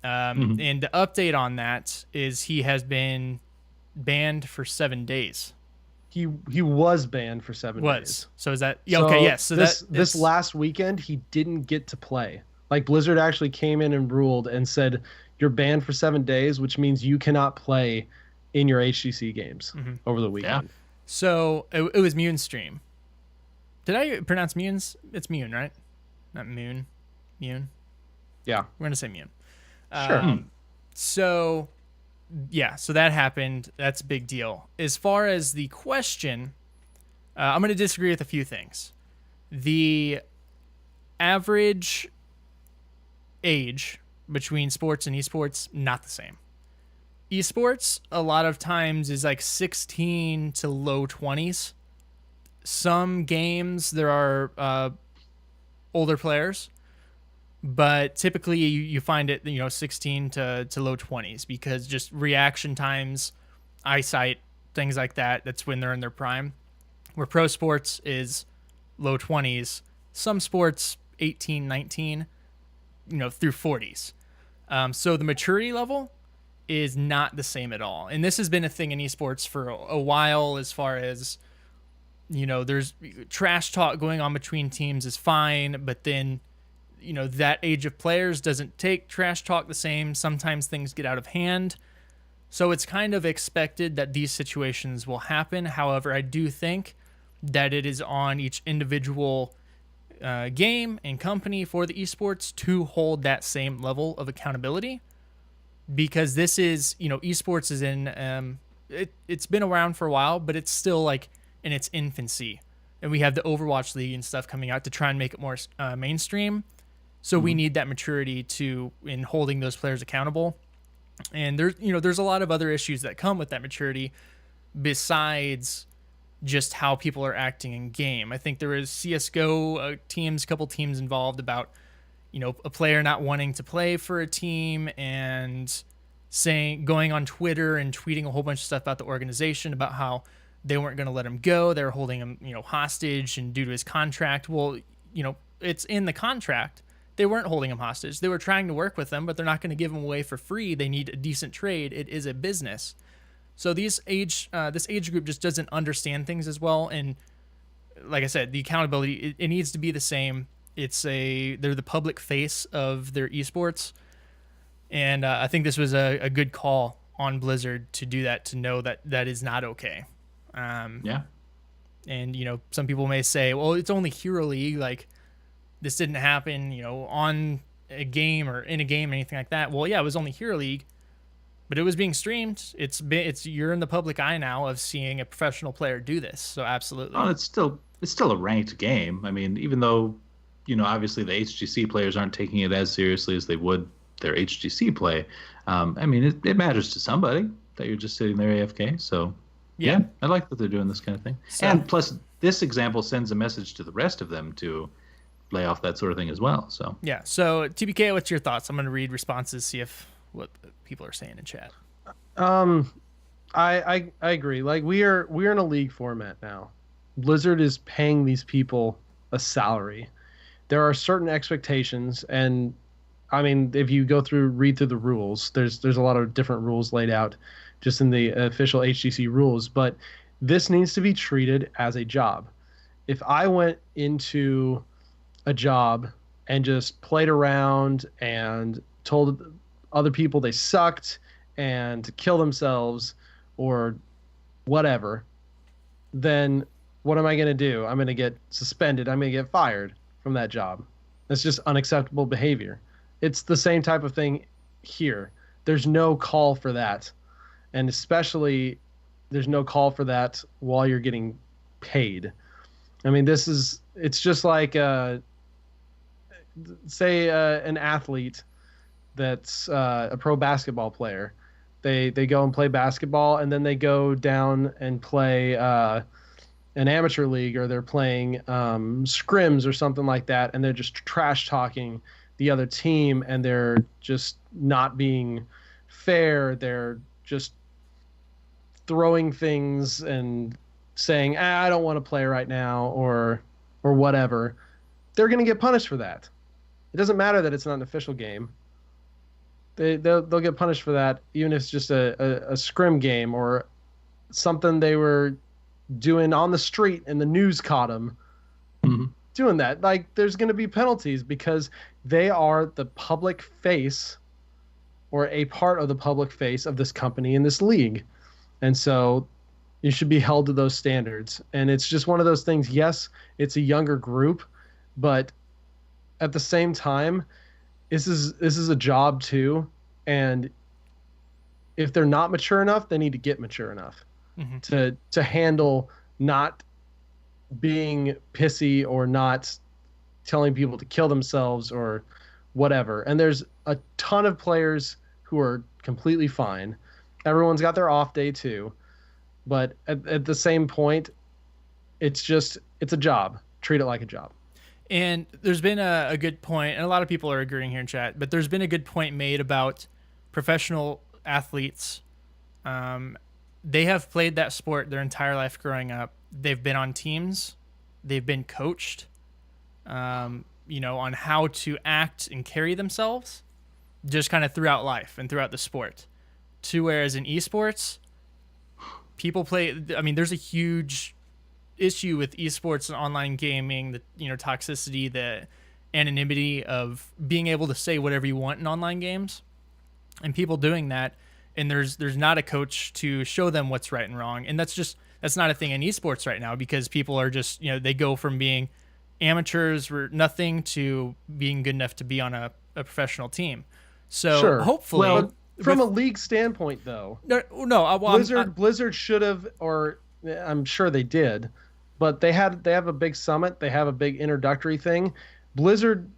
And the update on that is he has been banned for 7 days. He was banned for 7 days. So is that okay? Yes. So this last weekend he didn't get to play. Like Blizzard actually came in and ruled and said you're banned for 7 days, which means you cannot play in your HGC games over the Yeah. weekend. So it was Mune stream. Did I pronounce Munes? It's Mune, right? Not Moon. Mune. Yeah. We're gonna say Mune. Sure. So yeah, so that happened. That's a big deal. As far as the question, I'm going to disagree with a few things. The average age between sports and esports, not the same. Esports, a lot of times, is like 16 to low 20s. Some games, there are older players, but typically you find it 16 to low 20s because just reaction times, eyesight, things like that. That's when they're in their prime. Where pro sports is low 20s, some sports 18, 19, through 40s. So the maturity level is not the same at all, and this has been a thing in esports for a while. As far as there's trash talk going on between teams is fine, but then that age of players doesn't take trash talk the same. Sometimes things get out of hand. So it's kind of expected that these situations will happen. However, I do think that it is on each individual game and company for the esports to hold that same level of accountability, because this is, esports is in, it's been around for a while, but it's still like in its infancy. And we have the Overwatch League and stuff coming out to try and make it more mainstream. So we need that maturity in holding those players accountable. And there's a lot of other issues that come with that maturity besides just how people are acting in game. I think there is CS:GO teams, a couple teams involved about, a player not wanting to play for a team and going on Twitter and tweeting a whole bunch of stuff about the organization about how they weren't going to let him go. They were holding him, hostage and due to his contract. Well, it's in the contract. They weren't holding him hostage. They were trying to work with him, but they're not going to give him away for free. They need a decent trade. It is a business. So this age group just doesn't understand things as well. And like I said, the accountability, it needs to be the same. They're the public face of their esports. And I think this was a good call on Blizzard to do that, to know that that is not okay. Yeah. And, some people may say, well, it's only Hero League. Like, this didn't happen, on a game or in a game or anything like that. Well, yeah, it was only Hero League, but it was being streamed. You're in the public eye now of seeing a professional player do this. So absolutely. Oh, it's still a ranked game. I mean, even though, obviously the HGC players aren't taking it as seriously as they would their HGC play. I mean, it matters to somebody that you're just sitting there AFK. So yeah, I like that they're doing this kind of thing. So, and plus, this example sends a message to the rest of them to lay off that sort of thing as well. So yeah. So TBK, what's your thoughts? I'm going to read responses, see what people are saying in chat. I agree. Like we're in a league format now. Blizzard is paying these people a salary. There are certain expectations, and I mean, if you read through the rules, there's a lot of different rules laid out just in the official HGC rules, but this needs to be treated as a job. If I went into a job and just played around and told other people they sucked and to kill themselves or whatever, then what am I going to do? I'm going to get suspended. I'm going to get fired from that job. That's just unacceptable behavior. It's the same type of thing here. There's no call for that. And especially there's no call for that while you're getting paid. I mean, it's just like, say an athlete that's a pro basketball player. They go and play basketball, and then they go down and play an amateur league, or they're playing scrims or something like that, and they're just trash talking the other team, and they're just not being fair. They're just throwing things and saying, I don't want to play right now, or whatever. They're going to get punished for that. It doesn't matter that it's not an official game. They'll get punished for that, even if it's just a scrim game or something they were doing on the street and the news caught them. doing that. Like, there's going to be penalties because they are the public face or a part of the public face of this company in this league. And so you should be held to those standards. And it's just one of those things. Yes, it's a younger group, but at the same time, this is a job too. And if they're not mature enough, they need to get mature enough to handle not being pissy or not telling people to kill themselves or whatever. And there's a ton of players who are completely fine. Everyone's got their off day too. But at the same point, it's a job. Treat it like a job. And there's been a good point, and a lot of people are agreeing here in chat, but there's been a good point made about professional athletes. They have played that sport their entire life growing up. They've been on teams. They've been coached, on how to act and carry themselves just kind of throughout life and throughout the sport. Whereas in esports, people play, there's a huge issue with esports and online gaming, the toxicity, the anonymity of being able to say whatever you want in online games, and people doing that, and there's not a coach to show them what's right and wrong. And that's not a thing in esports right now, because people are just, they go from being amateurs or nothing to being good enough to be on a professional team. So sure. Hopefully, well, from a league standpoint though, Blizzard should have, or I'm sure they did, but they have a big summit, they have a big introductory thing. Blizzard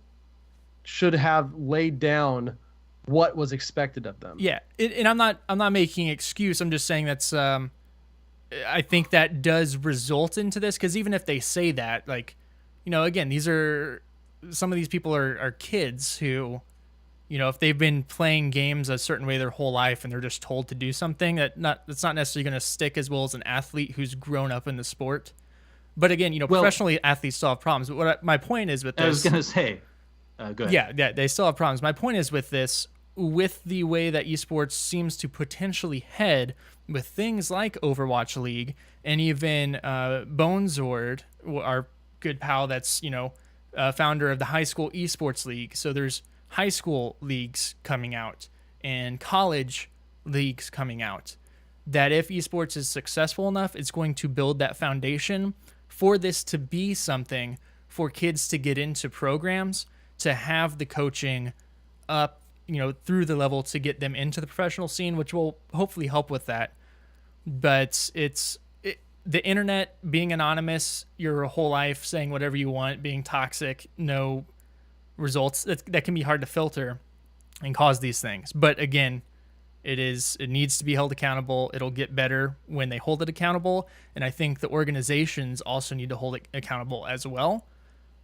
should have laid down what was expected of them. Yeah, and I'm not making an excuse. I'm just saying that's I think that does result into this, because even if they say that, like, again, some of these people are kids who, if they've been playing games a certain way their whole life and they're just told to do something that's not necessarily going to stick as well as an athlete who's grown up in the sport. But again, professional athletes still have problems. But my point is with this, I was going to say, go ahead. Yeah, they still have problems. My point is with this, with the way that esports seems to potentially head with things like Overwatch League and even Bonezord, our good pal that's, founder of the high school esports league. So there's high school leagues coming out and college leagues coming out, that if esports is successful enough, it's going to build that foundation for this to be something for kids to get into programs, to have the coaching up, through the level to get them into the professional scene, which will hopefully help with that. But the internet, being anonymous your whole life, saying whatever you want, being toxic, no results, that can be hard to filter and cause these things. But again, it needs to be held accountable. It'll get better when they hold it accountable. And I think the organizations also need to hold it accountable as well.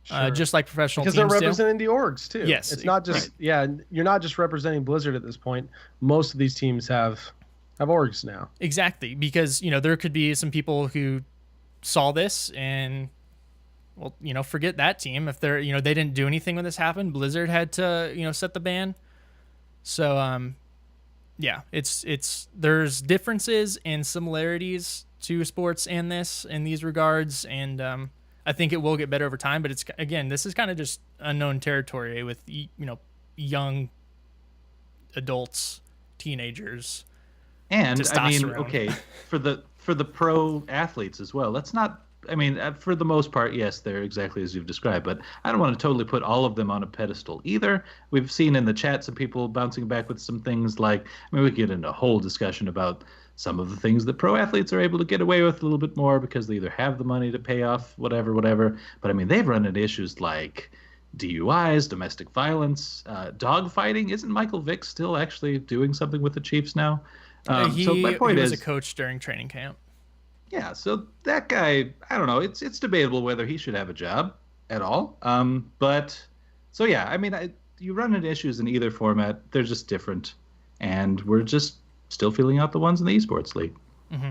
Sure. Just like professional teams do. Because they're representing the orgs too. Yes. It's not just, you're not just representing Blizzard at this point. Most of these teams have orgs now. Exactly. Because, there could be some people who saw this and, well, forget that team. If they're, they didn't do anything when this happened, Blizzard had to, set the ban. So, yeah, there's differences and similarities to sports and this in these regards. And, I think it will get better over time, but this is kind of just unknown territory with, young adults, teenagers. And okay, for the pro athletes as well, let's not, for the most part, yes, they're exactly as you've described, but I don't want to totally put all of them on a pedestal either. We've seen in the chat some people bouncing back with some things like, we could get into a whole discussion about some of the things that pro athletes are able to get away with a little bit more because they either have the money to pay off whatever. But they've run into issues like DUIs, domestic violence, dog fighting. Isn't Michael Vick still actually doing something with the Chiefs now? So my point is, he was a coach during training camp. Yeah, so that guy, I don't know. It's debatable whether he should have a job at all. You run into issues in either format. They're just different, and we're just still feeling out the ones in the esports league. Mm-hmm.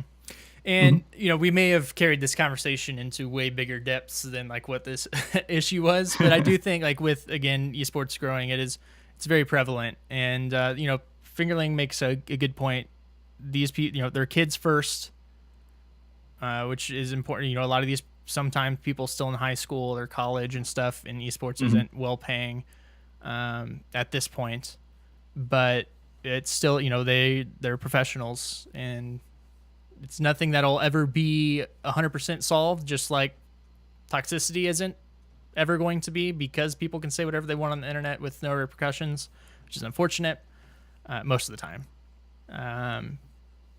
And we may have carried this conversation into way bigger depths than like what this issue was, but I do think like with, again, esports growing, it's very prevalent. And Fingerling makes a good point. These people, they're kids first, which is important. A lot of these sometimes people still in high school or college and stuff, and esports isn't well paying at this point, but it's still, they're professionals, and it's nothing that'll ever be 100% solved, just like toxicity isn't ever going to be, because people can say whatever they want on the internet with no repercussions, which is unfortunate most of the time.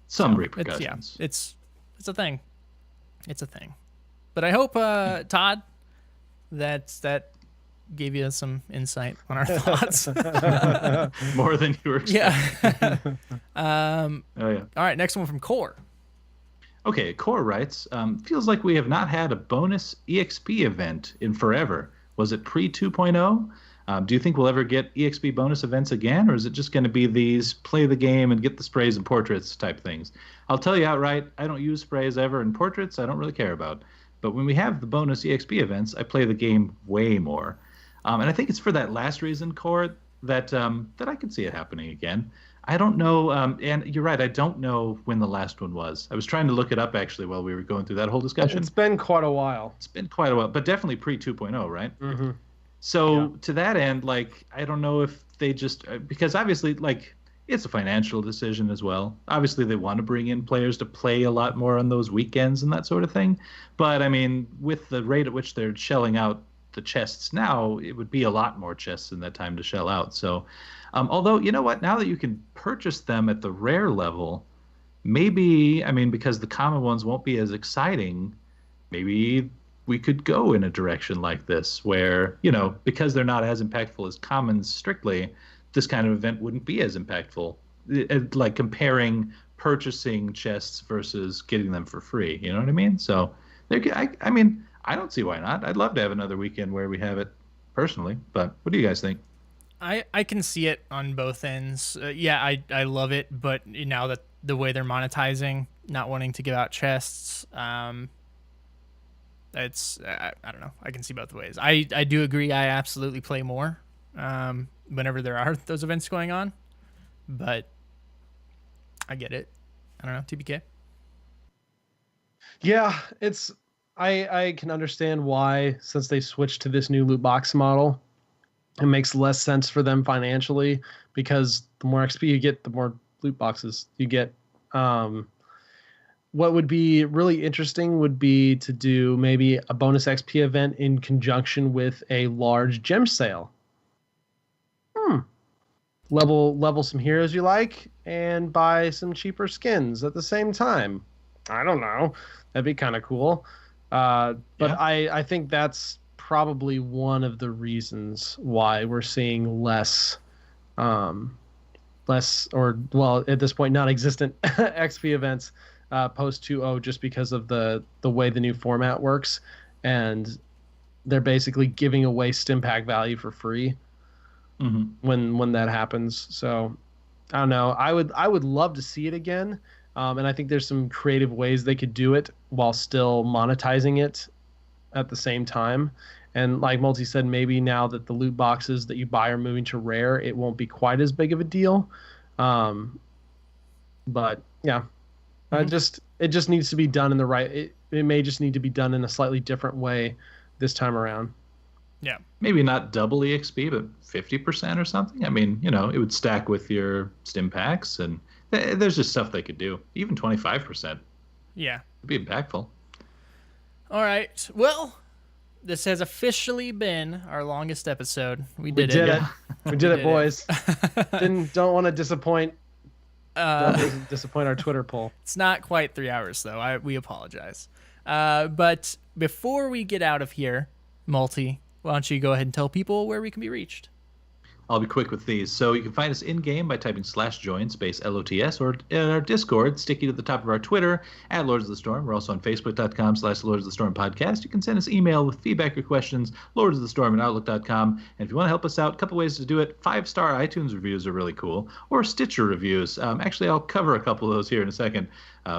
Some repercussions. It's a thing. It's a thing. But I hope, Todd, that gave you some insight on our thoughts. More than you were expecting. Yeah. Oh, yeah. All right, next one from Core. Okay, Core writes, feels like we have not had a bonus EXP event in forever. Was it pre 2.0? Do you think we'll ever get EXP bonus events again, or is it just going to be these play the game and get the sprays and portraits type things? I'll tell you outright, I don't use sprays ever, and portraits I don't really care about. But when we have the bonus EXP events, I play the game way more. And I think it's for that last reason, Core, that I can see it happening again. I don't know, and you're right, I don't know when the last one was. I was trying to look it up, actually, while we were going through that whole discussion. It's been quite a while. It's been quite a while, but definitely pre 2.0, right? Mm-hmm. So to that end, like, I don't know if they just, because obviously, like, it's a financial decision as well. Obviously, they want to bring in players to play a lot more on those weekends and that sort of thing. But, I mean, with the rate at which they're shelling out the chests now, it would be a lot more chests in that time to shell out. So, although, you know what, now that you can purchase them at the rare level, maybe, I mean, because the common ones won't be as exciting, maybe we could go in a direction like this where, because they're not as impactful as commons strictly, this kind of event wouldn't be as impactful, like comparing purchasing chests versus getting them for free. You know what I mean? So, I mean, I don't see why not. I'd love to have another weekend where we have it personally, but what do you guys think? I can see it on both ends. I love it, but now that the way they're monetizing, not wanting to give out chests, it's I don't know. I can see both ways. I do agree. I absolutely play more whenever there are those events going on, but I get it. I don't know. TBK. Yeah, I can understand why, since they switched to this new loot box model, it makes less sense for them financially, because the more XP you get, the more loot boxes you get. What would be really interesting would be to do maybe a bonus XP event in conjunction with a large gem sale. Level some heroes you like and buy some cheaper skins at the same time. I don't know. That'd be kind of cool. But yeah. I think that's probably one of the reasons why we're seeing less or, well, at this point, non-existent XP events post 2.0, just because of the way the new format works, and they're basically giving away stim pack value for free when that happens. So I don't know. I would love to see it again, and I think there's some creative ways they could do it while still monetizing it at the same time. And like Multi said, maybe now that the loot boxes that you buy are moving to rare, it won't be quite as big of a deal. But yeah, it just needs to be done in the right. It may just need to be done in a slightly different way this time around. Yeah, maybe not double EXP, but 50% or something. I mean, it would stack with your stim packs, and there's just stuff they could do. Even 25%. Yeah, it'd be impactful. All right. Well, this has officially been our longest episode. We did it. We did it, boys. Don't want to disappoint. Disappoint our Twitter poll. It's not quite 3 hours though. We apologize. But before we get out of here, Multi, why don't you go ahead and tell people where we can be reached? I'll be quick with these. So you can find us in-game by typing /join space LOTS, or in our Discord, sticky to the top of our Twitter, at Lords of the Storm. We're also on Facebook.com/Lords of the Storm podcast. You can send us email with feedback or questions, lordsofthestorm@outlook.com. And if you want to help us out, a couple ways to do it. 5-star iTunes reviews are really cool, or Stitcher reviews. Actually, I'll cover a couple of those here in a second.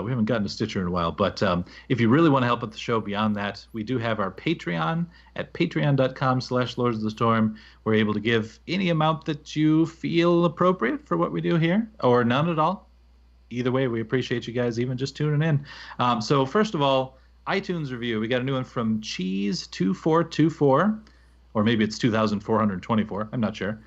We haven't gotten to Stitcher in a while, but if you really want to help out the show beyond that, we do have our Patreon at patreon.com/Lords of the Storm. We're able to give any amount that you feel appropriate for what we do here, or none at all. Either way, we appreciate you guys even just tuning in. So first of all, iTunes review. We got a new one from Cheese2424, or maybe it's 2,424. I'm not sure.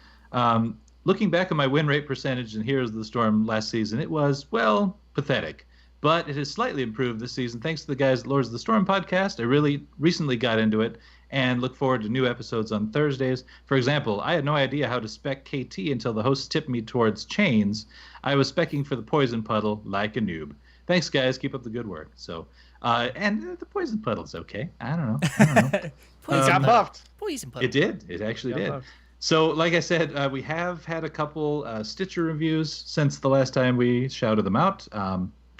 Looking back at my win rate percentage in Heroes of the Storm last season, it was, well, pathetic. But it has slightly improved this season thanks to the guys at Lords of the Storm podcast. I really recently got into it and look forward to new episodes on Thursdays. For example, I had no idea how to spec KT until the host tipped me towards chains. I was specking for the poison puddle like a noob. Thanks, guys. Keep up the good work. So, and the poison puddle's okay. I don't know. It got buffed. Poison puddle. It did. It actually did. Buffed. So, like I said, we have had a couple Stitcher reviews since the last time we shouted them out.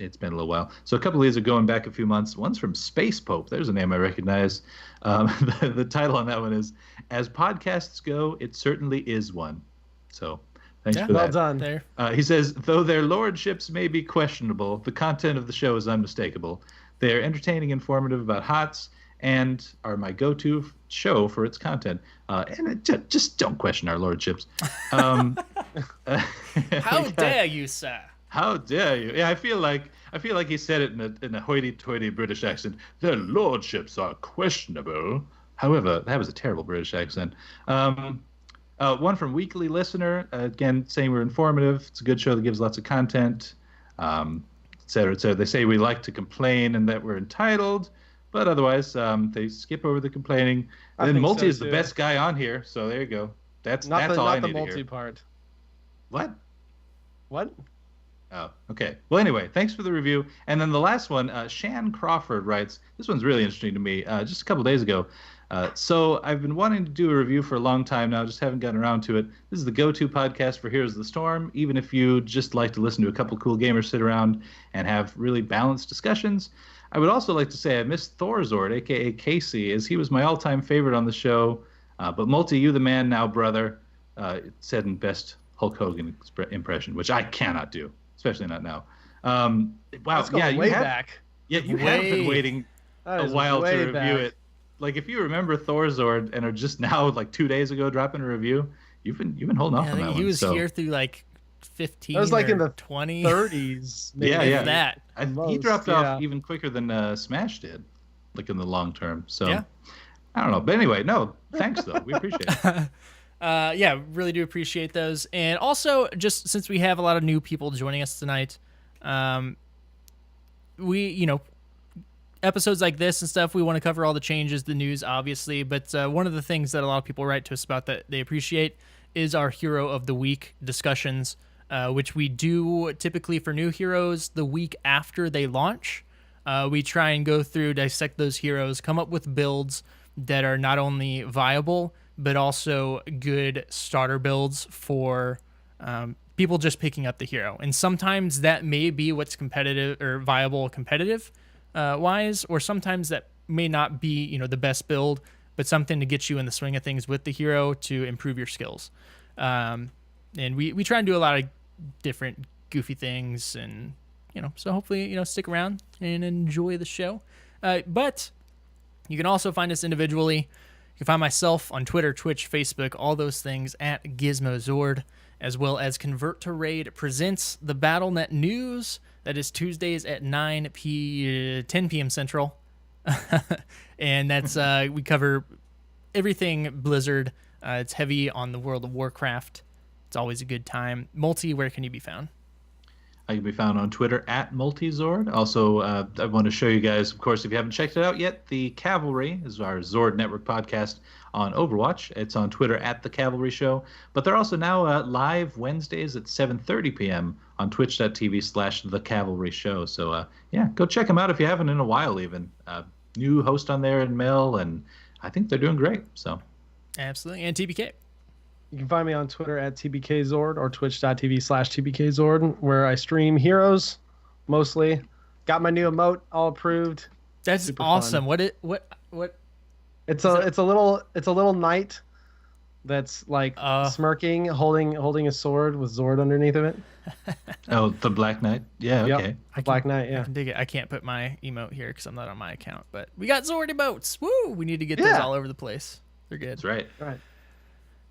It's been a little while. So a couple of these are going back a few months. One's from Space Pope. There's a name I recognize. The title on that one is, As Podcasts Go, It Certainly Is One. So thanks for that. Well done. There. He says, though their lordships may be questionable, the content of the show is unmistakable. They are entertaining, informative about HOTS, and are my go-to show for its content. Just don't question our lordships. How dare you, sir? How dare you? Yeah, I feel like he said it in a hoity-toity British accent. Their lordships are questionable. However, that was a terrible British accent. One from Weekly Listener, again, saying we're informative. It's a good show that gives lots of content, et cetera, et cetera. They say we like to complain and that we're entitled, but otherwise they skip over the complaining. And then Multi is the best guy on here, so there you go. That's all I need to hear. Not the multi part. What? What? Oh, okay. Well, anyway, thanks for the review. And then the last one, Shan Crawford writes, this one's really interesting to me, just a couple days ago. So I've been wanting to do a review for a long time now, just haven't gotten around to it. This is the go-to podcast for Heroes of the Storm, even if you just like to listen to a couple cool gamers sit around and have really balanced discussions. I would also like to say I miss Thorzord, a.k.a. Casey, as he was my all-time favorite on the show. But Multi, you the man now, brother, said in best Hulk Hogan impression, which I cannot do. Especially not now. Wow, yeah, way back. Yeah, you have been waiting a while to review it. Like, if you remember Thorzord and are just now, like 2 days ago, dropping a review, you've been holding off on that one. He was here through like 15. That was like in the 20 30s. Maybe. Yeah. That he dropped off even quicker than Smash did, like in the long term. So yeah. I don't know, but anyway, no, thanks though. We appreciate it. Yeah, really do appreciate those. And also, just since we have a lot of new people joining us tonight, episodes like this and stuff, we want to cover all the changes, the news, obviously. But one of the things that a lot of people write to us about that they appreciate is our Hero of the Week discussions, which we do typically for new heroes the week after they launch. We try and go through, dissect those heroes, come up with builds that are not only viable, but also good starter builds for people just picking up the hero. And sometimes that may be what's competitive or viable competitive wise, or sometimes that may not be, the best build, but something to get you in the swing of things with the hero to improve your skills. And we try and do a lot of different goofy things, and so hopefully stick around and enjoy the show. But you can also find us individually. You can find myself on Twitter, Twitch, Facebook, all those things at GizmoZord, as well as Convert to Raid presents the BattleNet News. That is Tuesdays at 10 p.m. Central. And that's we cover everything Blizzard. It's heavy on the World of Warcraft. It's always a good time. Multi, where can you be found? I can be found on Twitter at Multizord. Also, I want to show you guys, of course, if you haven't checked it out yet, The Cavalry is our Zord Network podcast on Overwatch. It's on Twitter at The Cavalry Show. But they're also now live Wednesdays at 7:30 p.m. on twitch.tv/The Cavalry Show. So, go check them out if you haven't in a while even. New host on there in Mel, and I think they're doing great. So, absolutely. And TBK. You can find me on Twitter at TBKZord or twitch.tv/TBKZord, where I stream heroes mostly. Got my new emote all approved. That's super awesome. fun. What? It's a little knight that's like smirking, holding a sword with Zord underneath of it. Oh, the Black Knight? Yeah, okay. Yep. Black Knight, yeah. I can dig it. I can't put my emote here because I'm not on my account, but we got Zord emotes. Woo! We need to get those all over the place. They're good. That's right. Right.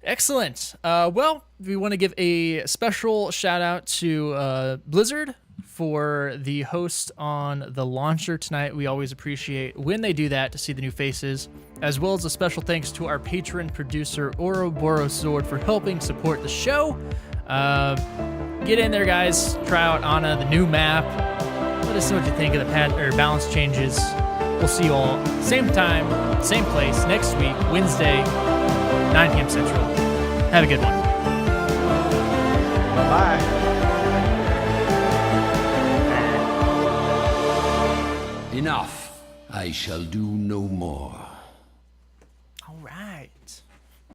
Excellent. Well, we want to give a special shout out to Blizzard for the host on the launcher tonight. We always appreciate when they do that to see the new faces, as well as a special thanks to our patron producer, Ouroboros Zord, for helping support the show. Get in there, guys. Try out Anna, the new map. Let us know what you think of the balance changes. We'll see you all same time, same place next week, Wednesday, 9 p.m. Central. Have a good one. Bye. Enough. I shall do no more.